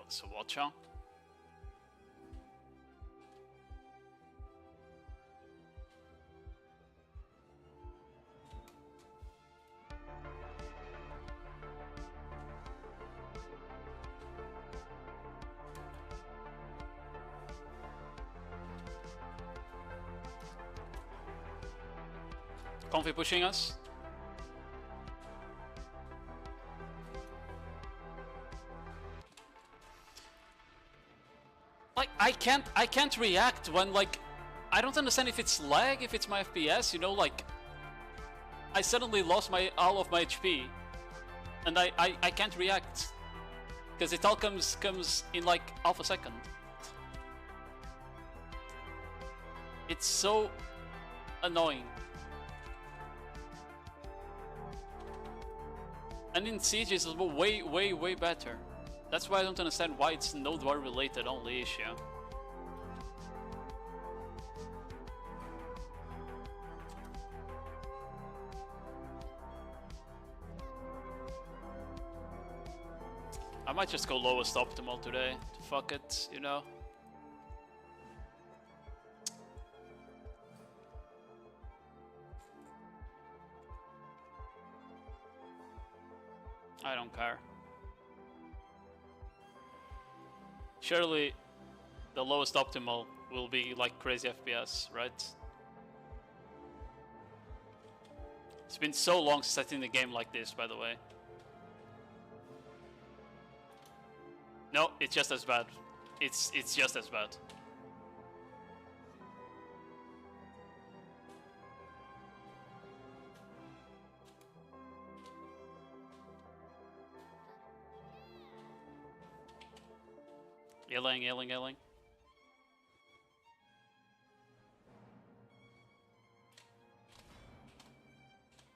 So watch out. Comfy pushing us. Like I can't react when like I don't understand if it's lag, if it's my FPS, you know, like I suddenly lost all of my HP and I can't react because it all comes in like half a second. It's so annoying. And in Siege it's way better. That's why I don't understand why it's Nodewar related only issue. I might just go lowest optimal today. Fuck it, you know. I don't care. Surely the lowest optimal will be like crazy FPS, right? It's been so long since I've seen the game like this, by the way. No, it's just as bad. It's just as bad. Yelling.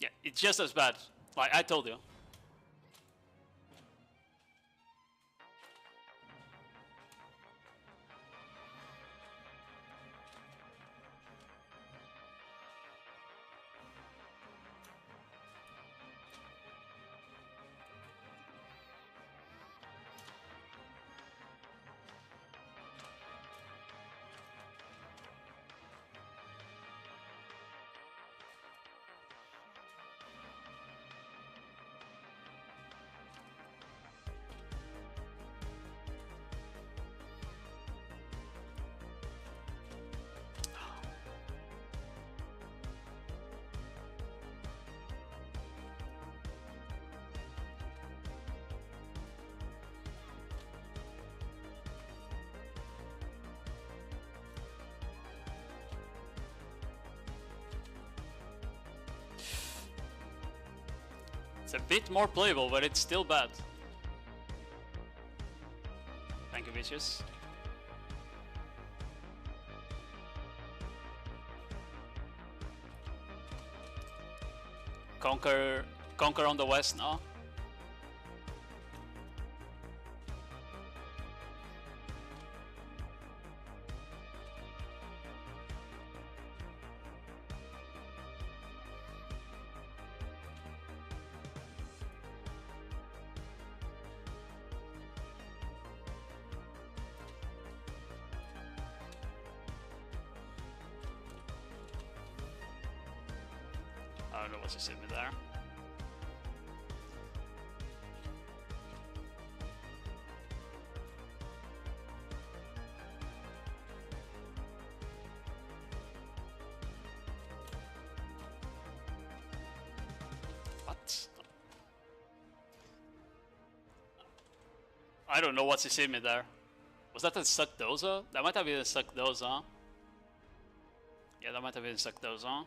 Yeah, it's just as bad. Like I told you. It's a bit more playable, but it's still bad. Thank you, bitches. Conquer on the west now. I don't know what's to save me there. I don't know what's he seeing me there. Was that a Suckdoza? That might have been a Suckdoza. Yeah, that might have been a Suckdoza.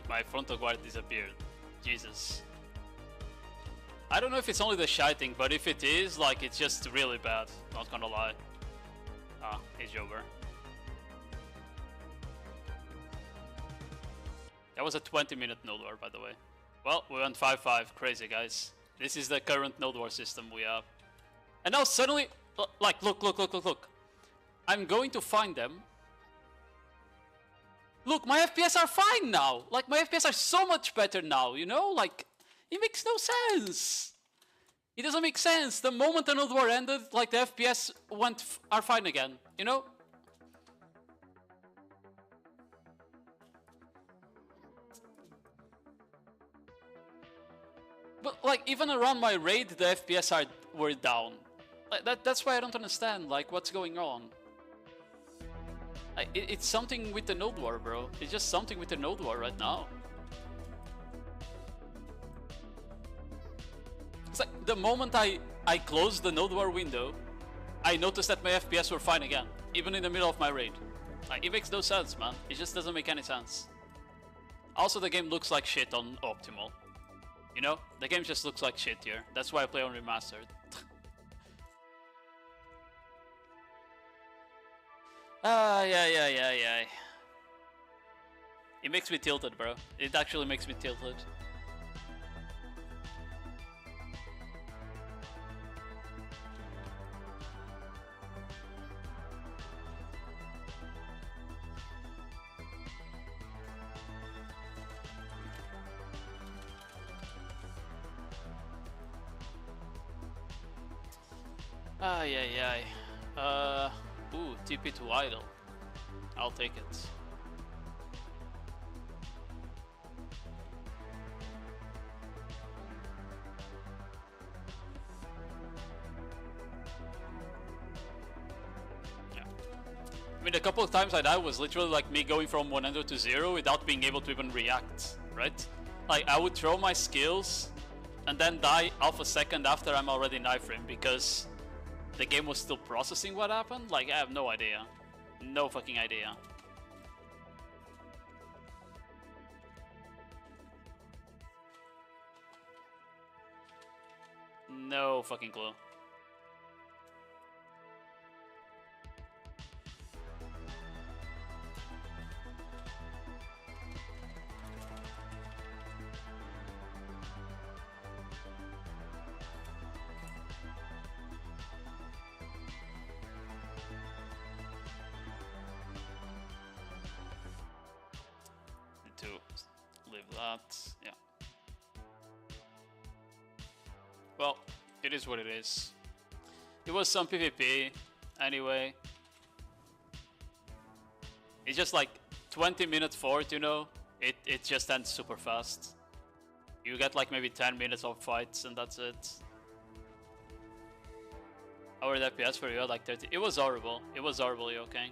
My frontal guard disappeared. Jesus. I don't know if it's only the shy thing, but if it is, like, it's just really bad. Not gonna lie. Ah, it's over. That was a 20-minute Nodewar, by the way. Well, we went 5-5. Crazy, guys. This is the current Nodewar system we have. And now suddenly, like, look. I'm going to find them. Look, my FPS are fine now. Like, my FPS are so much better now, you know? Like, it makes no sense. It doesn't make sense. The moment the Nodewar ended, like, the FPS are fine again, you know? But, like, even around my raid, the FPS were down. Like, that's why I don't understand, like, what's going on. It's something with the Nodewar, bro. It's just something with the Nodewar right now. It's like the moment I closed the Nodewar window, I noticed that my FPS were fine again, even in the middle of my raid. Like, it makes no sense, man. It just doesn't make any sense. Also, the game looks like shit on Optimal. You know? The game just looks like shit here. That's why I play on Remastered. Yeah. It makes me tilted, bro. It actually makes me tilted. Ooh, TP to idle. I'll take it. Yeah. I mean, a couple of times I died was literally like me going from 100 to 0 without being able to even react, right? Like, I would throw my skills and then die half a second after I'm already knife rim because the game was still processing what happened. Like, I have no idea. No fucking idea. No fucking clue. To leave that, yeah. Well, it is what it is. It was some PvP, anyway. It's just like 20-minute fort, you know? It just ends super fast. You get like maybe 10 minutes of fights and that's it. Our FPS for you, like 30. It was horrible. It was horrible, you okay?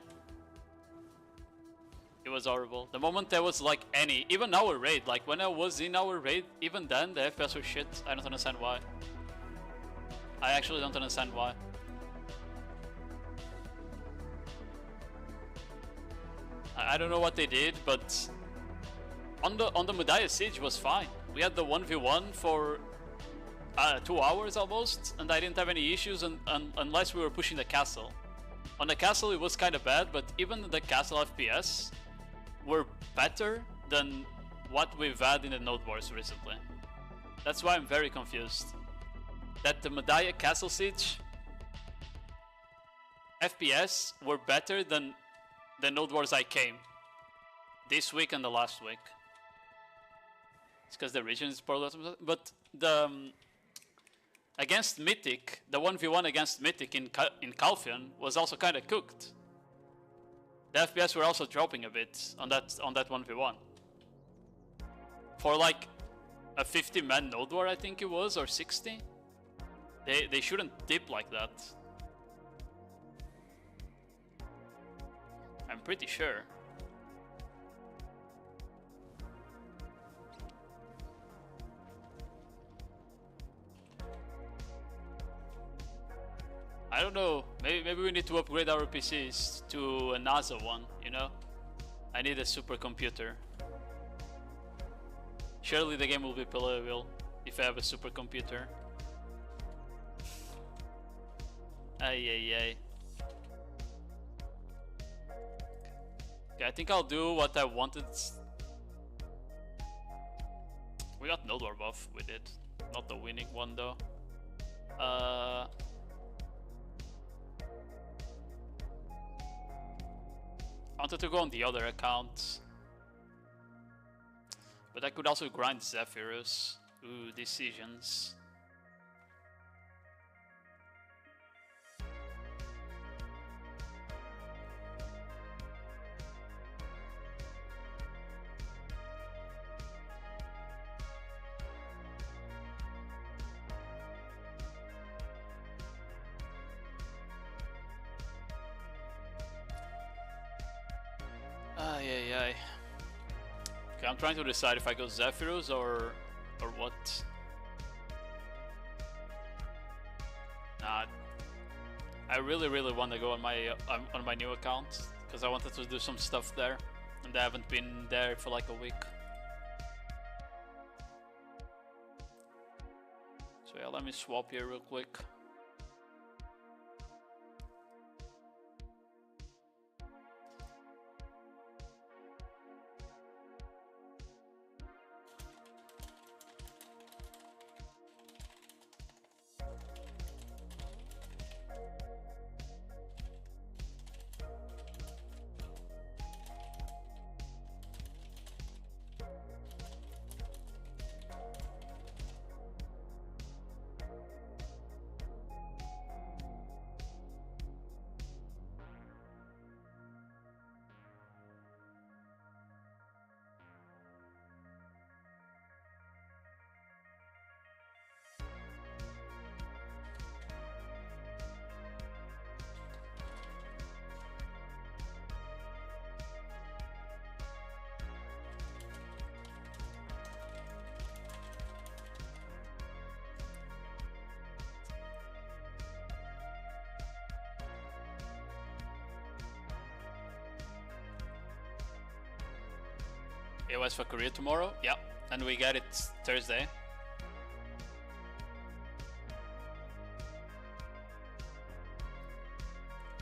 It was horrible. The moment there was like any, even our raid, like when I was in our raid, even then the FPS was shit. I don't understand why. I actually don't understand why. I don't know what they did, but on the Medaya siege was fine. We had the 1v1 for 2 hours almost, and I didn't have any issues unless we were pushing the castle. On the castle it was kind of bad, but even the castle FPS were better than what we've had in the Nodewars recently. That's why I'm very confused. That the Medaya castle siege FPS were better than the Nodewars I came this week and the last week. It's because the region is poorly optimized, but the against Mythic, the 1v1 against Mythic in Calphion was also kind of cooked. The FPS were also dropping a bit on that 1v1. For like a 50-man Nodewar, I think it was, or 60. They shouldn't dip like that. I'm pretty sure. I don't know, maybe we need to upgrade our PCs to a NASA one, you know? I need a supercomputer. Surely the game will be playable if I have a supercomputer. Ay. Okay, I think I'll do what I wanted. We got Nodewar buff, we did. Not the winning one though. I wanted to go on the other account, but I could also grind Zephyrus. Ooh, decisions. Ay. Okay, I'm trying to decide if I go Zephyrus or what. Nah, I really want to go on my new account because I wanted to do some stuff there, and I haven't been there for like a week. So yeah, let me swap here real quick. AOS for Korea tomorrow, yeah, and we get it Thursday.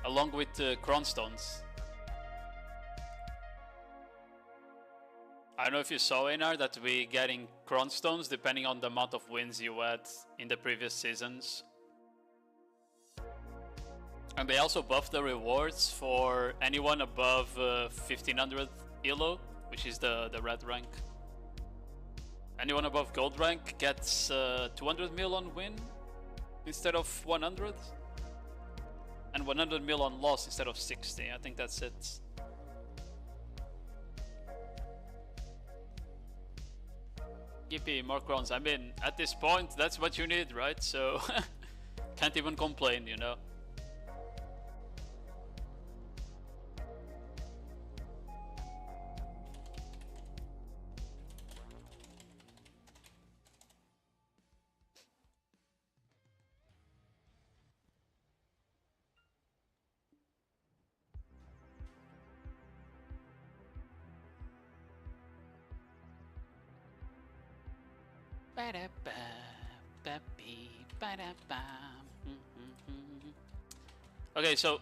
Along with Cronstones. I don't know if you saw, Einar, that we getting Cronstones depending on the amount of wins you had in the previous seasons. And they also buffed the rewards for anyone above 1500 ELO, which is the red rank. Anyone above gold rank gets 200 mil on win instead of 100, and 100 mil on loss instead of 60. I think that's it. Yippee, more crowns. I mean, at this point, that's what you need, right? So, can't even complain, you know? Okay, so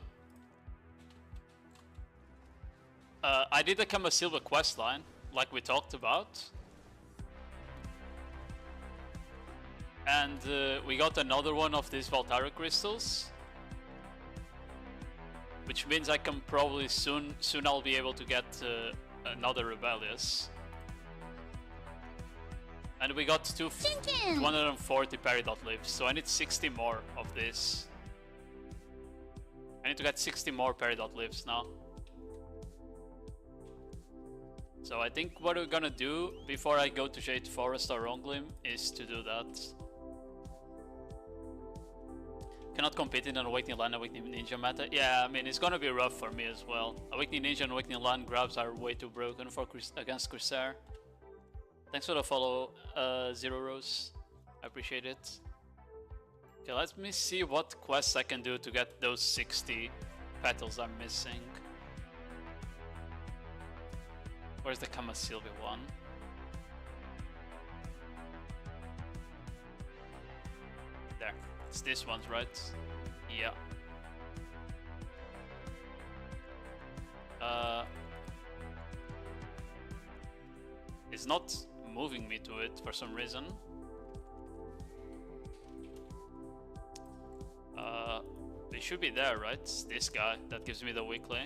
I did the Kamasilva questline, like we talked about, and we got another one of these Valtara crystals. which means I can probably soon I'll be able to get another Rebellious. And we got 240 Peridot lives, so I need 60 more of this. I need to get 60 more Peridot lives now. So I think what we're gonna do before I go to Jade Forest or Ronglim is to do that. Cannot compete in an Awakening Land, Awakening Ninja meta. Yeah, I mean, it's gonna be rough for me as well. Awakening Ninja and Awakening Land grabs are way too broken for against Corsair. Thanks for the follow, Zero Rose. I appreciate it. Okay, let me see what quests I can do to get those 60 petals I'm missing. Where's the Kamasilvi one? There. It's this one, right? Yeah. It's not moving me to it for some reason. It should be there, right? It's this guy that gives me the weekly.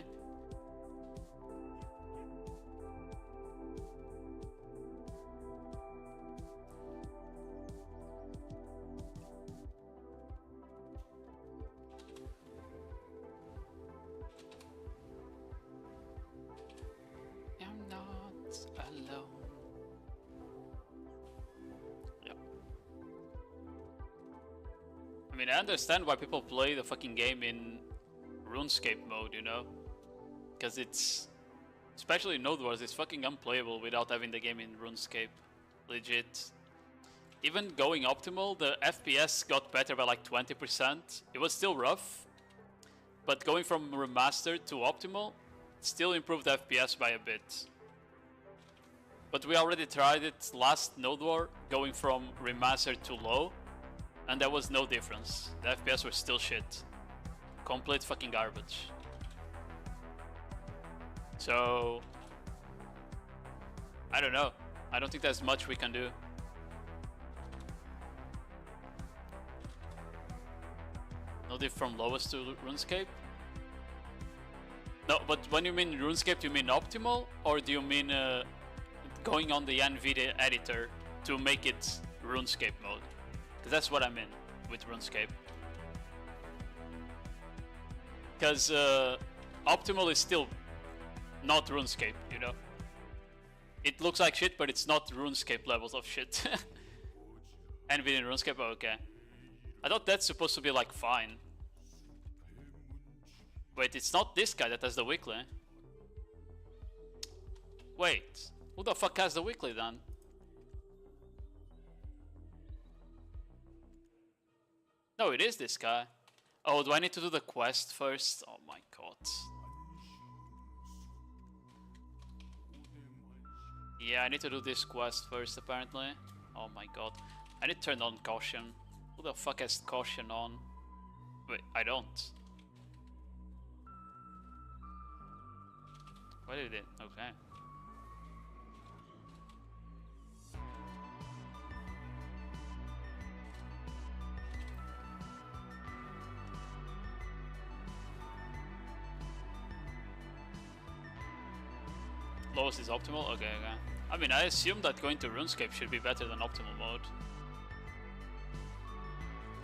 I'm not alone. I mean, I understand why people play the fucking game in RuneScape mode, you know? Because it's... Especially Nodewar, it's fucking unplayable without having the game in RuneScape. Legit. Even going optimal, the FPS got better by like 20%. It was still rough. But going from remastered to optimal, still improved FPS by a bit. But we already tried it last Nodewar, going from remastered to low. And there was no difference. The FPS were still shit. Complete fucking garbage. So... I don't know. I don't think there's much we can do. No diff from lowest to RuneScape? No, but when you mean RuneScape, do you mean optimal? Or do you mean going on the NVIDIA editor to make it RuneScape mode? That's what I mean with RuneScape. Because optimal is still not RuneScape, you know? It looks like shit, but it's not RuneScape levels of shit. NVIDIA and RuneScape, oh, okay. I thought that's supposed to be like fine. Wait, it's not this guy that has the weekly. Wait, who the fuck has the weekly then? No, it is this guy. Oh, do I need to do the quest first? Oh my god. Yeah, I need to do this quest first apparently. Oh my god. I need to turn on caution. Who the fuck has caution on? Wait, I don't. Why did it? Okay. Lowest is optimal? Okay, okay. I mean, I assume that going to RuneScape should be better than optimal mode.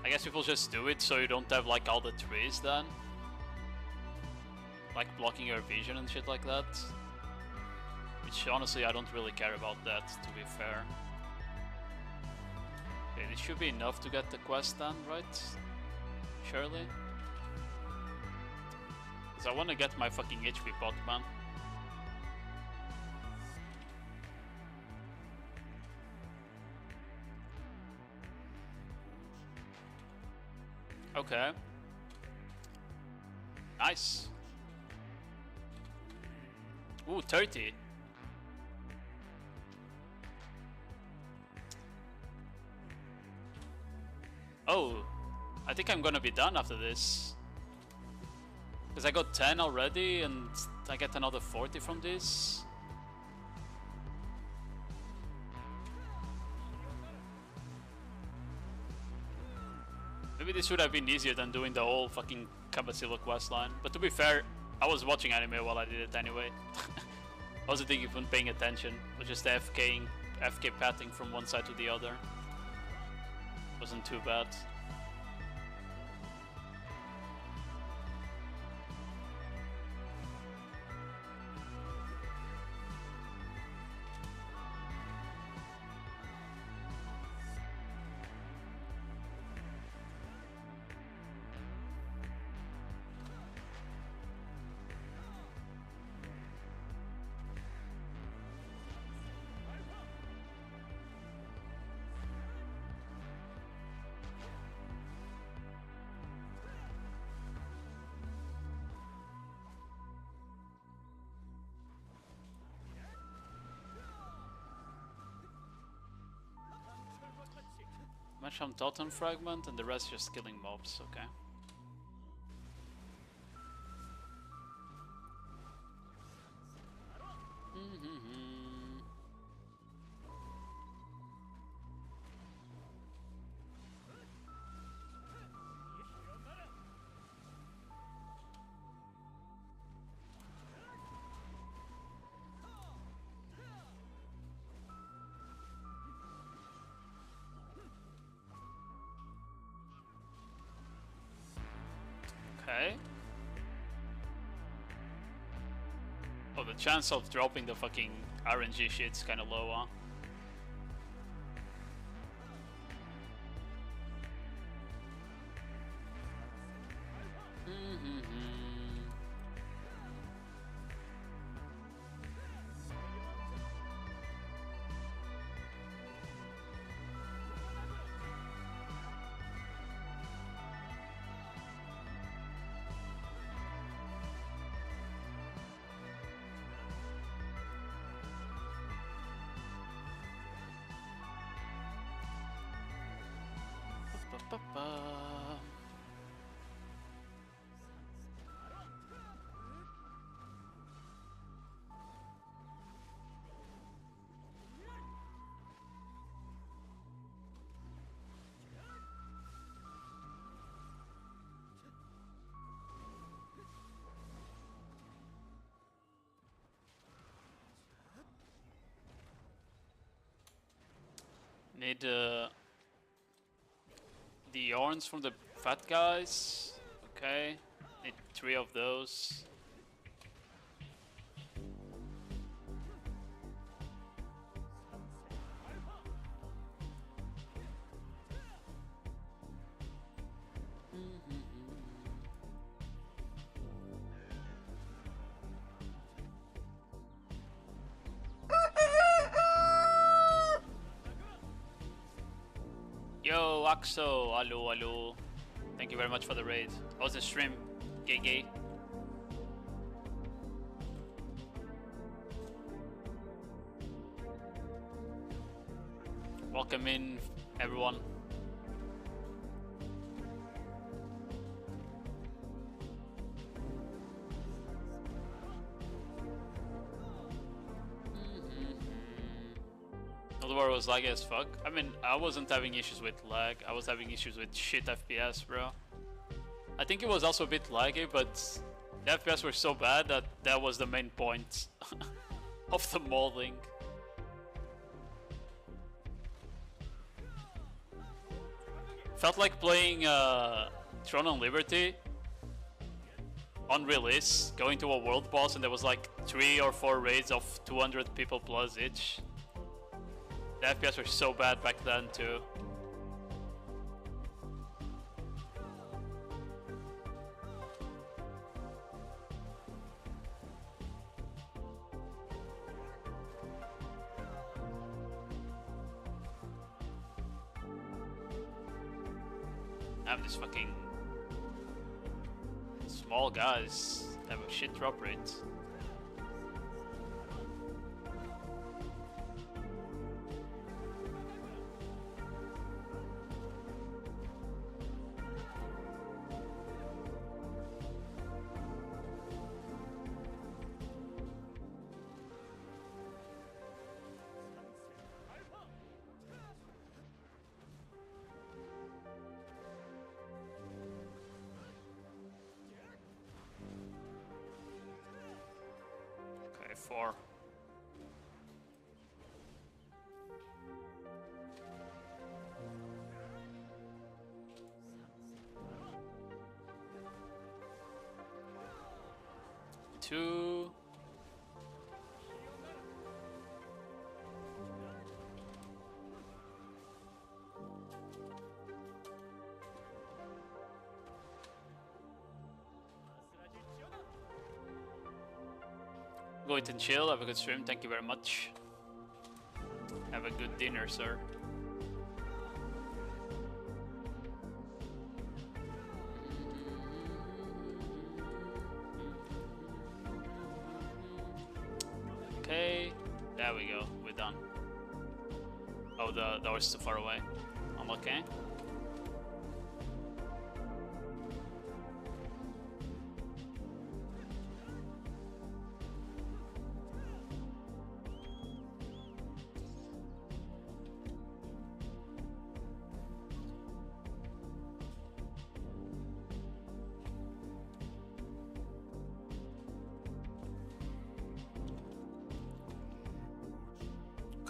I guess people just do it so you don't have like all the trees then. Like blocking your vision and shit like that. Which honestly I don't really care about that, to be fair. Okay, this should be enough to get the quest done, right? Surely? Because I want to get my fucking HP pot, man. Okay. Nice. Ooh, 30. Oh, I think I'm gonna be done after this. Because I got 10 already and I get another 40 from this. Maybe Maybe this would have been easier than doing the whole fucking Kabasilo questline. But to be fair, I was watching anime while I did it anyway. I wasn't even paying attention. I was just FK patting from one side to the other. Wasn't too bad. Match on Totem Fragment and the rest just killing mobs, okay. Okay. Oh, the chance of dropping the fucking RNG shit's kinda low, huh? Need the horns from the fat guys. Okay, need 3 of those. Yo, Axo, hello. Thank you very much for the raid. How's the stream? Gay. Welcome in, everyone. Nodewar was laggy as fuck. I mean, I wasn't having issues with lag. I was having issues with shit FPS, bro. I think it was also a bit laggy, but the FPS were so bad that that was the main point of the malding. Felt like playing Throne and Liberty on release, going to a world boss, and there was like 3 or 4 raids of 200 people plus each. The FPS were so bad back then too. I have these fucking small guys have a shit drop rate. 4. Two. Go eat and chill, have a good stream, thank you very much. Have a good dinner, sir. Okay, there we go, we're done. Oh, the door's too far away. I'm okay.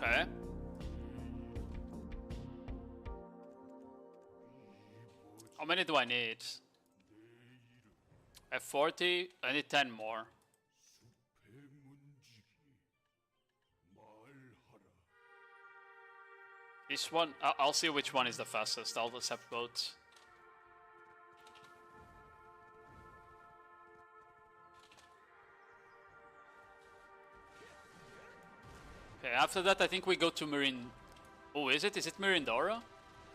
Okay. How many do I need? I have 40, I need 10 more. This one, I'll see which one is the fastest, I'll accept both. Okay, after that I think we go to Marine... Oh, is it? Is it Mirindora?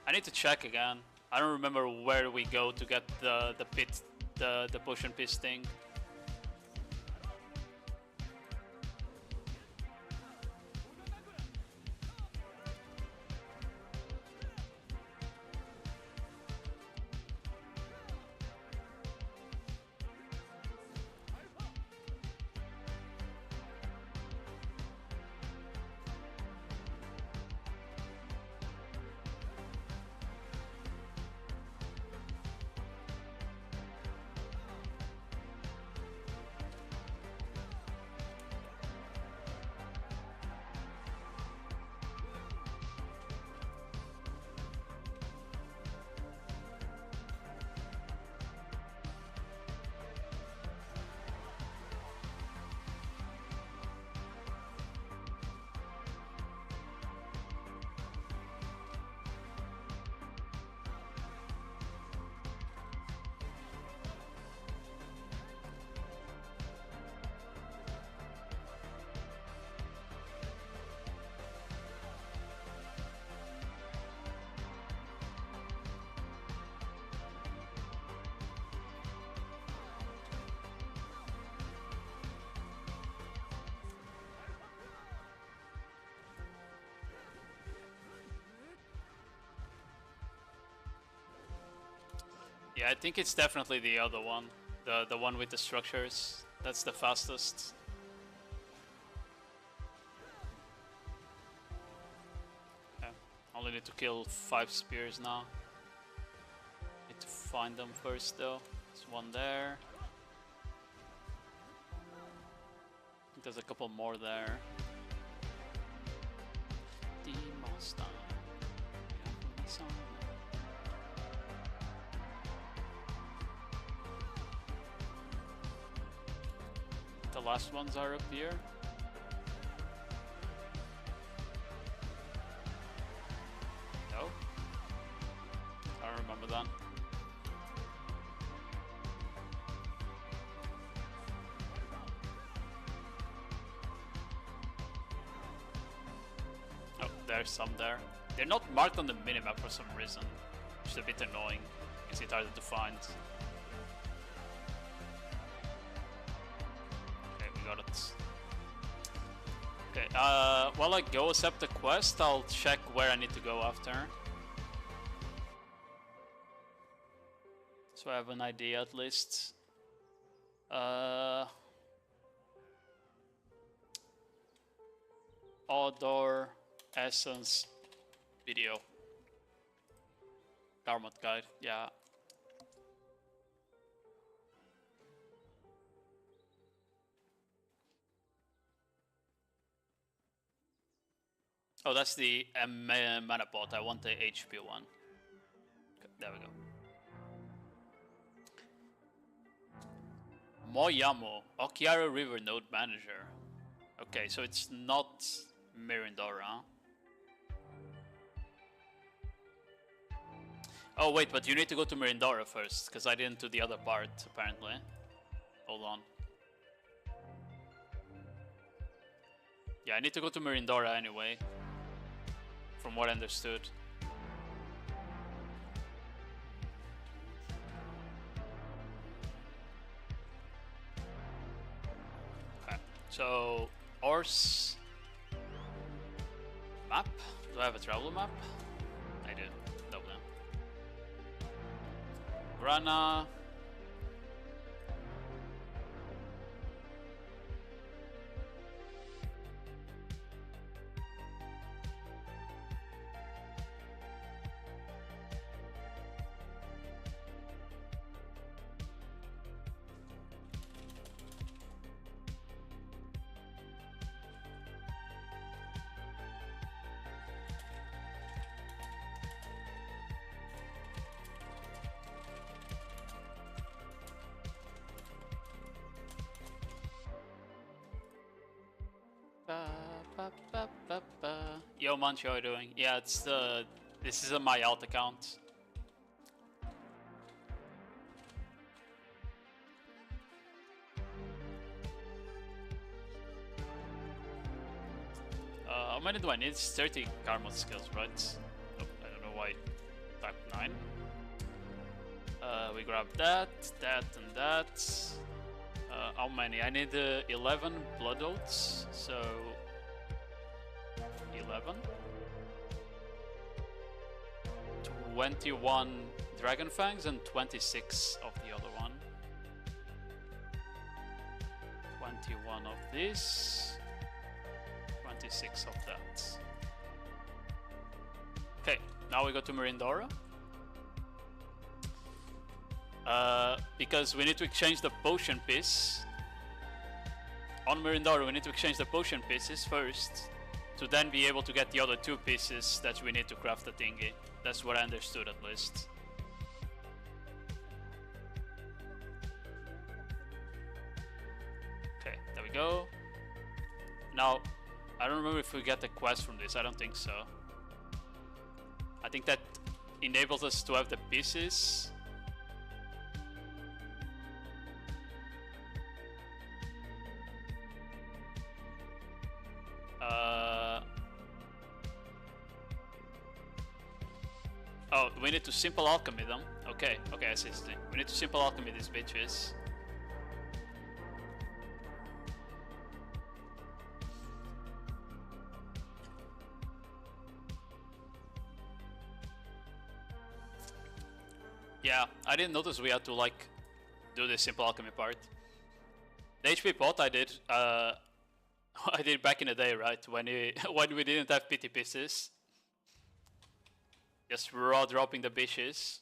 I need to check again. I don't remember where we go to get the pit, the potion piece thing. Yeah, I think it's definitely the other one. The one with the structures. That's the fastest. Okay. Only need to kill 5 spears now. Need to find them first though. There's one there. I think there's a couple more there. Monster. The last ones are up here. No? I don't remember that. Oh, there's some there. They're not marked on the minimap for some reason, which is a bit annoying. Makes it harder to find. Got it. Okay, while I go accept the quest, I'll check where I need to go after. So I have an idea at least. Outdoor Essence video. Garment guide, yeah. Oh, that's the mana pot. I want the HP one. Okay, there we go. Moyamo, Okiara River Node Manager. Okay, so it's not Mirandora. Oh wait, but you need to go to Mirandora first, because I didn't do the other part, apparently. Hold on. Yeah, I need to go to Mirandora anyway, from what I understood. Okay, so Ors map? Do I have a travel map? I do. Double. Grana. Yo, Manch, how are you doing? Yeah, it's the. This is my alt account. How many do I need? It's 30 karma skills, right? Oh, I don't know why. Type 9. We grab that, that, and that. How many? I need 11 blood oats, so 11. 21 dragon fangs and 26 of the other one. 21 of this, 26 of that. Okay, now we go to Mirandora. Because we need to exchange the potion piece. On Mirandora, we need to exchange the potion pieces first, to then be able to get the other 2 pieces that we need to craft the thingy. That's what I understood, at least. Okay, there we go. Now, I don't remember if we get the quest from this. I don't think so. I think that enables us to have the pieces. Oh, we need to simple alchemy them. Okay, okay, I see. We need to simple alchemy these bitches. Yeah, I didn't notice we had to like do the simple alchemy part. The HP pot I did, I did back in the day, right? When we didn't have pity pieces. Just raw dropping the bitches.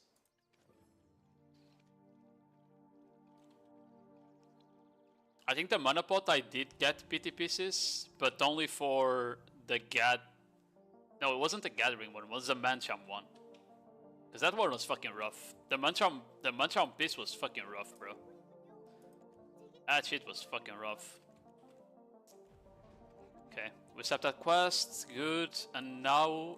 I think the mana pot I did get pity pieces, but only for the No, it wasn't the gathering one. It was the Mancham one. Cause that one was fucking rough. The Mancham piece was fucking rough, bro. That shit was fucking rough. Okay, we set that quest. Good, and now.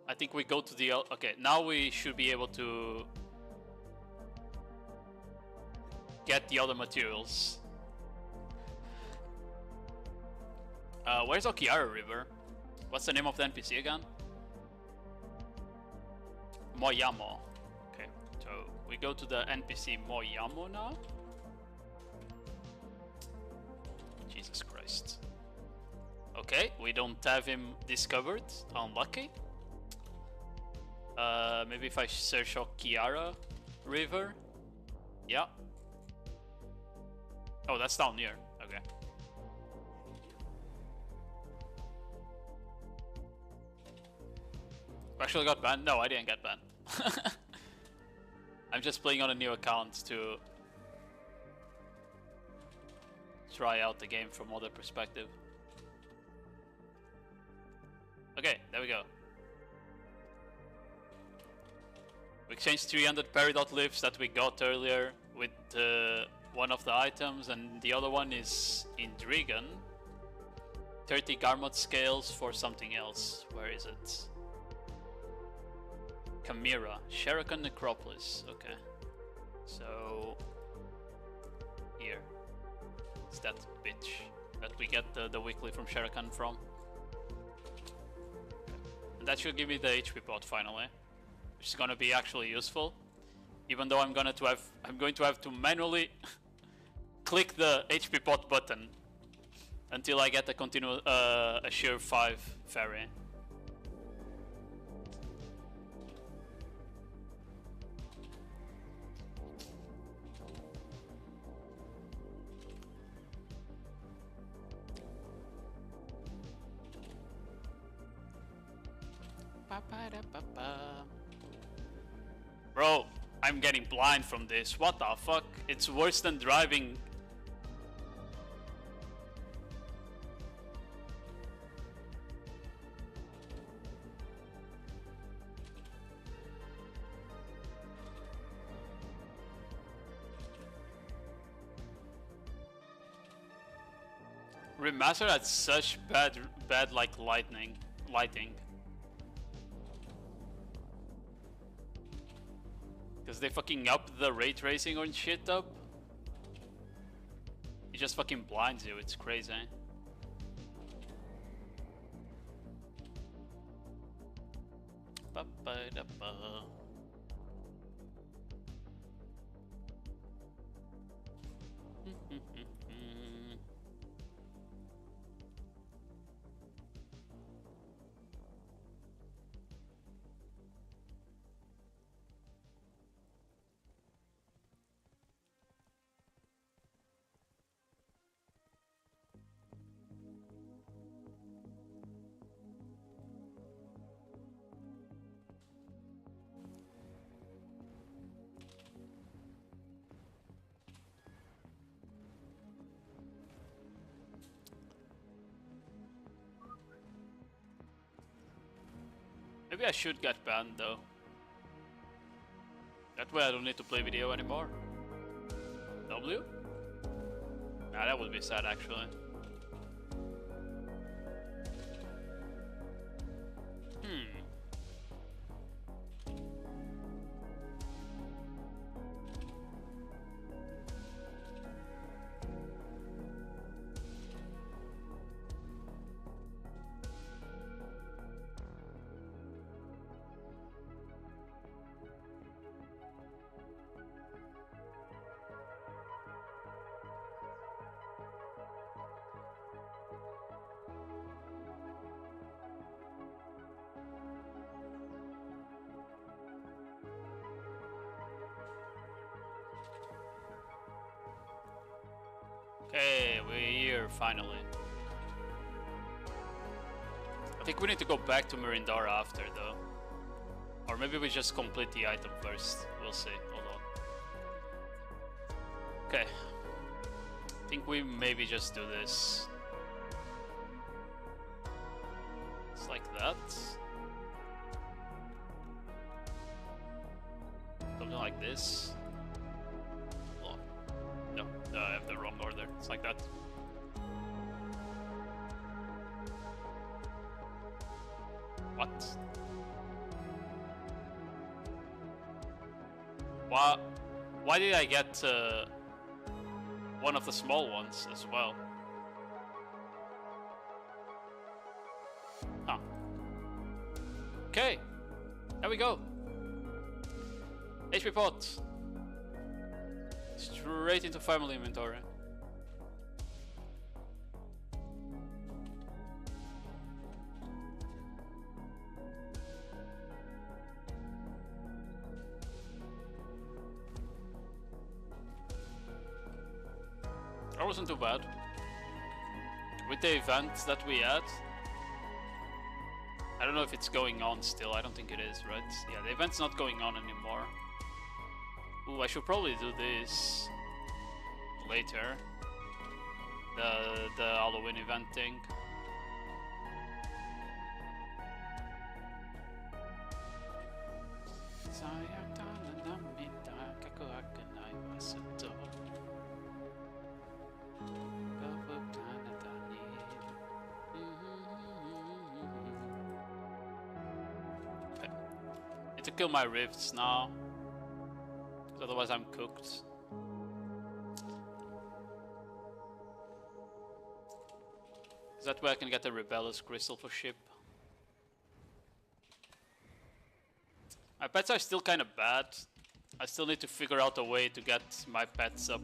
I think we go to the... Okay, now we should be able to get the other materials. Where's Okiara River? What's the name of the NPC again? Moyamo. Okay, so we go to the NPC Moyamo now. Jesus Christ. Okay, we don't have him discovered. Unlucky. Maybe if I search Okiara River. Yeah. Oh, that's down here. Okay. Actually got banned? No, I didn't get banned. I'm just playing on a new account to try out the game from other perspective. Okay, there we go. We exchanged 300 peridot leaves that we got earlier with one of the items, and the other one is in Drigan. 30 Garmot scales for something else. Where is it? Chimera, Sherakan Necropolis. Okay, so here, it's that bitch that we get the weekly from Sherakan from, and that should give me the HP pot finally, which is gonna be actually useful. Even though I'm going to have to manually click the HP pot button until I get a sheer 5 fairy. Bro, I'm getting blind from this. What the fuck? It's worse than driving. Remaster had such bad like lighting. Because they fucking up the ray tracing and shit up. It just fucking blinds you, it's crazy. Ba-ba-da-ba. Maybe I should get banned though. That way I don't need to play video anymore. W? Nah, that would be sad actually. Okay, we're here finally. I think we need to go back to Mirindara after though. Or maybe we just complete the item first. We'll see. Hold on. Okay. I think we maybe just do this. It's like that. Something like this. No, I have the wrong order. It's like that. What? Why did I get one of the small ones as well? Huh. Okay, there we go. HP pot. Straight into family inventory. That wasn't too bad. With the events that we had, I don't know if it's going on still. I don't think it is, right? Yeah, the event's not going on anymore. Ooh, I should probably do this later. the Halloween event thing. Need to kill my rifts now, otherwise I'm cooked. Is that where I can get the rebellious crystal for ship? My pets are still kind of bad. I still need to figure out a way to get my pets up.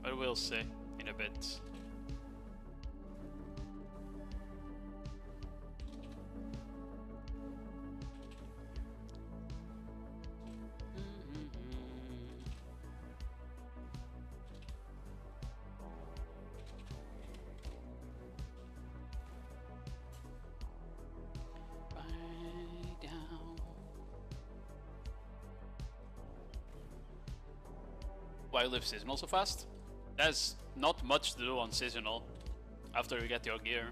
But we'll see in a bit. Why live seasonal so fast? There's not much to do on seasonal after you get your gear.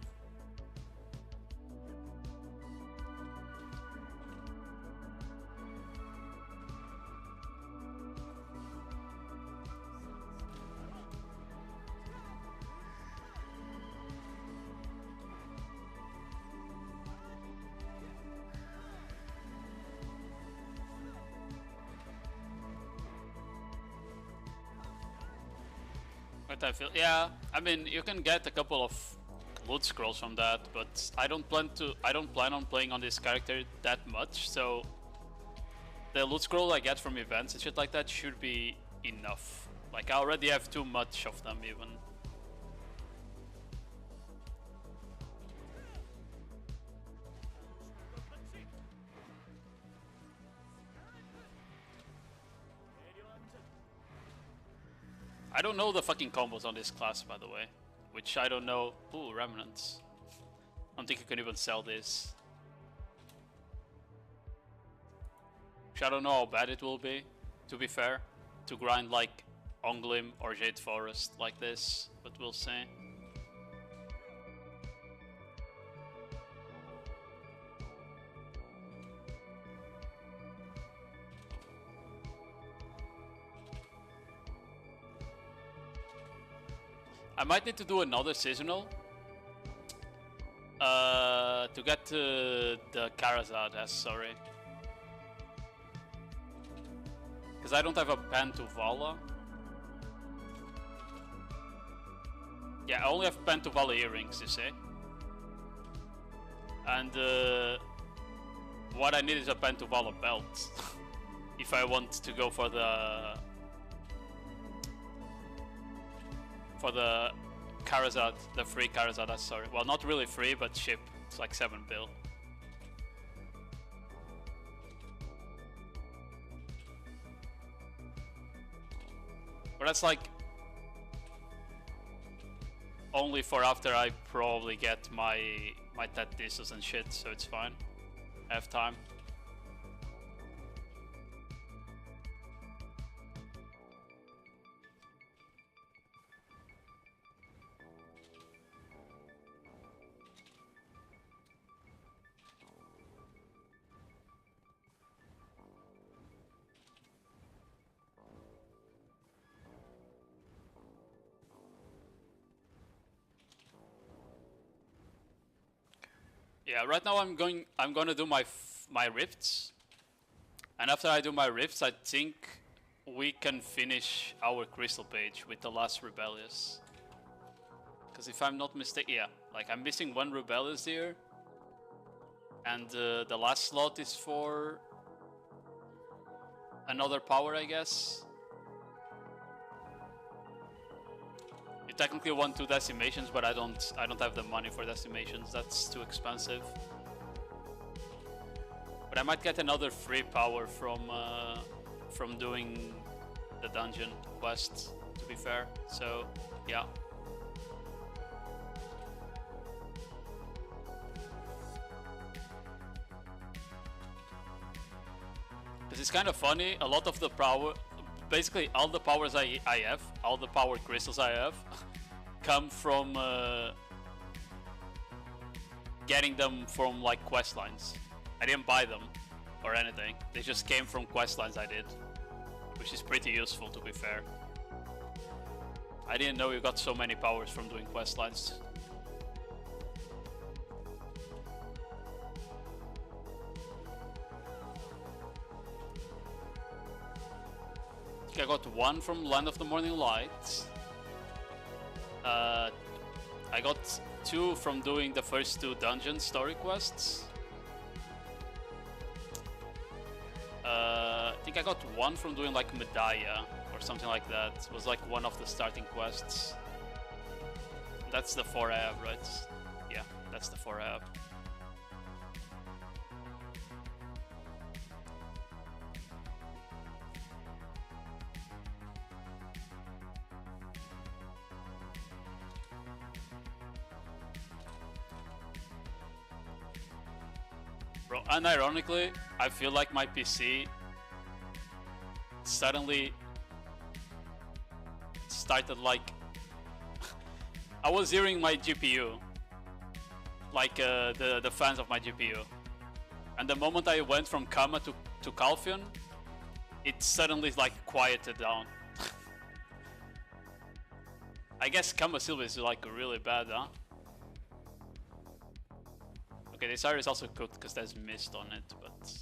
But I feel, yeah, I mean, you can get a couple of loot scrolls from that, but I don't plan on playing on this character that much, so the loot scroll I get from events and shit like that should be enough. Like, I already have too much of them even. I don't know the fucking combos on this class, by the way. Which I don't know. Ooh, remnants. I don't think you can even sell this. Which I don't know how bad it will be, to be fair. To grind like Onglim or Jade Forest like this. But we'll see. I might need to do another seasonal to get to the Karazad, sorry. Because I don't have a pen to Vala. Yeah, I only have pen to Vala earrings, you see. And what I need is a pen to Vala belt. If I want to go for the Karazad, the free Karazad, sorry. Well, not really free, but ship. It's like 7 bill. But that's like only for after I probably get my Tet Disses and shit, so it's fine. I have time. Yeah, right now I'm gonna do my rifts, and after I do my rifts, I think we can finish our crystal page with the last rebellious. Because if I'm not mistaken, yeah, like I'm missing 1 rebellious here, and the last slot is for another power, I guess. You technically want 2 decimations, but I don't have the money for decimations. That's too expensive. But I might get another free power from doing the dungeon quest, to be fair. So yeah. This is kind of funny. A lot of the power, basically all the powers I have, all the power crystals I have, come from getting them from like quest lines. I didn't buy them or anything. They just came from quest lines I did, which is pretty useful to be fair. I didn't know you got so many powers from doing quest lines. I got 1 from Land of the Morning Light. I got 2 from doing the first 2 dungeon story quests. I think I got 1 from doing like Medaya or something like that. It was like one of the starting quests. That's the 4 I have, right? Yeah, that's the 4 I have. Bro, unironically, I feel like my PC suddenly started like I was hearing my GPU, like the fans of my GPU, and the moment I went from Kama to Calphion, it suddenly like quieted down. I guess Kama Silva is like really bad, huh? Okay, this area is also cooked because there's mist on it, but...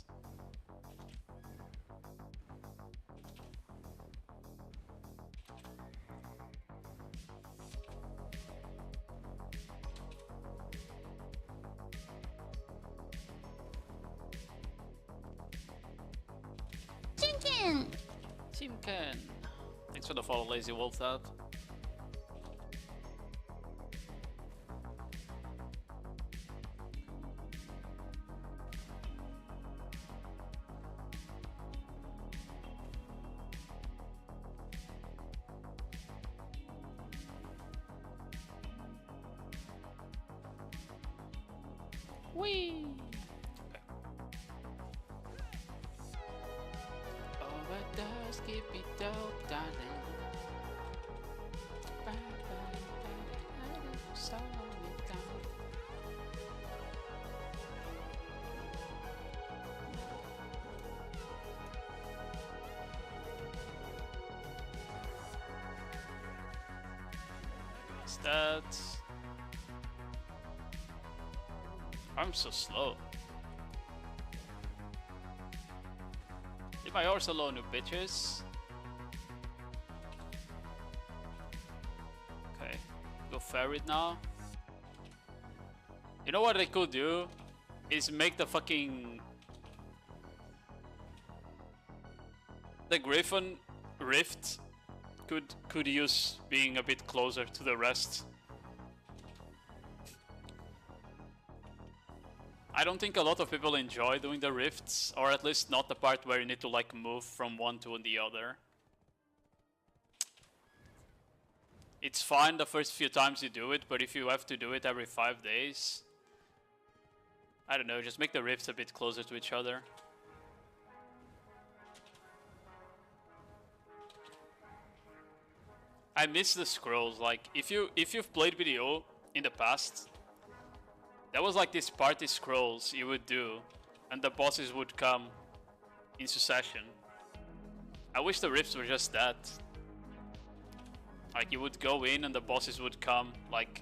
Tinkin! Timken! Thanks for the follow, Lazy Wolf Tab. Whee! Okay. Overdose, keep it dope, darling. Slow it down. What's that? I'm so slow. Leave my horse alone, you bitches. Okay, go ferry it now. You know what they could do? Is make the fucking... The Griffin Rift could use being a bit closer to the rest. I don't think a lot of people enjoy doing the rifts, or at least not the part where you need to like move from one to the other. It's fine the first few times you do it, but if you have to do it every 5 days, I don't know, just make the rifts a bit closer to each other. I miss the scrolls. Like if you've played BDO in the past, there was like these party scrolls you would do, and the bosses would come in succession. I wish the rifts were just that. Like you would go in and the bosses would come like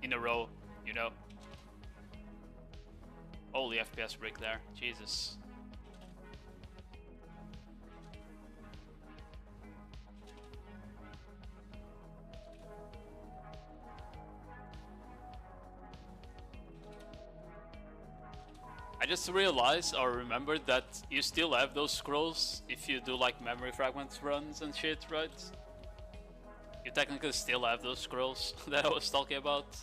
in a row, you know. Holy FPS brick there, Jesus. I just realized or remembered that you still have those scrolls if you do like memory fragments runs and shit, right? You technically still have those scrolls that I was talking about.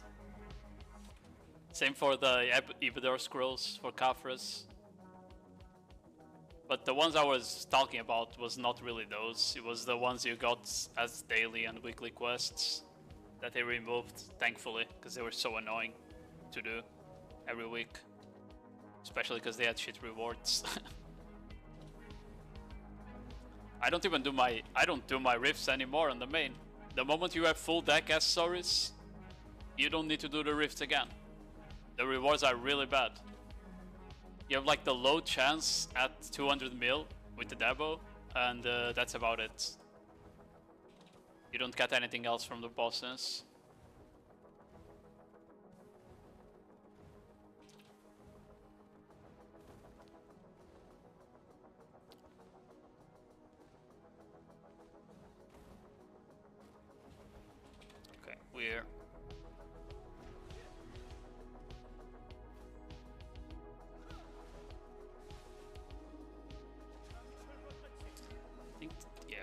Same for the Ibidor scrolls for Kafras. But the ones I was talking about was not really those. It was the ones you got as daily and weekly quests that they removed, thankfully, because they were so annoying to do every week. Especially because they had shit rewards. I don't even do my rifts anymore on the main. The moment you have full deck as Soris, you don't need to do the rift again. The rewards are really bad. You have like the low chance at 200 mil with the Dabo, and that's about it. You don't get anything else from the bosses. Okay, we're...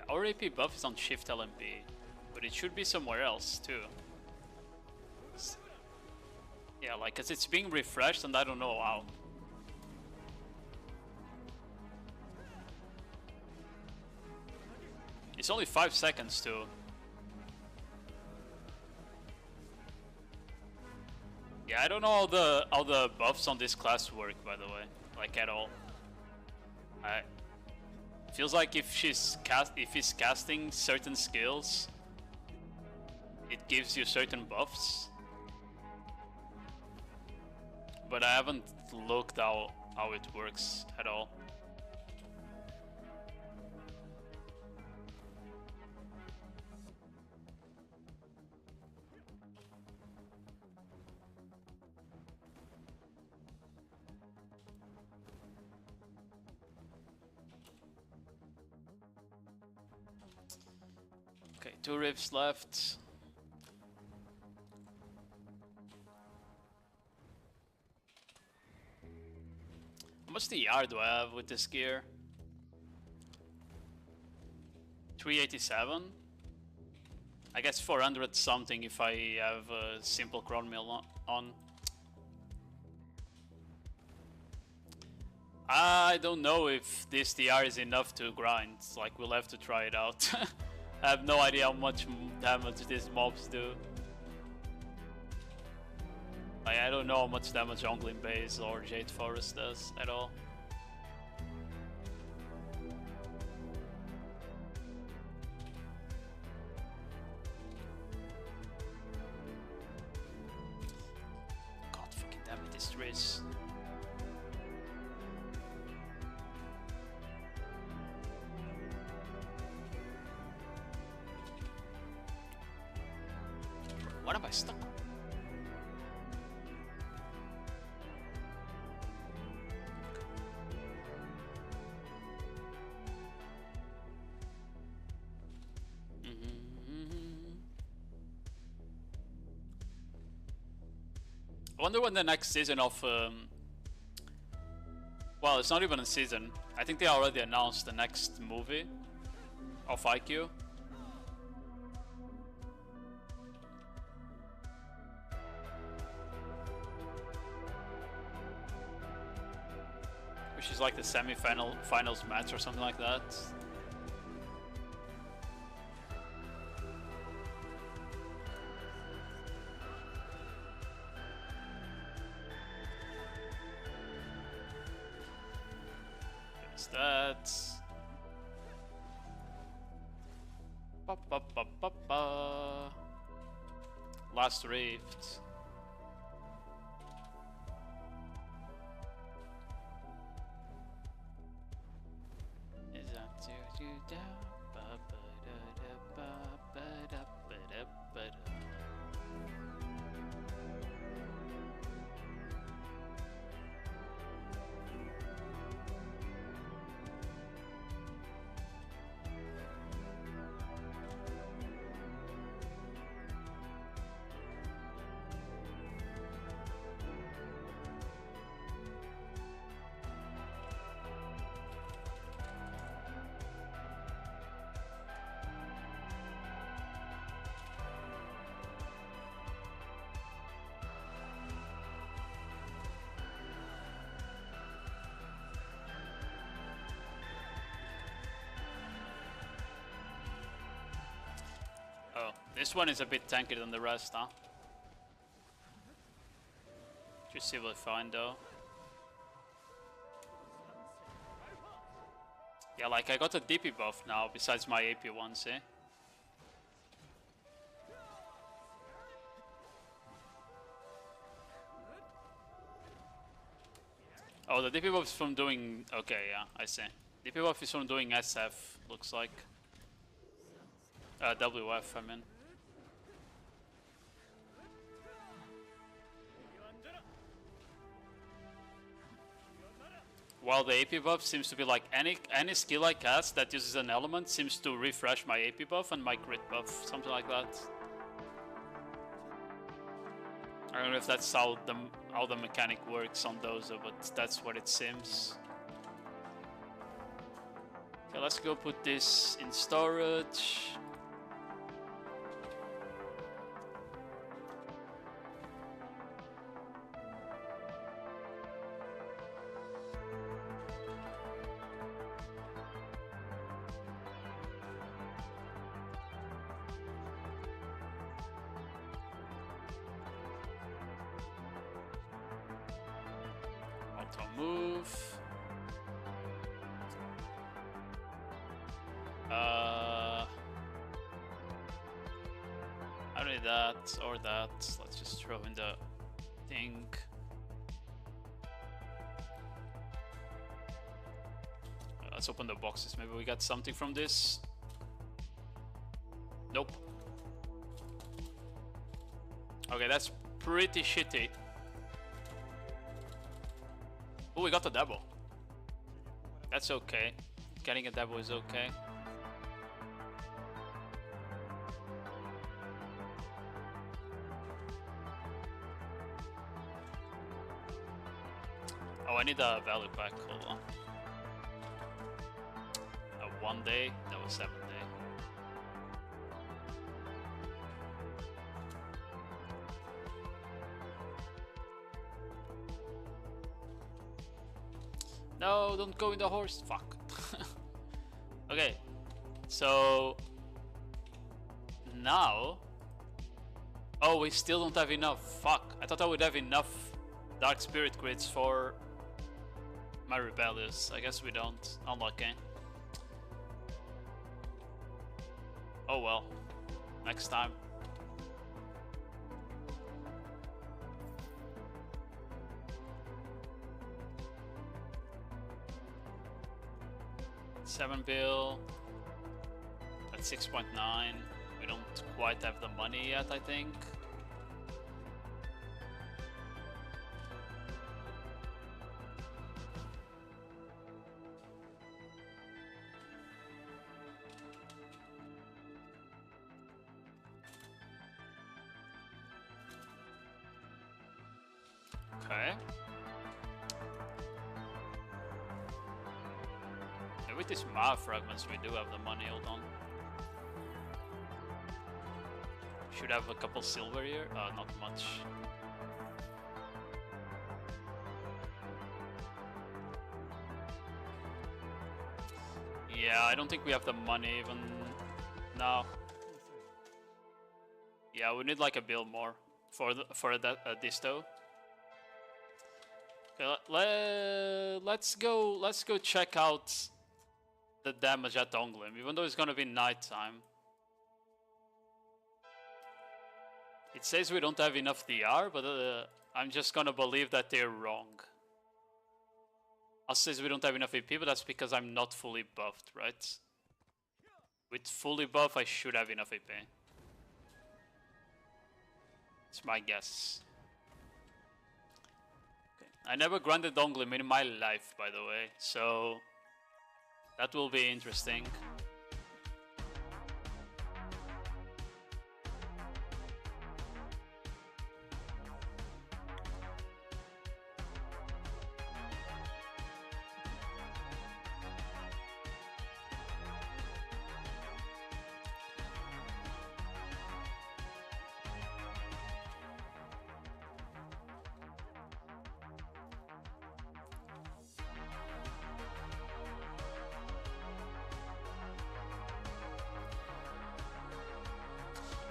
Our AP buff is on Shift LMP, but it should be somewhere else too. Yeah, like, cause it's being refreshed and I don't know how. It's only 5 seconds too. Yeah, I don't know how the buffs on this class work, by the way, like at all. Feels like if he's casting certain skills, it gives you certain buffs. But I haven't looked how it works at all. Okay, 2 rifts left. How much DR do I have with this gear? 387? I guess 400 something if I have a simple cron mill on. I don't know if this DR is enough to grind, like we'll have to try it out. I have no idea how much damage these mobs do. Like, I don't know how much damage Ongling Base or Jade Forest does at all. God fucking damn it, this Riz. What am I stuck? I wonder when the next season of well, it's not even a season. I think they already announced the next movie of IQ. Which is like the finals match or something like that. There's that. Ba, ba, ba, ba, ba. Last Rift. Oh, this one is a bit tankier than the rest, huh? Just see what we find though. Yeah, like I got a DP buff now besides my AP one, see? Oh, the DP buff is from doing... Okay, yeah, I see. DP buff is from doing SF, looks like. WF, I mean. While the AP buff seems to be like any skill I cast that uses an element seems to refresh my AP buff and my crit buff, something like that. I don't know if that's how the mechanic works on those, but that's what it seems. Okay, let's go put this in storage. Move. I don't need that or that. Let's just throw in the thing. Let's open the boxes. Maybe we got something from this. Nope. Okay, that's pretty shitty. Oh, we got the double. That's okay. Getting a double is okay. Oh, I need a value pack. Hold on. 1 day. That was 7 day. No, don't go in the horse. Fuck. Okay, so now. Oh, we still don't have enough. Fuck. I thought I would have enough Dark Spirit crits for my Rebellious. I guess we don't. Unlucky. Oh well. Next time. $7 bill at 6.9. We don't quite have the money yet, I think. Okay. With these Ma fragments, we do have the money. Hold on. Should have a couple silver here. Not much. Yeah, I don't think we have the money even now. Yeah, we need like a bill more for that disto. Okay, let's go check out the damage at Onglim, even though it's gonna be nighttime. It says we don't have enough DR, but I'm just gonna believe that they're wrong. It says we don't have enough AP, but that's because I'm not fully buffed, right? With fully buff, I should have enough AP. It's my guess. Okay. I never grinded Onglim in my life, by the way, so that will be interesting.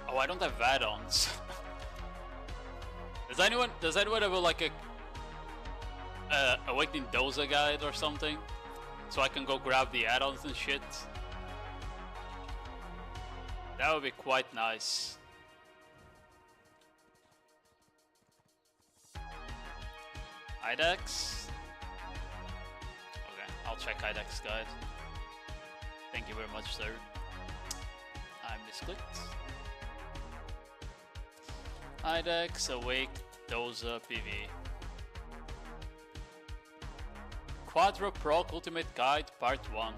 Oh, I don't have add-ons. Does anyone have like a Awakening Doza guide or something? so I can go grab the add-ons and shit. That would be quite nice. IDEX. Okay, I'll check IDEX guide. Thank you very much, sir. I misclicked. IDEX, Awake, Doza, PV. Quadro Proc Ultimate Guide Part 1.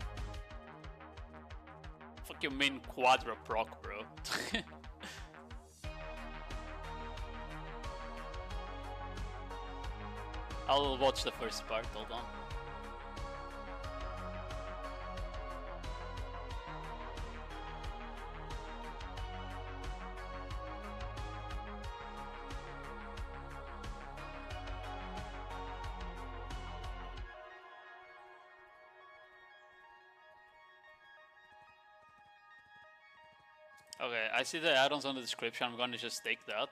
Fuck you mean Quadro Proc, bro? I'll watch the first part, hold on. Okay, I see the add-ons on the description, I'm gonna just take that.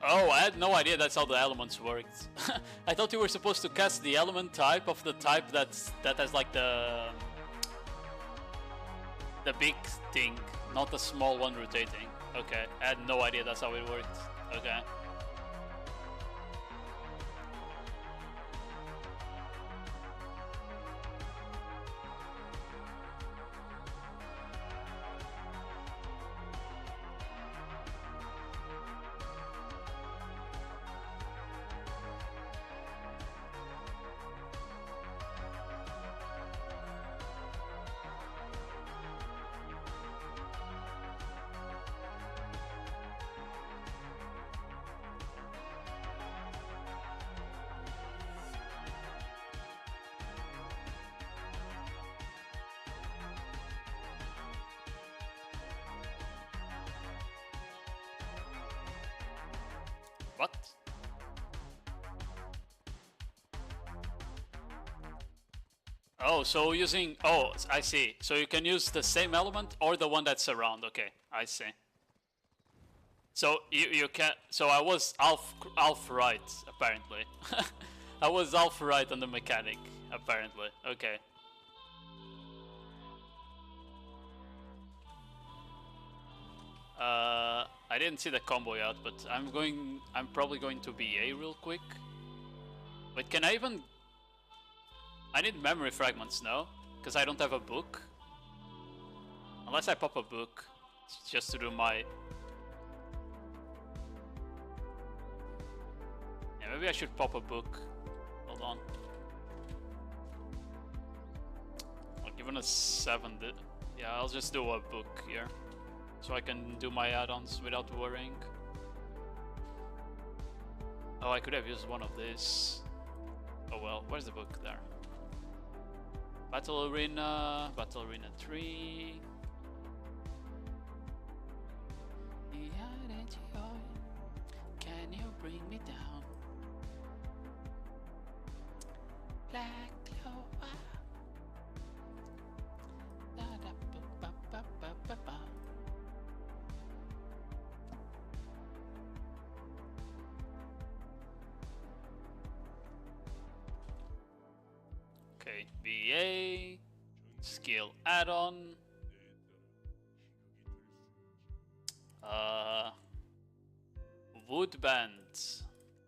Oh, I had no idea that's how the elements worked. I thought you were supposed to cast the element type of the type that has like the big thing, not the small one rotating. Okay, I had no idea that's how it worked. Okay. What? Oh, so using... Oh, I see. So you can use the same element or the one that's around. Okay, I see. So you can... So I was half right, apparently. I was half right on the mechanic, apparently. Okay. I didn't see the combo yet, but I'm probably going to BA real quick. Wait, can I even... I need memory fragments, no? Because I don't have a book. Unless I pop a book, just to do my... Yeah, maybe I should pop a book. Hold on. I'll give it a 7. Yeah, I'll just do a book here. So I can do my add-ons without worrying. Oh, I could have used one of these. Oh well, where's the book there? Battle Arena 3. Can you bring me down? Black Clover. Da da ba ba ba ba ba. Okay, VA, skill add-on, wood band.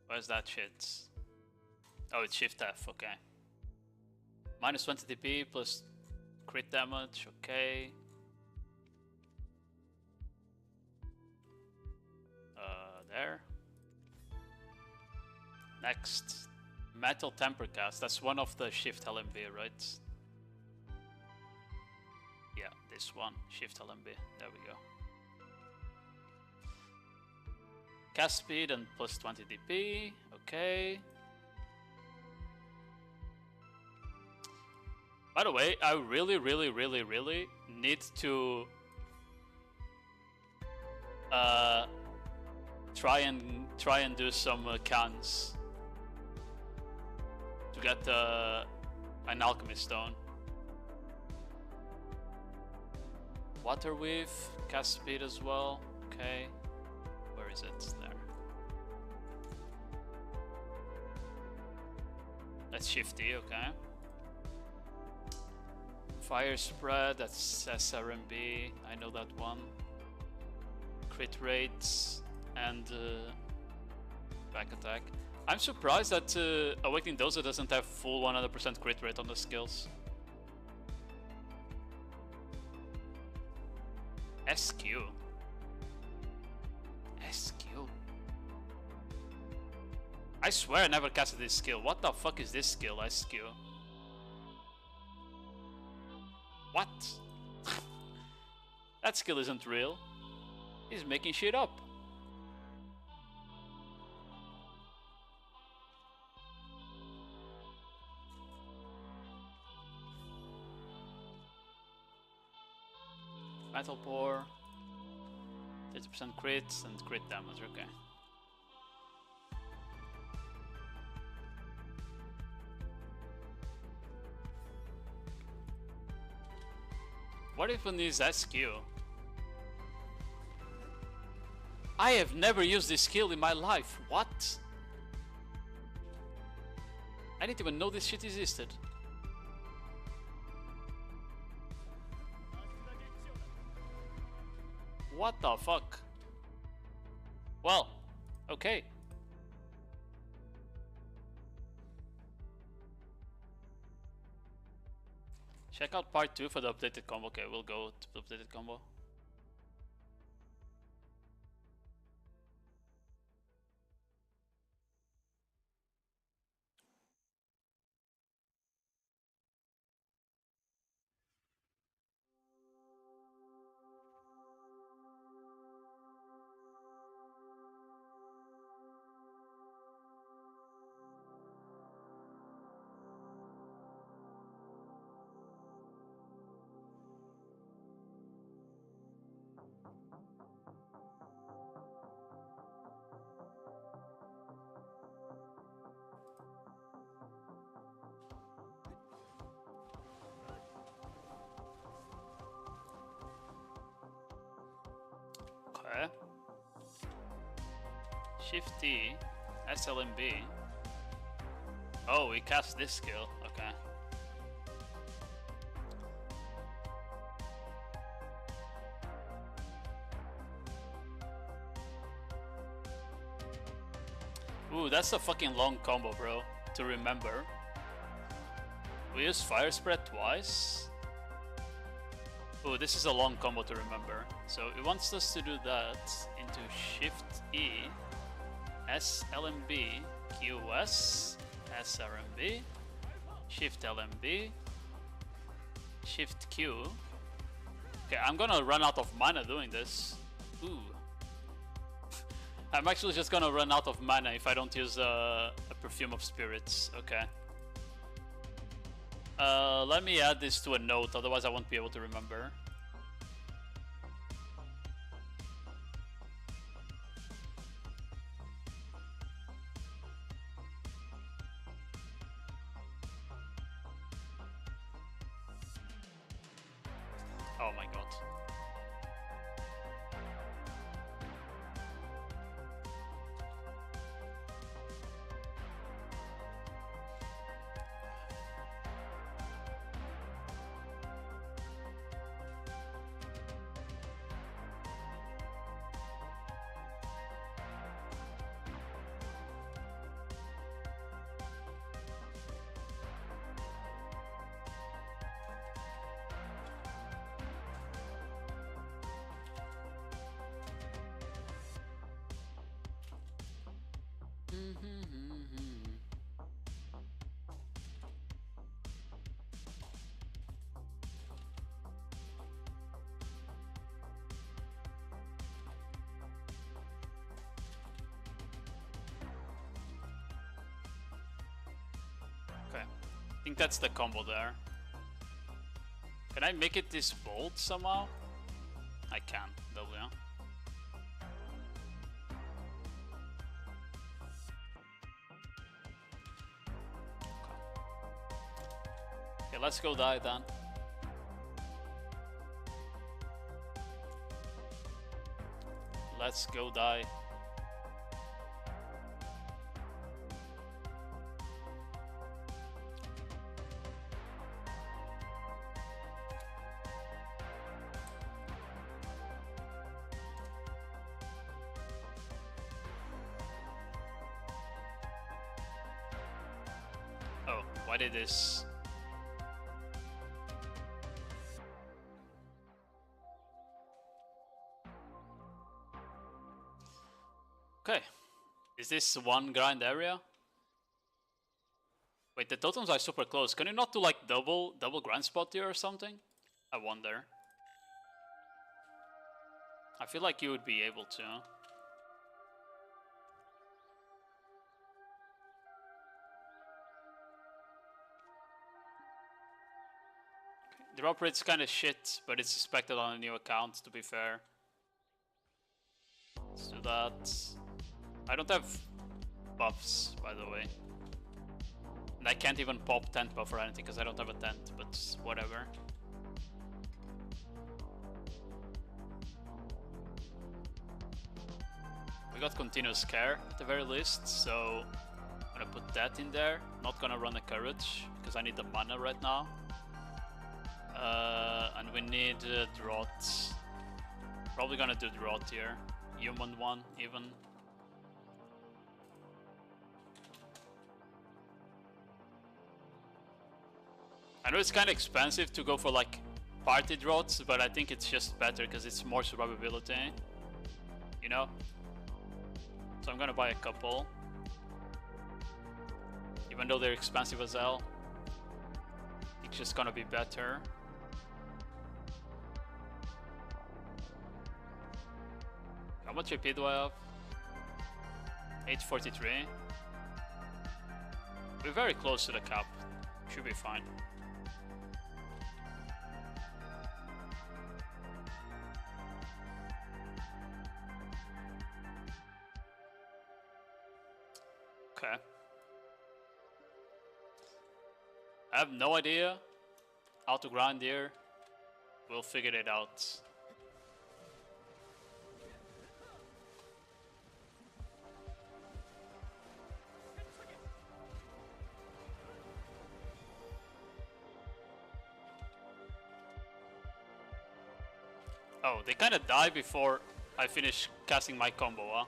Where's that shit? Oh, it's Shift F. Okay. Minus 20 TP plus crit damage. Okay. There. Next. Metal Temper Cast, that's one of the Shift LMB, right? Yeah, this one, Shift LMB, there we go. Cast speed and plus 20 DP, okay. By the way, I really need to try and do some cans to get an alchemy stone. Water weave, cast speed as well. Okay, where is it? There. That's shifty. Okay. Fire spread. That's SRMB. I know that one. Crit rates and back attack. I'm surprised that Awakening Dozer doesn't have full 100% crit rate on the skills. SQ. SQ. I swear I never casted this skill. What the fuck is this skill, SQ? What? That skill isn't real. He's making shit up. Metal Pour, 30% crits and crit damage, okay. What even is SQ? I have never used this skill in my life. What? I didn't even know this shit existed. What the fuck? Well, okay. Check out part 2 for the updated combo. Okay, we'll go to the updated combo. Okay. Shift T, SLMB. Oh, we cast this skill. Okay. Ooh, that's a fucking long combo, bro, to remember. We use Fire Spread twice. Ooh, this is a long combo to remember. So it wants us to do that into Shift E, SLMB, QS, SRMB, Shift LMB, Shift Q. Okay, I'm gonna run out of mana doing this. Ooh. I'm actually just gonna run out of mana if I don't use a Perfume of Spirits. Okay. Let me add this to a note, otherwise I won't be able to remember. Oh my god. Okay, I think that's the combo there. Can I make it this bold somehow? I can, W. Okay, let's go die then. Let's go die. Oh, why did this? Okay, is this one grind area? Wait, the totems are super close. Can you not do like double grind spot here or something? I wonder. I feel like you would be able to. The drop rate's kind of shit, but it's expected on a new account, to be fair. Let's do that. I don't have buffs, by the way. And I can't even pop tent buff or anything because I don't have a tent, but whatever. We got continuous care at the very least, so I'm gonna put that in there. Not gonna run a courage because I need the mana right now. And we need drought. Probably gonna do drought here. Human one, even. I know it's kind of expensive to go for like party droughts, but I think it's just better because it's more survivability. You know? So I'm gonna buy a couple. Even though they're expensive as hell. It's just gonna be better. How much AP do I have? 843. We're very close to the cap. Should be fine. Okay. I have no idea how to grind here. We'll figure it out. Oh, they kind of die before I finish casting my combo, huh?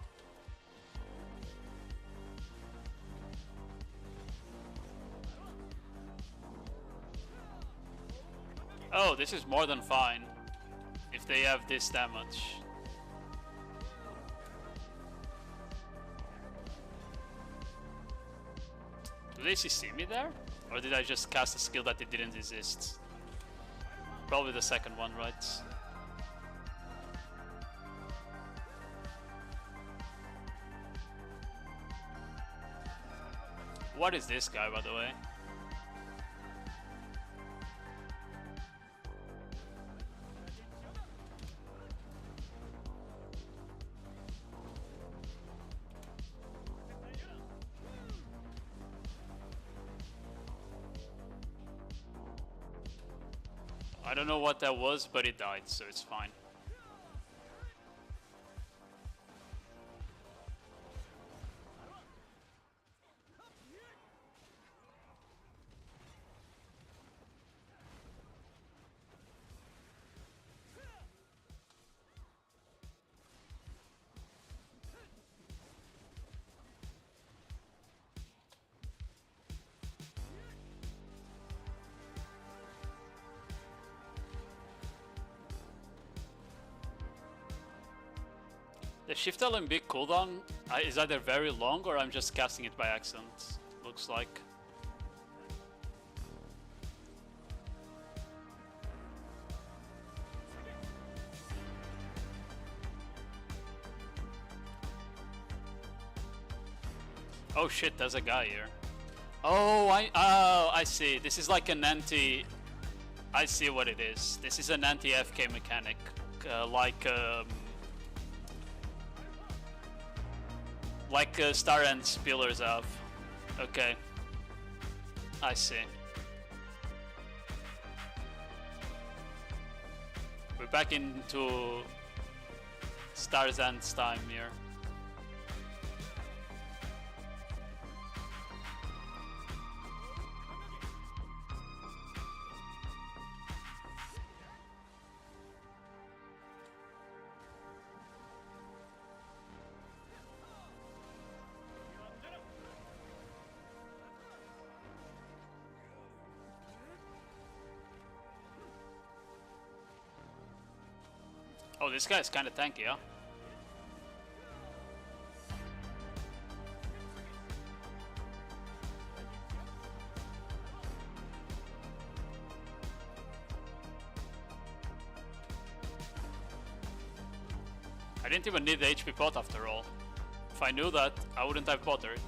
Oh, this is more than fine if they have this damage. Do they see me there? Or did I just cast a skill that it didn't exist? Probably the second one, right? What is this guy, by the way? I don't know what that was, but it died, so it's fine. The Shift LMB cooldown is either very long or I'm just casting it by accident, looks like. Oh shit, there's a guy here. Oh, I see. This is like an anti... I see what it is. This is an anti-FK mechanic, like Star End Spillers have. Okay. I see. We're back into Starzan's time here. Oh, this guy's kind of tanky, huh? I didn't even need the HP pot after all. If I knew that, I wouldn't have bothered.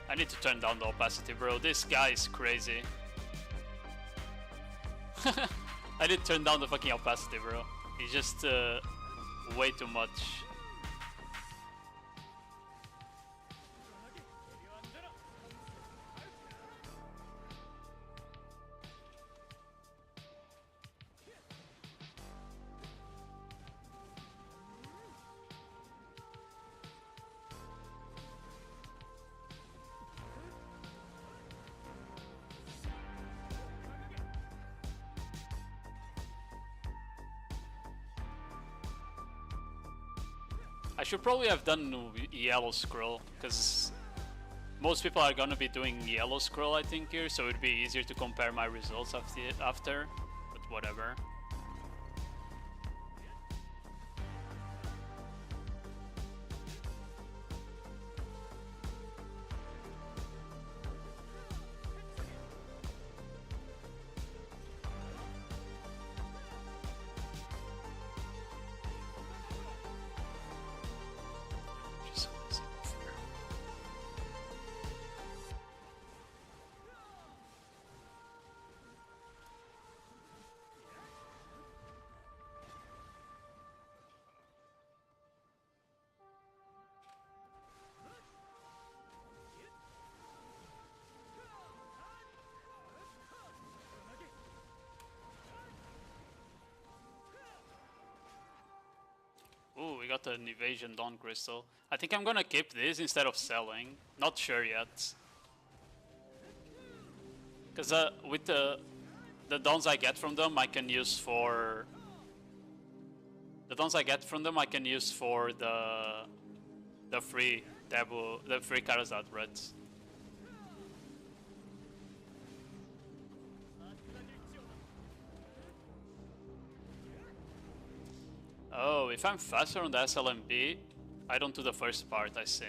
I need to turn down the opacity, bro. This guy is crazy. I did turn down the fucking opacity, bro. He's just way too much. I should probably have done yellow scroll, because most people are gonna be doing yellow scroll, I think, here, so it'd be easier to compare my results after, but whatever. Ooh, we got an evasion dawn crystal. I think I'm gonna keep this instead of selling. Not sure yet. Because with the dawns I get from them, I can use for... The dawns I get from them, I can use for the free Debu, the free Karazad reds. Oh, if I'm faster on the SLMB, I don't do the first part, I see.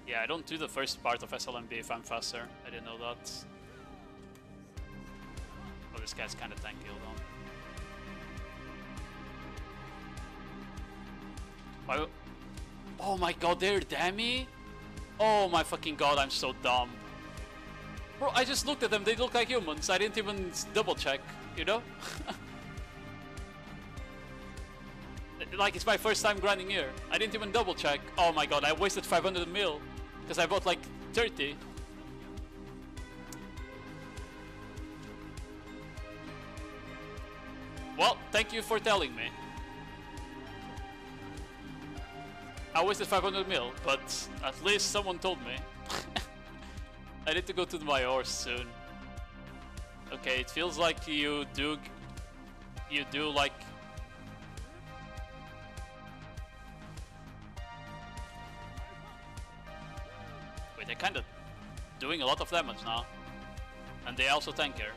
Yeah, I don't do the first part of SLMB if I'm faster. I didn't know that. Oh, this guy's kind of tanky, hold on. Why? Oh my god, they're Demi? Oh my fucking god, I'm so dumb. Bro, I just looked at them, they look like humans. I didn't even double check, you know? Like, it's my first time grinding here. I didn't even double check. Oh my god, I wasted 500 mil. Because I bought like 30. Well, thank you for telling me. I wasted 500 mil, but at least someone told me. I need to go to my horse soon. Okay, it feels like you do like... Wait, they're kind of doing a lot of damage now. And they also tank her.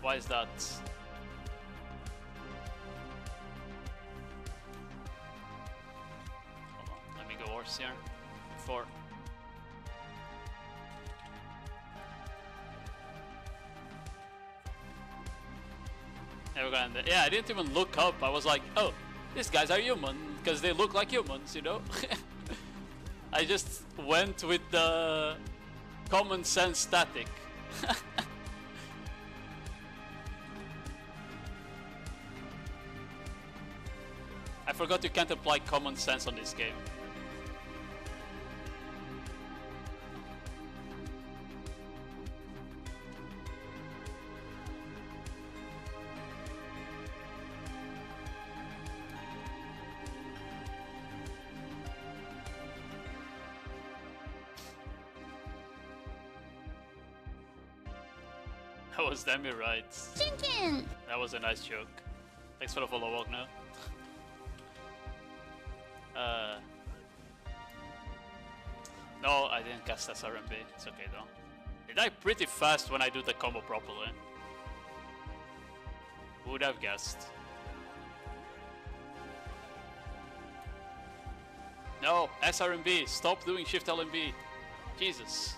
Why is that? Hold on, let me go horse here. 4. Yeah, I didn't even look up. I was like, oh, these guys are human because they look like humans, you know? I just went with the common sense static. forgot you can't apply common sense on this game. That was damn right. Jinkin! That was a nice joke. Thanks for the follow walk now. No, I didn't cast SRMB. It's okay though. They die pretty fast when I do the combo properly. Who would have guessed? No, SRMB, stop doing Shift LMB. Jesus.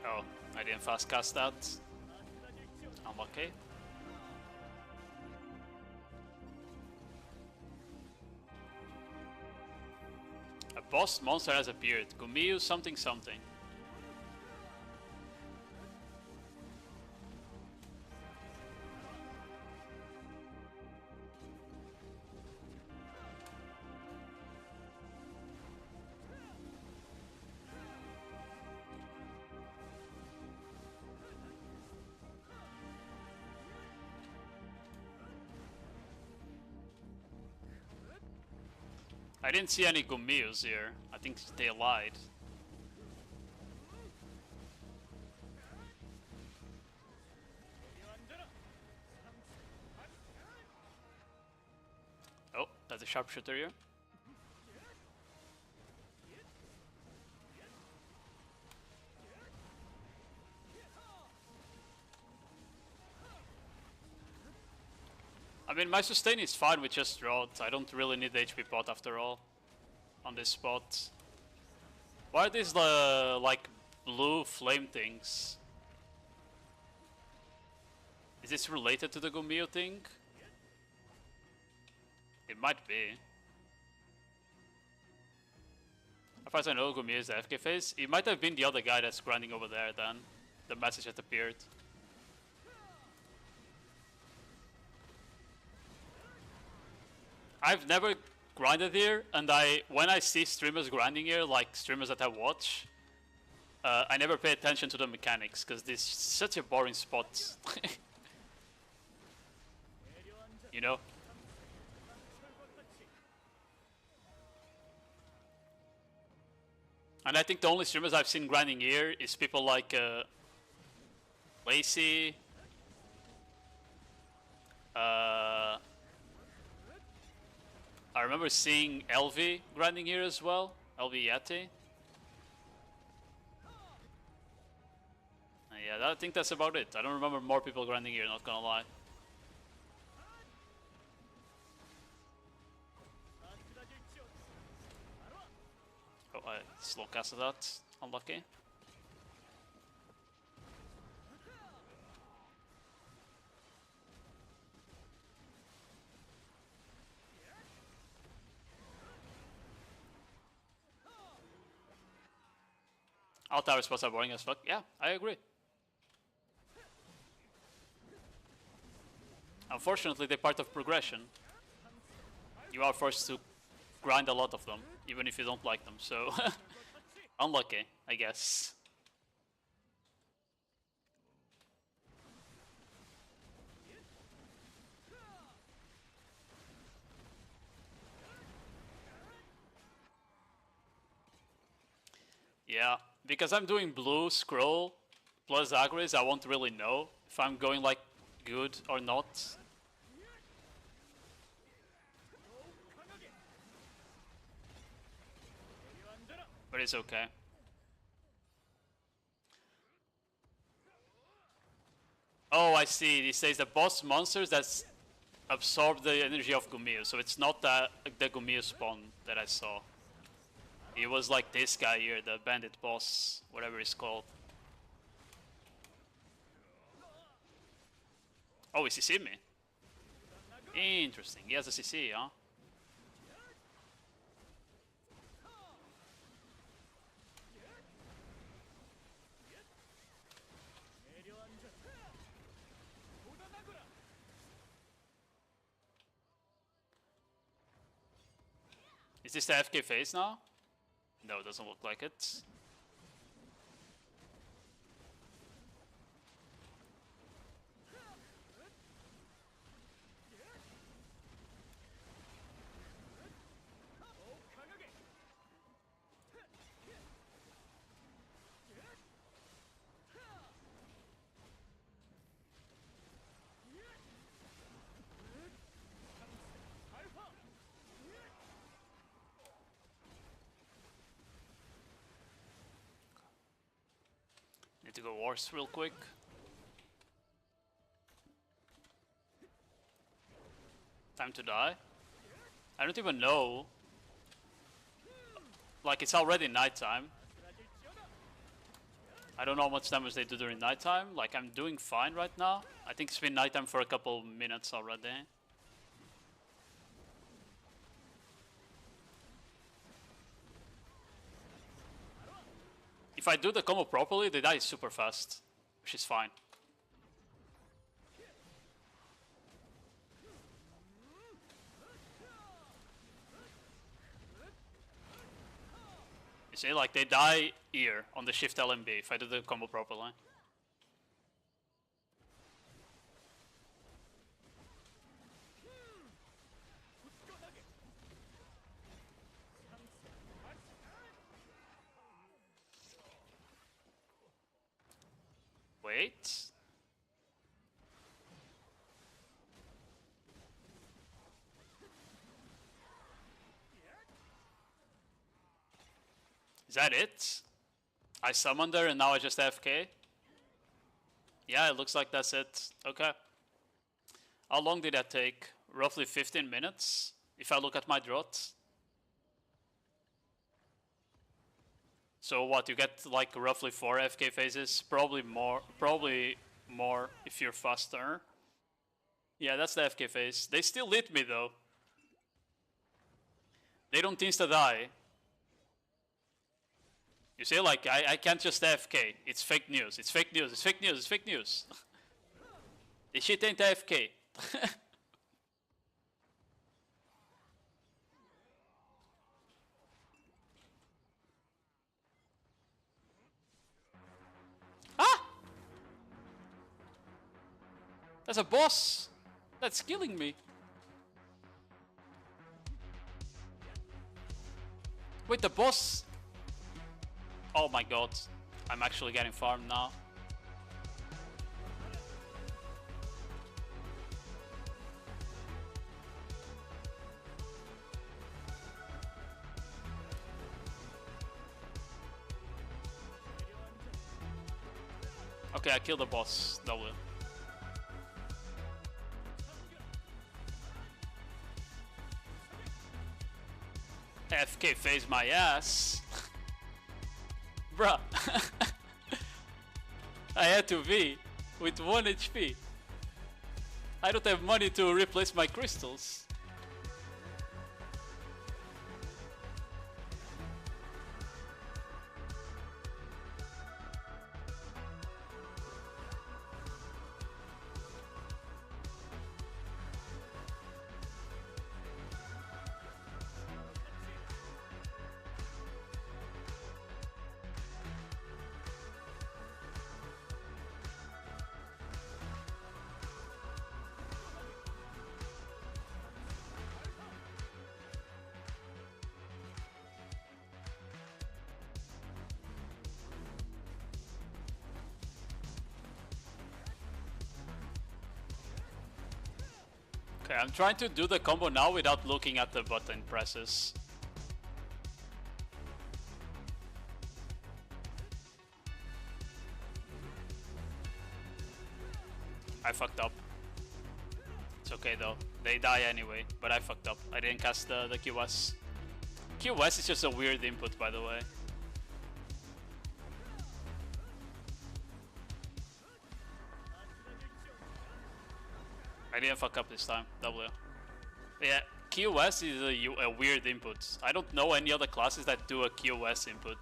Oh, I didn't fast cast that. Unlucky. A boss monster has appeared. Gumiyu something something. I didn't see any Gumiyus here. I think they lied. Oh, that's a sharpshooter here. I mean, my sustain is fine with just Rod. I don't really need the HP pot after all on this spot. Why are these like blue flame things? Is this related to the Gumiyu thing? It might be. As far as I know, Gumiyu is the FK phase. It might have been the other guy that's grinding over there then. The message that appeared. I've never grinded here, and when I see streamers grinding here, like streamers that I watch, I never pay attention to the mechanics, because this is such a boring spot. You know? And I think the only streamers I've seen grinding here is people like Lacey, I remember seeing LV grinding here as well, LV Yeti. Yeah, I think that's about it. I don't remember more people grinding here, not gonna lie. Oh, I slow casted that. Unlucky. All tower spots are boring as fuck. Yeah, I agree. Unfortunately, they're part of progression. You are forced to grind a lot of them, even if you don't like them, so... Unlucky, I guess. Yeah, because I'm doing blue, scroll, plus agres, I won't really know if I'm going like good or not. But it's okay. Oh, I see. It says the boss monsters that absorb the energy of Gumiho, so it's not the Gumiho spawn that I saw. It was like this guy here, the bandit boss, whatever it's called. Oh, he CC'd me. Interesting. He has a CC, huh? Is this the FK phase now? No, it doesn't look like it. Need to go wars real quick. Time to die. I don't even know. Like, it's already nighttime. I don't know how much damage they do during nighttime. Like, I'm doing fine right now. I think it's been nighttime for a couple minutes already. If I do the combo properly, they die super fast, which is fine. You see, like, they die here on the shift LMB if I do the combo properly. Wait. Is that it? I summoned her and now I just AFK? Yeah, it looks like that's it. Okay. How long did that take? Roughly 15 minutes, if I look at my drought. So what, you get like roughly 4 AFK phases? Probably more if you're faster. Yeah, that's the AFK phase. They still lit me though. They don't insta-die. You see, like, I can't just AFK. It's fake news. It's fake news. It's fake news. It's fake news. This shit ain't AFK. Ah! That's a boss. That's killing me. Wait, the boss. Oh my god. I'm actually getting farmed now. Okay, I killed the boss. W. FK phase my ass. Bruh. I had to be with 1 HP. I don't have money to replace my crystals. Okay, I'm trying to do the combo now without looking at the button presses. I fucked up. It's okay though. They die anyway, but I fucked up. I didn't cast the QS. QS is just a weird input, by the way. I didn't fuck up this time. W. Yeah, QS is a weird input. I don't know any other classes that do a QS input.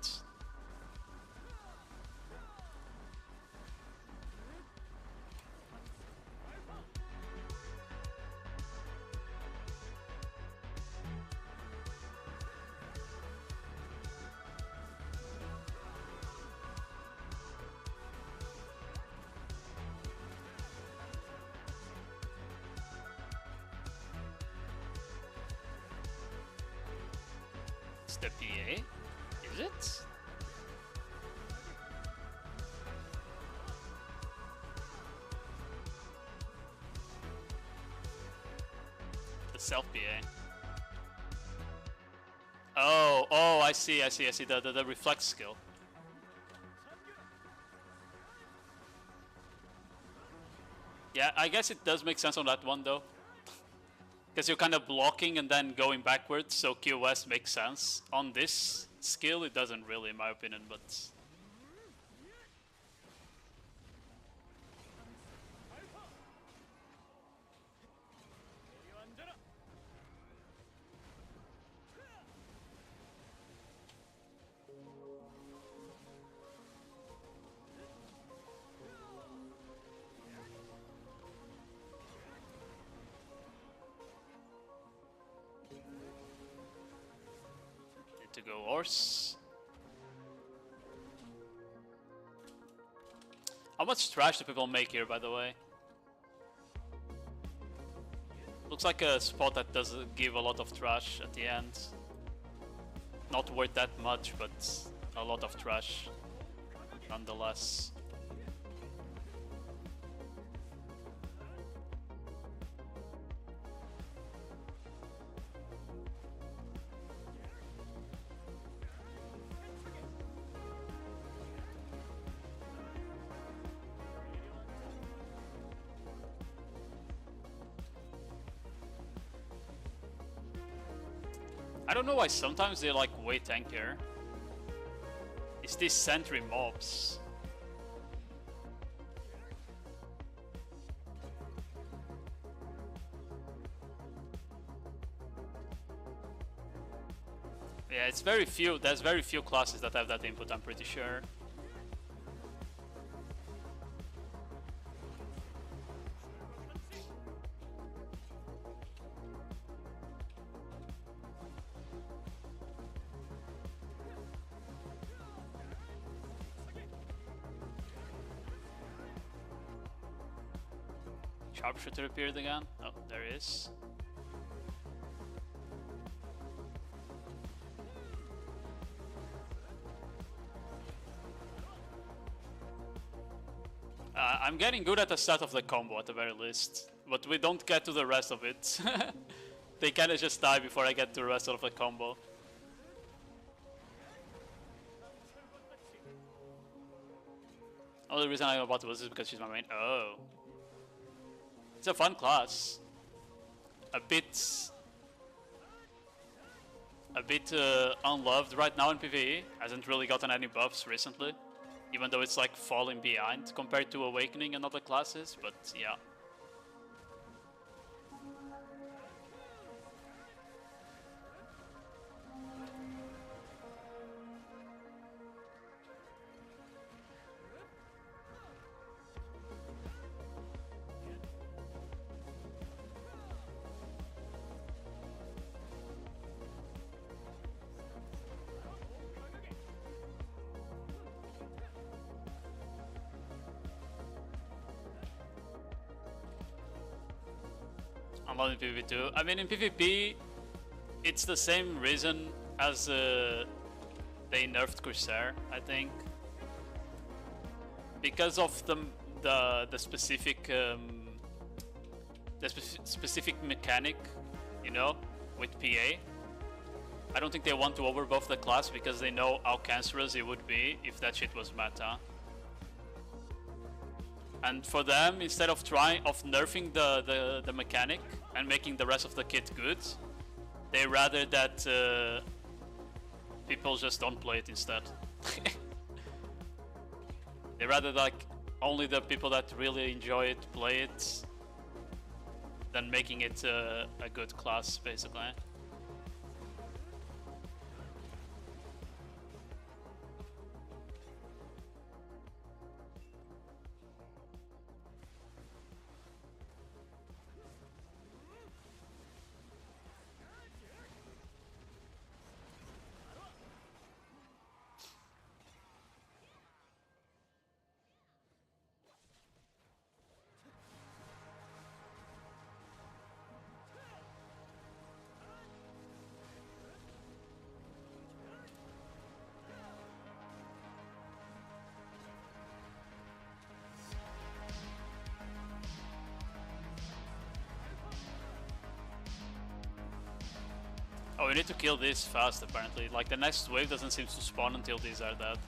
The PA? Is it? The self PA. Oh, I see. The reflect skill. Yeah, I guess it does make sense on that one though. Because you're kind of blocking and then going backwards, so QS makes sense. On this skill, it doesn't really, in my opinion, but... to go horse. How much trash do people make here, by the way? Looks like a spot that doesn't give a lot of trash at the end. Not worth that much, but a lot of trash nonetheless. I don't know why sometimes they like way tankier. It's these sentry mobs. Yeah, it's very few. There's very few classes that have that input, I'm pretty sure. Sharpshooter appeared again. Oh, there he is. I'm getting good at the start of the combo at the very least, but we don't get to the rest of it. They kinda just die before I get to the rest of the combo. Only reason I know about this is because she's my main. Oh. It's a fun class. A bit unloved right now in PvE. Hasn't really gotten any buffs recently. Even though it's like falling behind compared to Awakening and other classes, but yeah. I'm not in PvP too. I mean, in PvP, it's the same reason as they nerfed Corsair, I think, because of the specific specific mechanic, you know, with PA. I don't think they want to overbuff the class because they know how cancerous it would be if that shit was meta. And for them, instead of nerfing the mechanic and making the rest of the kit good, they rather that people just don't play it instead. They rather like only the people that really enjoy it play it than making it a good class, basically. Oh, we need to kill this fast, apparently. Like, the next wave doesn't seem to spawn until these are dead.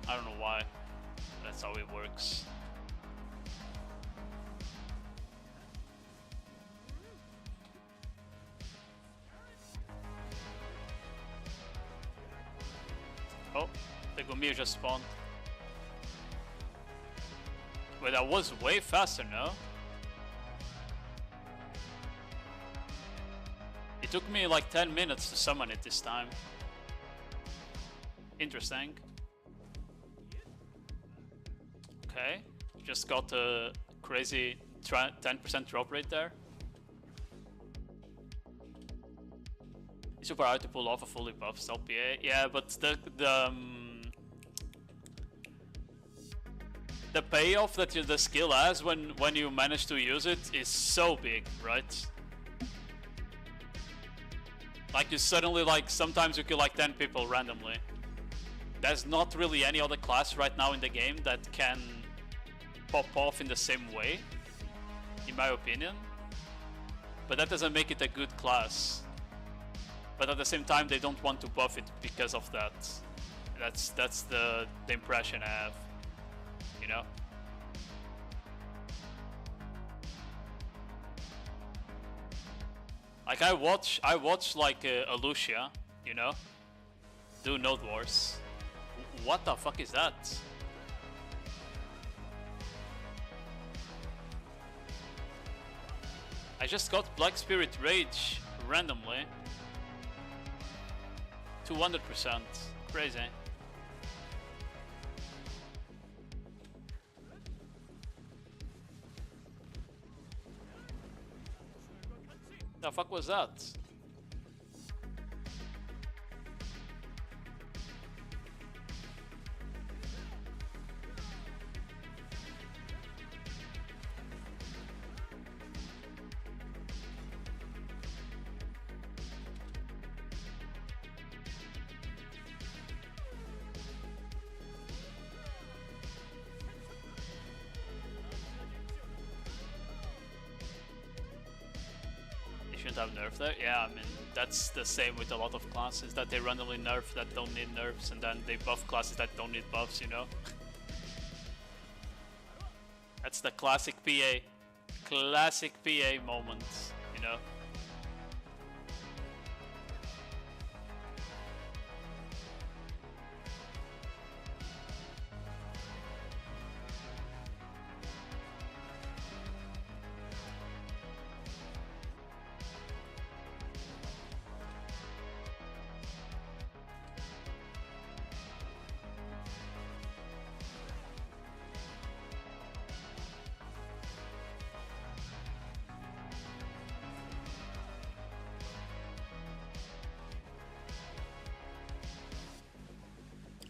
I don't know why. That's how it works. Oh, the Gumir just spawned. Wait, that was way faster, no? It took me like 10 minutes to summon it this time. Interesting. Okay, just got a crazy 10% drop rate there. It's super hard to pull off a fully buffed LPA. Yeah, but the payoff that the skill has when you manage to use it is so big, right? Like, you suddenly, like, sometimes you kill like 10 people randomly. There's not really any other class right now in the game that can pop off in the same way, in my opinion. But that doesn't make it a good class. But at the same time, they don't want to buff it because of that. That's the impression I have, you know? Like, I watch like Alucia, you know, do Nodewars. What the fuck is that? I just got Black Spirit Rage randomly. 200%. Crazy. The fuck was that? Shouldn't have nerf there. Yeah, I mean, that's the same with a lot of classes, that they randomly nerf that don't need nerfs, and then they buff classes that don't need buffs, you know? That's the classic PA. Classic PA moment, you know?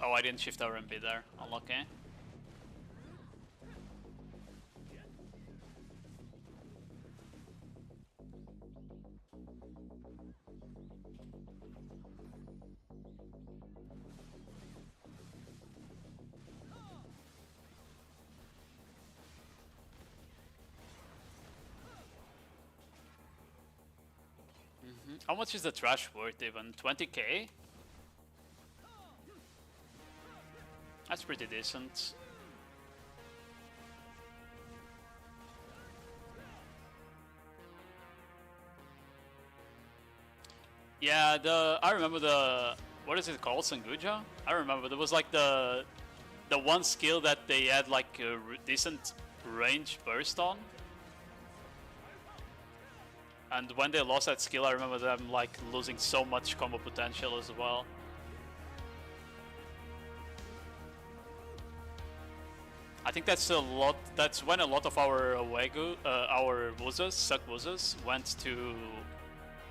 Oh, I didn't shift RMB there. Unlucky. How much is the trash worth even? 20k? That's pretty decent. Yeah, I remember what is it called, Sanguja? I remember there was like the one skill that they had like a decent range burst on. And when they lost that skill, I remember them like losing so much combo potential as well. I think that's a lot. That's when a lot of our our Wuzas, Suck Wuzas, went to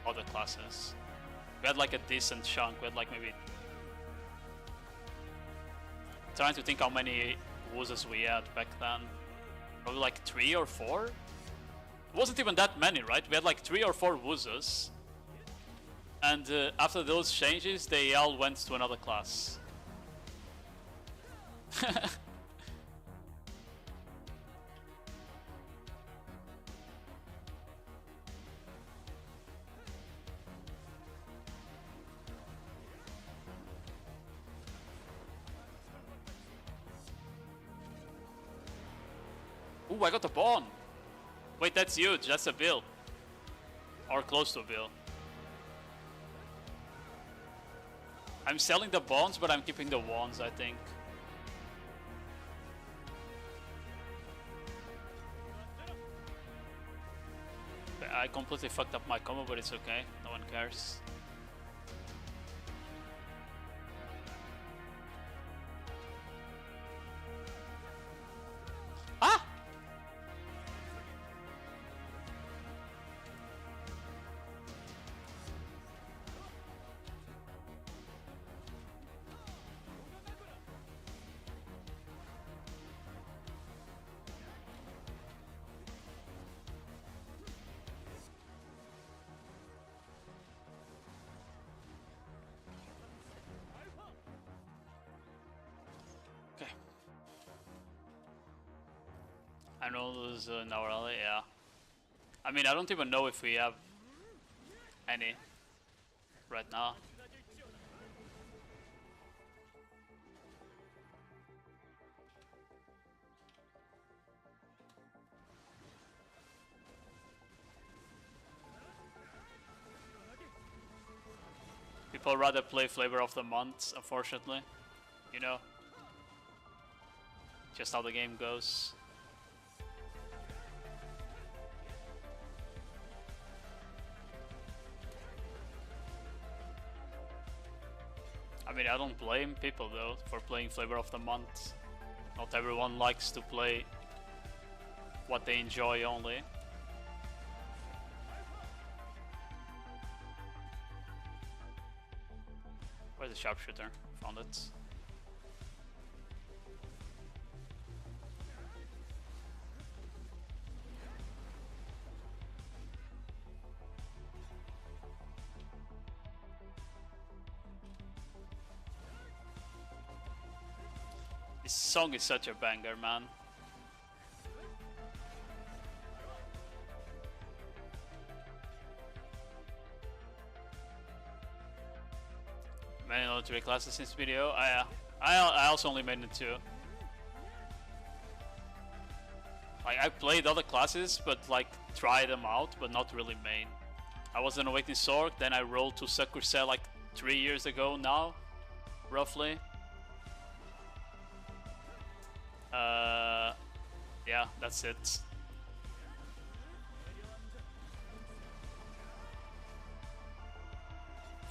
other classes. We had like a decent chunk. We had like maybe. Trying to think how many Wuzas we had back then. Probably like 3 or 4? It wasn't even that many, right? We had like 3 or 4 Wuzas. And after those changes, they all went to another class. Ooh, I got a bond. Wait, that's huge. That's a bill. Or close to a bill. I'm selling the bonds, but I'm keeping the wands, I think. I completely fucked up my combo, but it's okay. No one cares. Ah! Okay. I know there's an hour, yeah. I mean, I don't even know if we have any right now. People rather play Flavor of the Month, unfortunately. You know, just how the game goes. I mean, I don't blame people though for playing Flavor of the Month. Not everyone likes to play what they enjoy only. Where's the sharpshooter? Found it. This song is such a banger, man. Many other 3 classes in this video. I also only made it 2. Like, I played other classes, but like tried them out, but not really main. I was an Awakening Sword, then I rolled to Corsair like 3 years ago now, roughly. Yeah, that's it.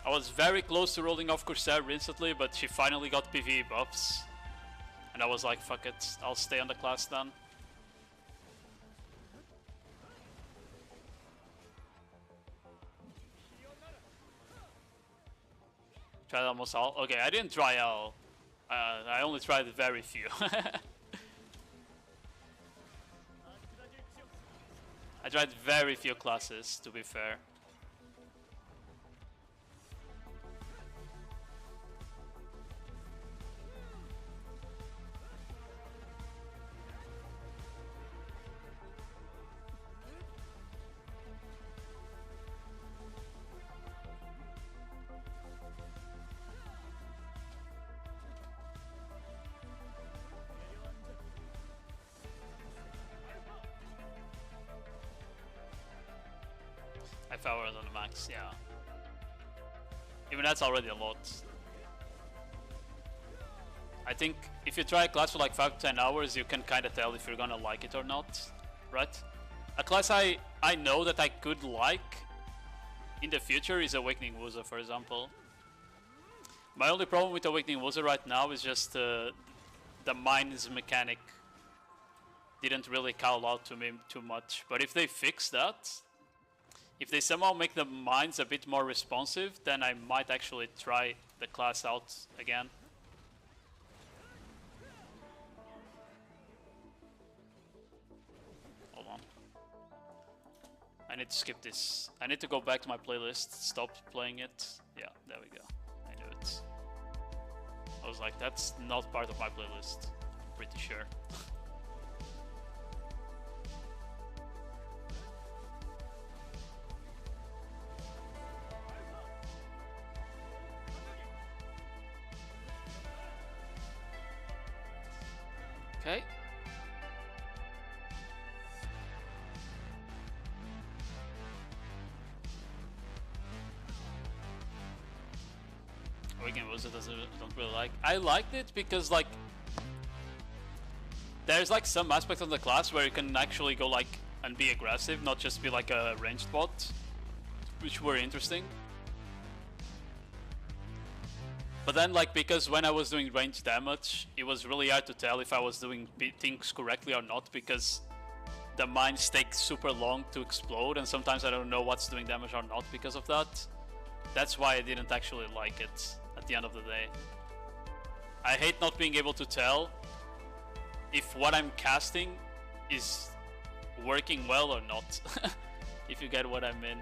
I was very close to rolling off Corsair recently, but she finally got PvE buffs. And I was like, fuck it, I'll stay on the class then. Tried almost all. Okay, I didn't try all. I only tried very few. I tried very few classes, to be fair. If I were on the max, yeah. Even that's already a lot. I think if you try a class for like 5 to 10 hours, you can kind of tell if you're gonna like it or not, right? A class I know that I could like in the future is Awakening Wuza, for example. My only problem with Awakening Wuza right now is just the mines mechanic didn't really call out to me too much. But if they fix that, if they somehow make the mines a bit more responsive, then I might actually try the class out again. Hold on. I need to skip this. I need to go back to my playlist, stop playing it. Yeah, there we go. I knew it. I was like, that's not part of my playlist. I'm pretty sure. Okay. Weekend was it don't really like. I liked it because like there's like some aspects of the class where you can actually go like and be aggressive, not just be like a ranged bot, which were interesting. But then like because when I was doing range damage, it was really hard to tell if I was doing things correctly or not because the mines take super long to explode and sometimes I don't know what's doing damage or not because of that. That's why I didn't actually like it at the end of the day. I hate not being able to tell if what I'm casting is working well or not, if you get what I mean.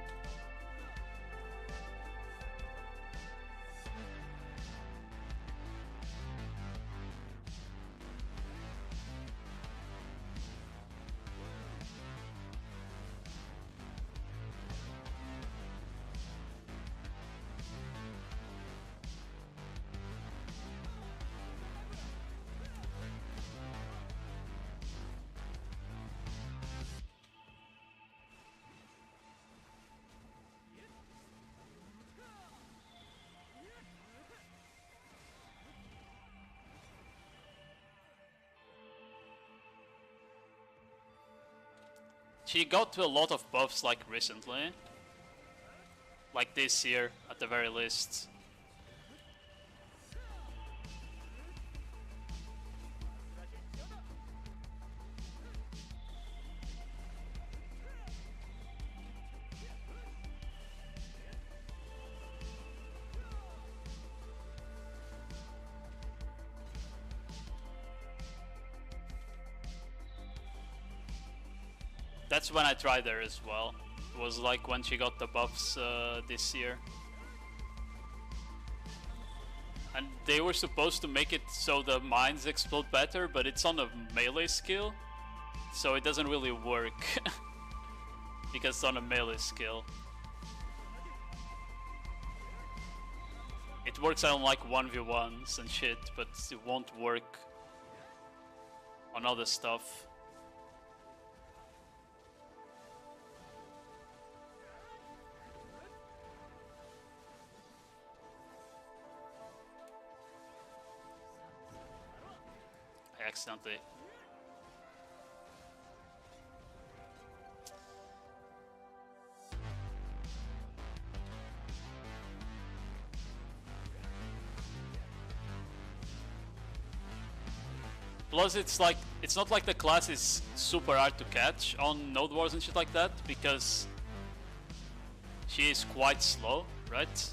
She got to a lot of buffs like recently. Like this year at the very least. That's when I tried her as well. It was like when she got the buffs this year. And they were supposed to make it so the mines explode better, but it's on a melee skill. So it doesn't really work. Because it's on a melee skill. It works on like 1v1s and shit, but it won't work on other stuff. Accidentally. Plus it's like, it's not like the class is super hard to catch on Nodewars and shit like that, because she is quite slow, right?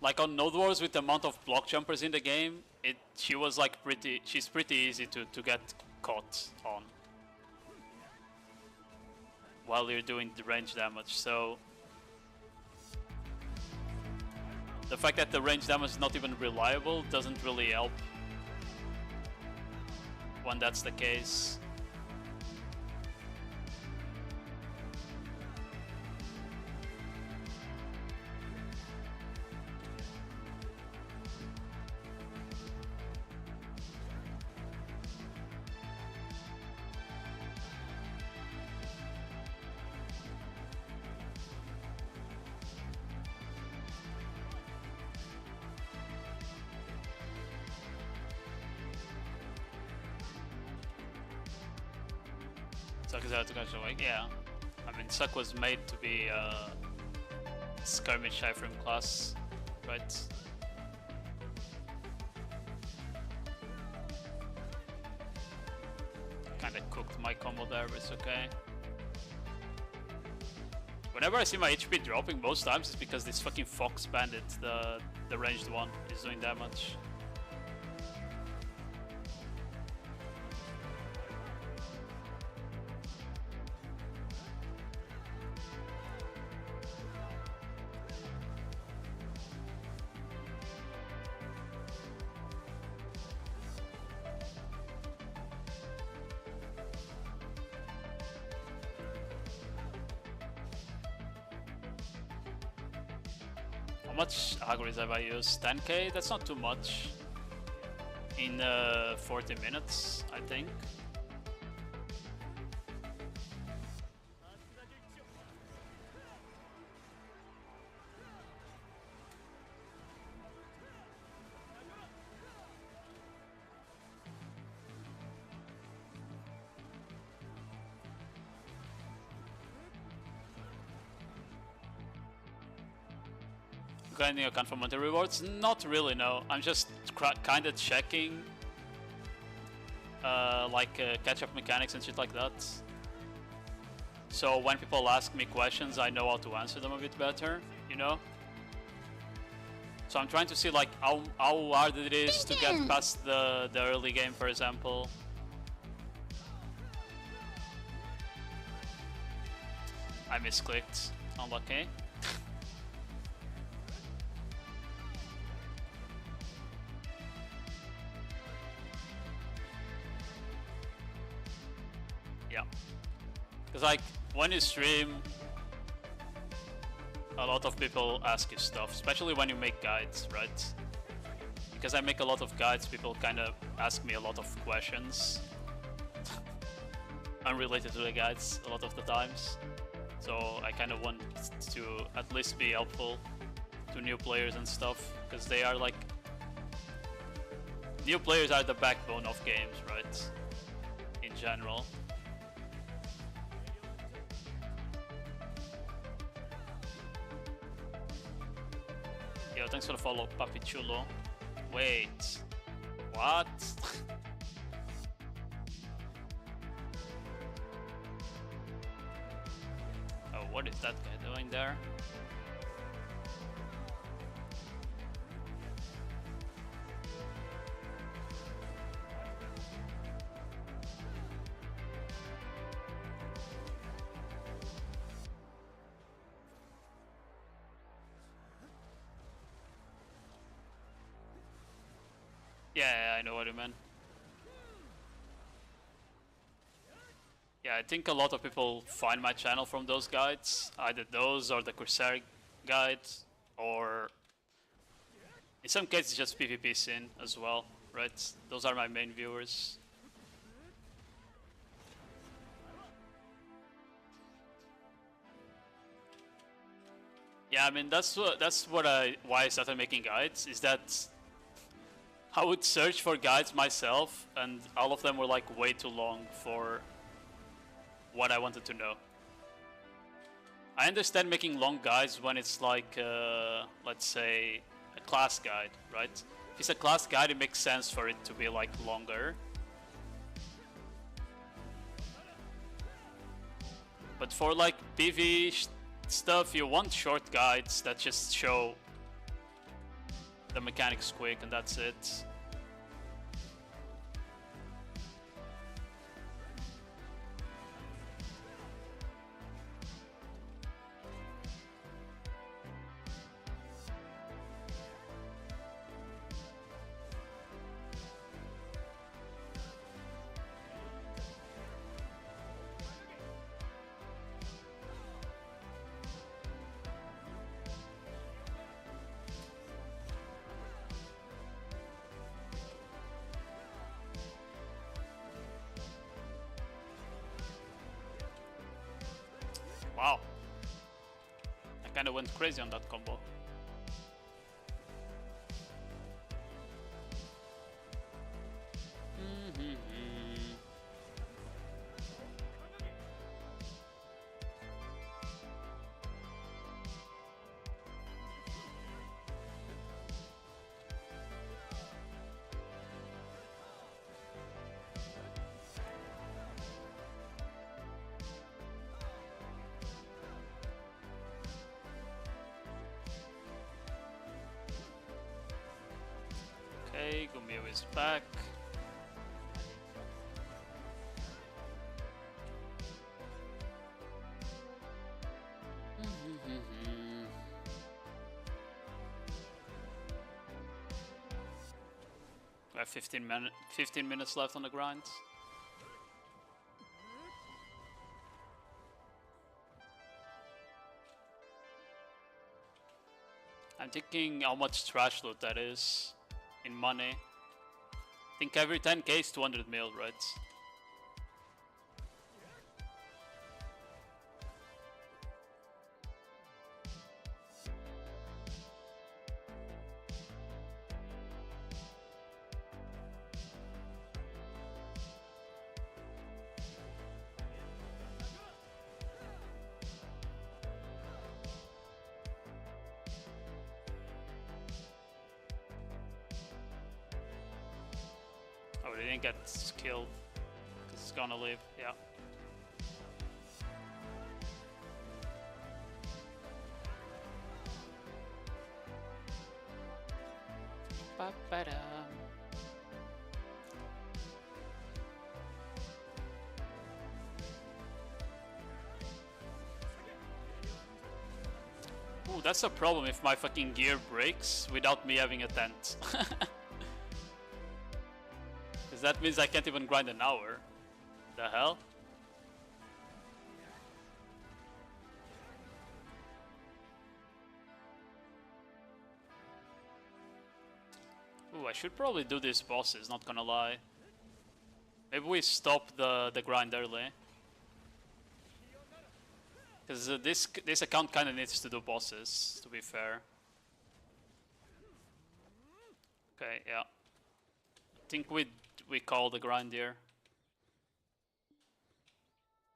Like on Nodewars, with the amount of block jumpers in the game, she was like she's pretty easy to get caught on while you're doing the range damage. So the fact that the range damage is not even reliable doesn't really help when that's the case. Suck is out to catch awake, yeah. I mean, Suck was made to be skirmish iframe class, right? Kinda cooked my combo there, but it's okay. Whenever I see my HP dropping, most times it's because this fucking Fox Bandit, the ranged one, is doing damage. How much algorithms have I used? 10k? That's not too much. In 40 minutes, I think. Grinding account for monthly rewards? Not really, no. I'm just kind of checking catch-up mechanics and shit like that. So when people ask me questions, I know how to answer them a bit better, you know? So I'm trying to see like how hard it is to get past the early game, for example. I misclicked. Unlucky. Yeah. Because like when you stream, a lot of people ask you stuff, especially when you make guides, right? Because I make a lot of guides, people kind of ask me a lot of questions unrelated to the guides a lot of the times. So I kind of want to at least be helpful to new players and stuff, because they are like, new players are the backbone of games, right? In general. Yo, thanks for the follow, Papi Chulo. Wait, what? Oh, what is that guy doing there? Yeah, I know what you meant. Yeah, I think a lot of people find my channel from those guides. Either those or the Corsair guide, or in some cases just PvP scene as well, right? Those are my main viewers. Yeah, I mean why I started making guides, is that I would search for guides myself, and all of them were like way too long for what I wanted to know. I understand making long guides when it's like, let's say, a class guide, right? If it's a class guide, it makes sense for it to be like longer. But for like PV stuff, you want short guides that just show the mechanics quick, and that's it. Wow, I kinda went crazy on that combo. Mew is back. We have 15 minutes left on the grind. I'm thinking how much trash loot that is in money. I think every 10k is 200 mil, right? Oh, they didn't get killed. It's gonna live, yeah. Ba-ba-da. Ooh, that's a problem if my fucking gear breaks without me having a tent. That means I can't even grind an hour. The hell? Ooh, I should probably do these bosses, not gonna lie. Maybe we stop the grind early. Because this account kinda needs to do bosses, to be fair. Okay, yeah. I think we call the grind here.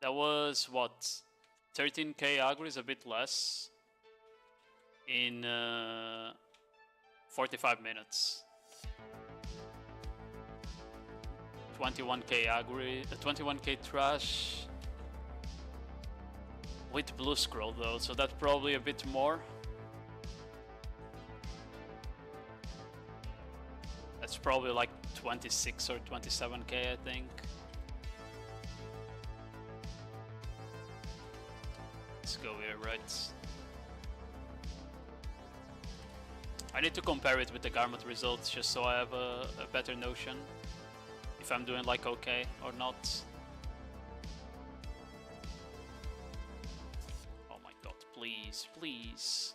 That was what? 13k aggro is a bit less in 45 minutes. 21k aggro, 21k trash with blue scroll though, so that's probably a bit more. That's probably like 26 or 27k, I think. Let's go here, right? I need to compare it with the Garment results just so I have a better notion if I'm doing like okay or not. Oh my god, please, please.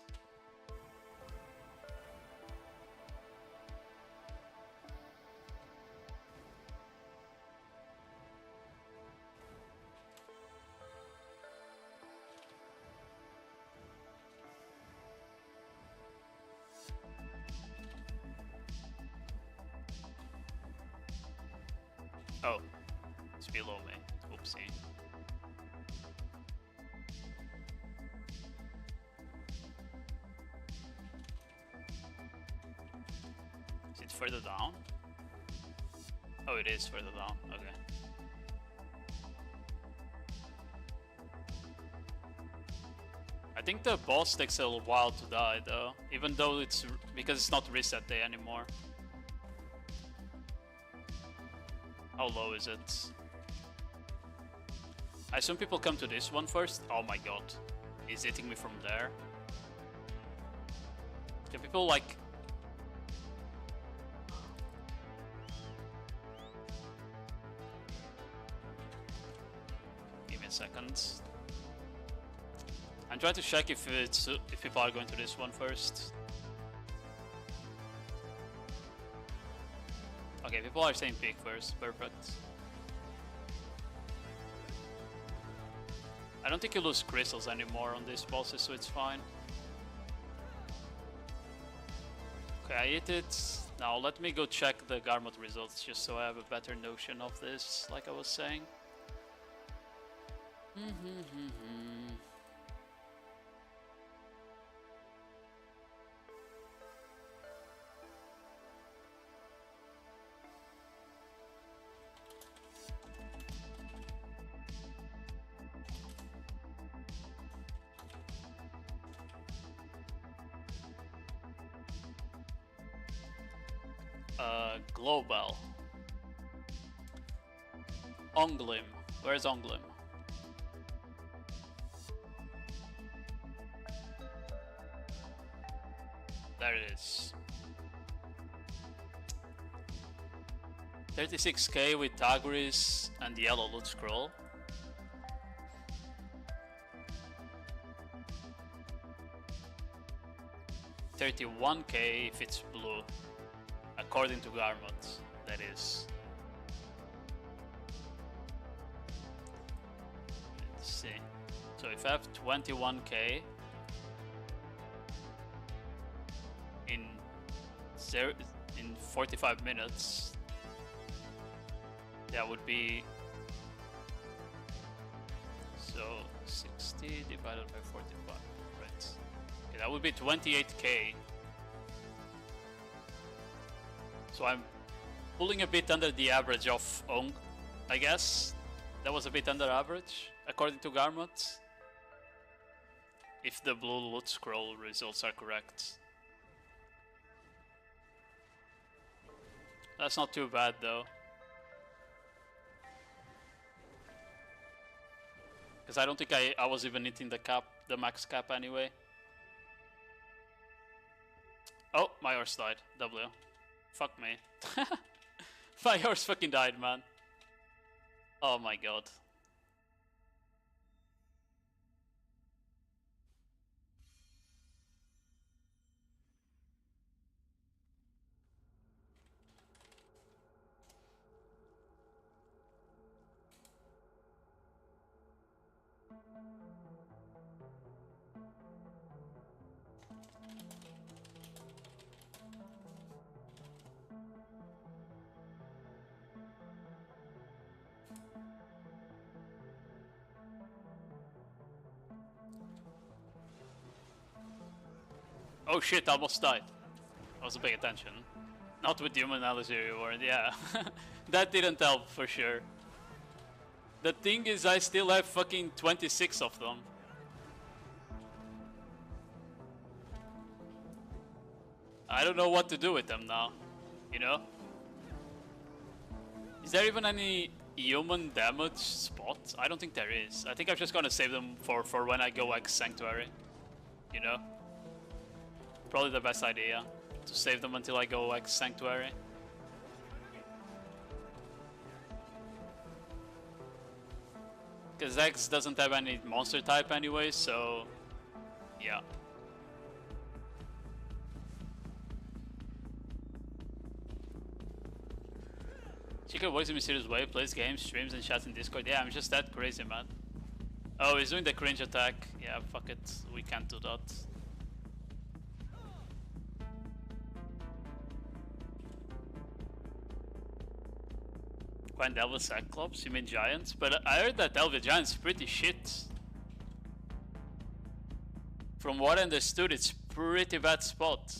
Oh, it's below me. Oopsie. Is it further down? Oh, it is further down. Okay. I think the boss takes a little while to die though, even though it's because it's not reset day anymore. How low is it? I assume people come to this one first. Oh my god. He's hitting me from there. Can people like... Give me a second. I'm trying to check if people are going to this one first. Okay, people are saying peak first, perfect. I don't think you lose crystals anymore on these bosses, so it's fine. Okay, I hit it. Now let me go check the Garmot results just so I have a better notion of this, like I was saying. Global. Onglim. Where's Onglim? There it is. 36k with Tagris and the yellow loot scroll. $31k if it's blue, according to Garmot, that is. Let's see. So if I have 21k in 45 minutes, that would be, so 60 divided by 45, right? Okay, that would be 28k. So I'm pulling a bit under the average of Ong, I guess. That was a bit under average, according to Garmot. If the blue loot scroll results are correct. That's not too bad though. Because I don't think I was even hitting the cap, the max cap anyway. Oh, my horse died. W. Fuck me. My horse fucking died, man. Oh my god. Oh shit, I almost died. I wasn't paying attention. Not with human analogy reward, yeah. That didn't help for sure. The thing is, I still have fucking 26 of them. I don't know what to do with them now, you know? Is there even any human damage spot? I don't think there is. I think I'm just gonna save them for when I go like Sanctuary, you know? Probably the best idea, to save them until I go like Sanctuary. Because X doesn't have any monster type anyway, so yeah. Chico works in a mysterious way, plays games, streams and chats in Discord. Yeah, I'm just that crazy, man. Oh, he's doing the cringe attack. Yeah, fuck it, we can't do that. Find Elvis Cyclops? You mean Giants? But I heard that Elvis Giants is pretty shit. From what I understood, it's pretty bad spot.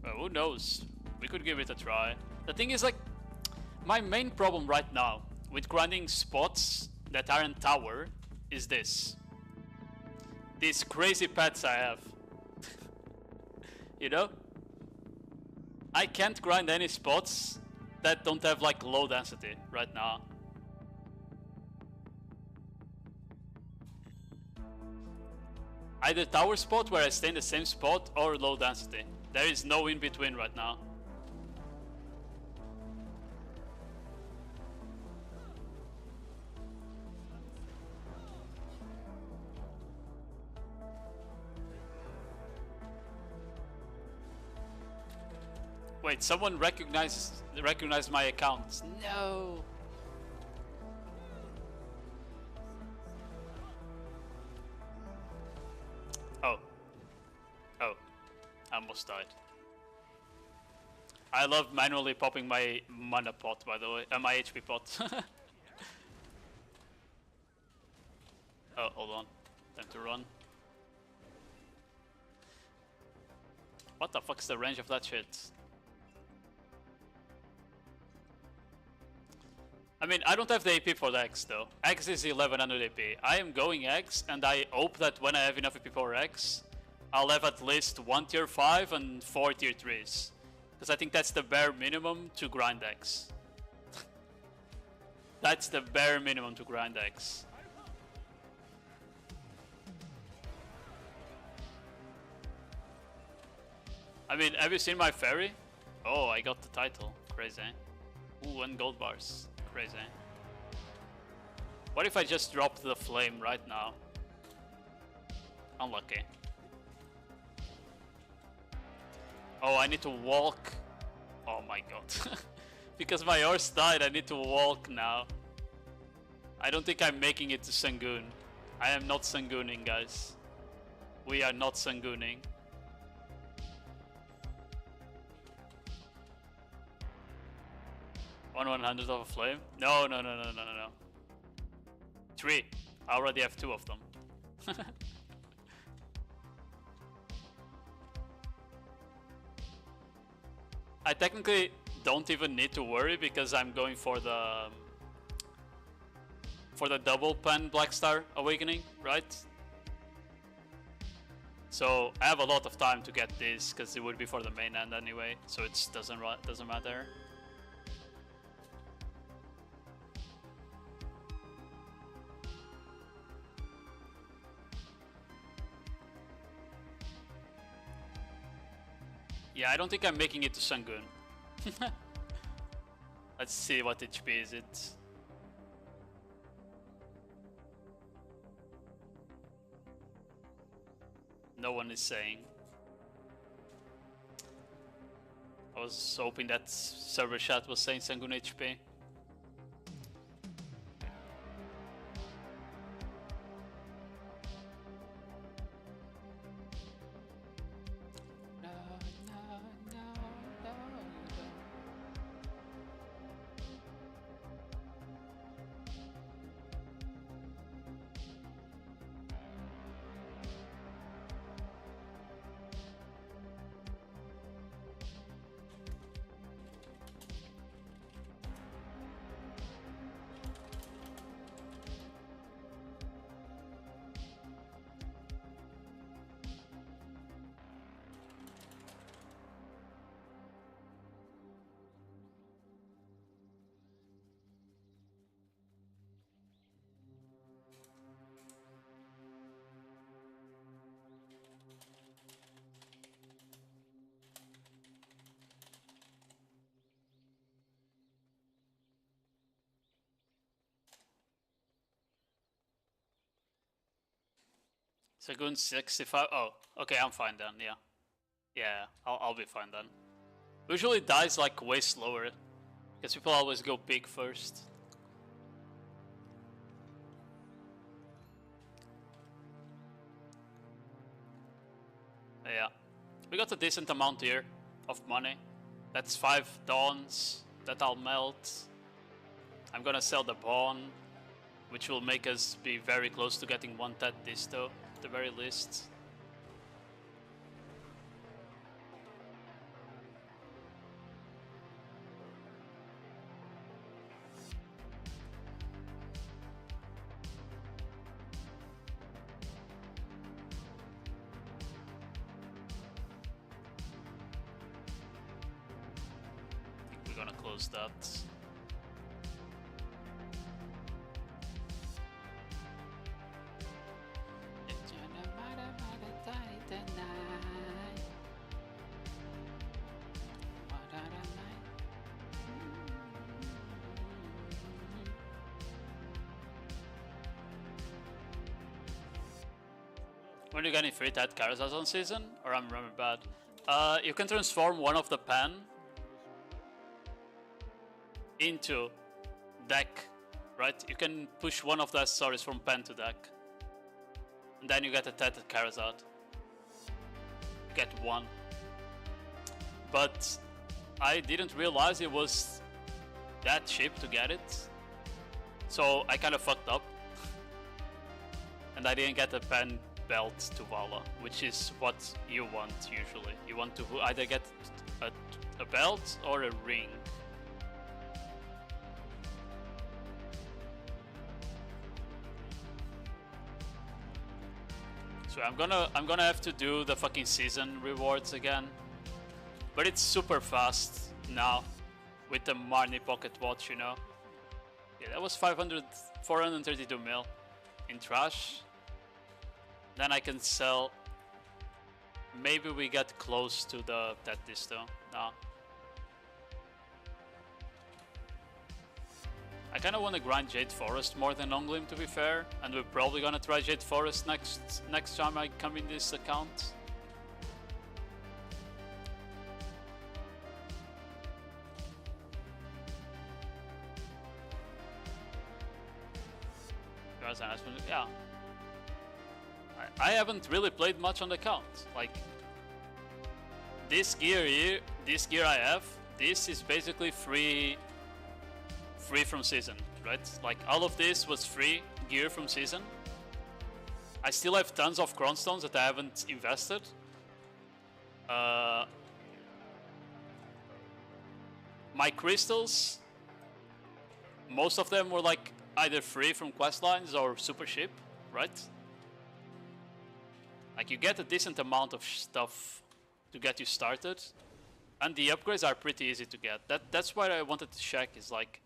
Well, who knows? We could give it a try. The thing is, like, my main problem right now with grinding spots that aren't tower is this. These crazy pets I have. You know? I can't grind any spots that don't have like low density right now. Either tower spot where I stay in the same spot or low density. There is no in between right now. Wait, someone recognized my account. No. Oh. Oh. I almost died. I love manually popping my mana pot, by the way. My HP pot. Oh, hold on. Time to run. What the fuck's the range of that shit? I mean, I don't have the AP for the X though. X is 1100 AP. I am going X, and I hope that when I have enough AP for X, I'll have at least 1 tier 5 and 4 tier 3s. Because I think that's the bare minimum to grind X. That's the bare minimum to grind X. I mean, have you seen my ferry? Oh, I got the title. Crazy. Ooh, and gold bars. Crazy. What if I just dropped the flame right now? Unlucky. Oh, I need to walk. Oh my god. Because my horse died, I need to walk now. I don't think I'm making it to Sangoon. I am not Sangooning, guys. We are not Sangooning. One hundredth of a flame? No. 3. I already have 2 of them. I technically don't even need to worry because I'm going for the double pen Blackstar Awakening, right? So I have a lot of time to get this because it would be for the main end anyway, so it doesn't matter. Yeah, I don't think I'm making it to Sangoon. Let's see what HP is it. No one is saying. I was hoping that server chat was saying Sangoon HP. Sangoon 65. Oh, okay, I'm fine then. Yeah, yeah, I'll be fine then. Usually it dies like way slower, because people always go big first. Yeah, we got a decent amount here of money. That's 5 dawns that I'll melt. I'm gonna sell the bond, which will make us be very close to getting 1 Tet Disto, at the very least. I think we're gonna close that. When you get any free Tet carousels on season, or I'm remember bad, you can transform one of the pen into deck, right? You can push one of the accessories from pen to deck, and then you get a Tet carousel. Get 1, but I didn't realize it was that cheap to get it, so I kind of fucked up, and I didn't get a pen belt to Vala, which is what you want usually. You want to either get a belt or a ring. So I'm gonna have to do the fucking season rewards again. But it's super fast now with the Marnie Pocket Watch, you know. Yeah, that was 432 mil in trash. Then I can sell. Maybe we get close to the that disto. No. I kind of want to grind Jade Forest more than Onglim, to be fair, and we're probably gonna try Jade Forest next time I come in this account. Yeah. I haven't really played much on the account. Like this gear here, this gear I have, this is basically free from season, right? Like all of this was free gear from season. I still have tons of Crown Stones that I haven't invested. My crystals, most of them were like either free from quest lines or super cheap, right? Like you get a decent amount of stuff to get you started, and the upgrades are pretty easy to get. That's why I wanted to check is like,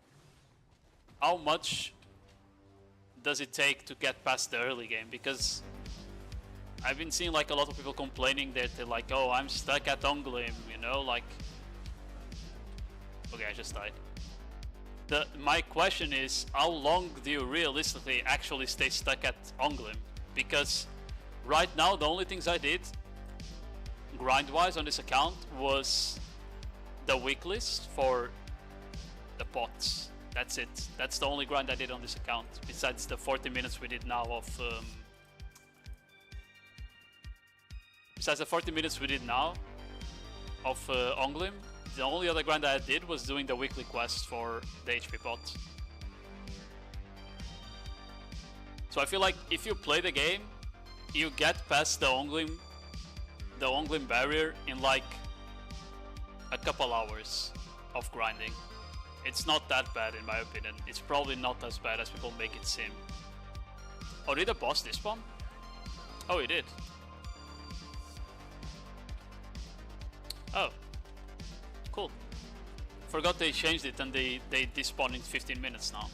how much does it take to get past the early game? Because I've been seeing like a lot of people complaining that they're like, oh, I'm stuck at Onglim, you know, like. Okay, I just died. My question is, how long do you realistically actually stay stuck at Onglim? Because right now, the only things I did, grind-wise on this account, was the week list for the pots. That's it. That's the only grind I did on this account, besides the 40 minutes we did now of... besides the 40 minutes we did now of Onglim, the only other grind I did was doing the weekly quest for the HP pot. So I feel like if you play the game, you get past the Onglim barrier in like a couple hours of grinding. It's not that bad in my opinion. It's probably not as bad as people make it seem. Oh, did the boss despawn? Oh, he did. Oh. Cool. Forgot they changed it and they despawn in 15 minutes now.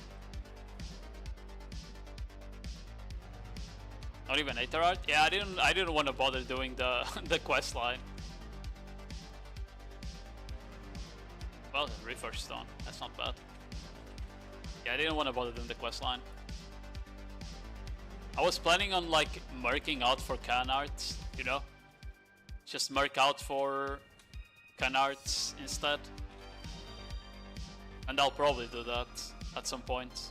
Not even Aether Art? Yeah, I didn't want to bother doing the the quest line. Well, Reverse Stone. That's not bad. Yeah, I didn't want to bother doing the quest line. I was planning on like murking out for can art, you know? Just murk out for can arts instead. And I'll probably do that at some point.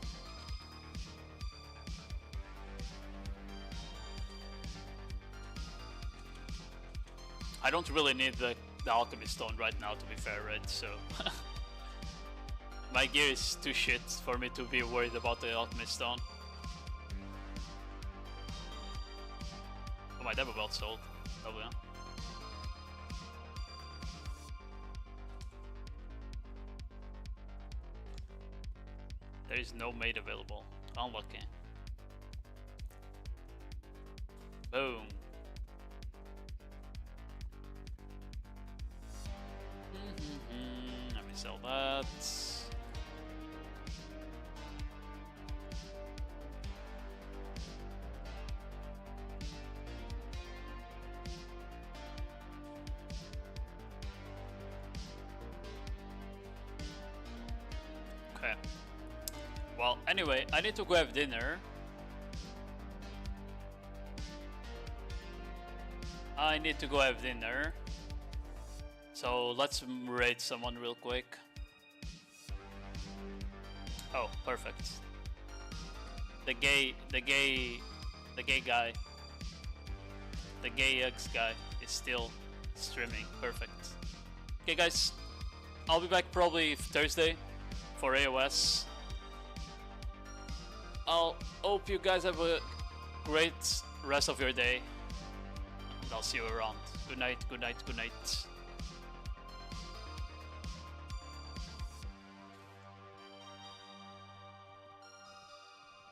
I don't really need the alchemy stone right now, to be fair, right? So my gear is too shit for me to be worried about the alchemy stone. Oh, my Devil Belt sold. Probably, huh? There is no maid available. Unlucky. Boom. Let me sell that. Okay. Well, anyway, I need to go have dinner. So let's raid someone real quick. Oh, perfect. The gay X guy is still streaming. Perfect. Okay, guys, I'll be back probably Thursday for AOS. I'll hope you guys have a great rest of your day, and I'll see you around. Good night, good night, good night.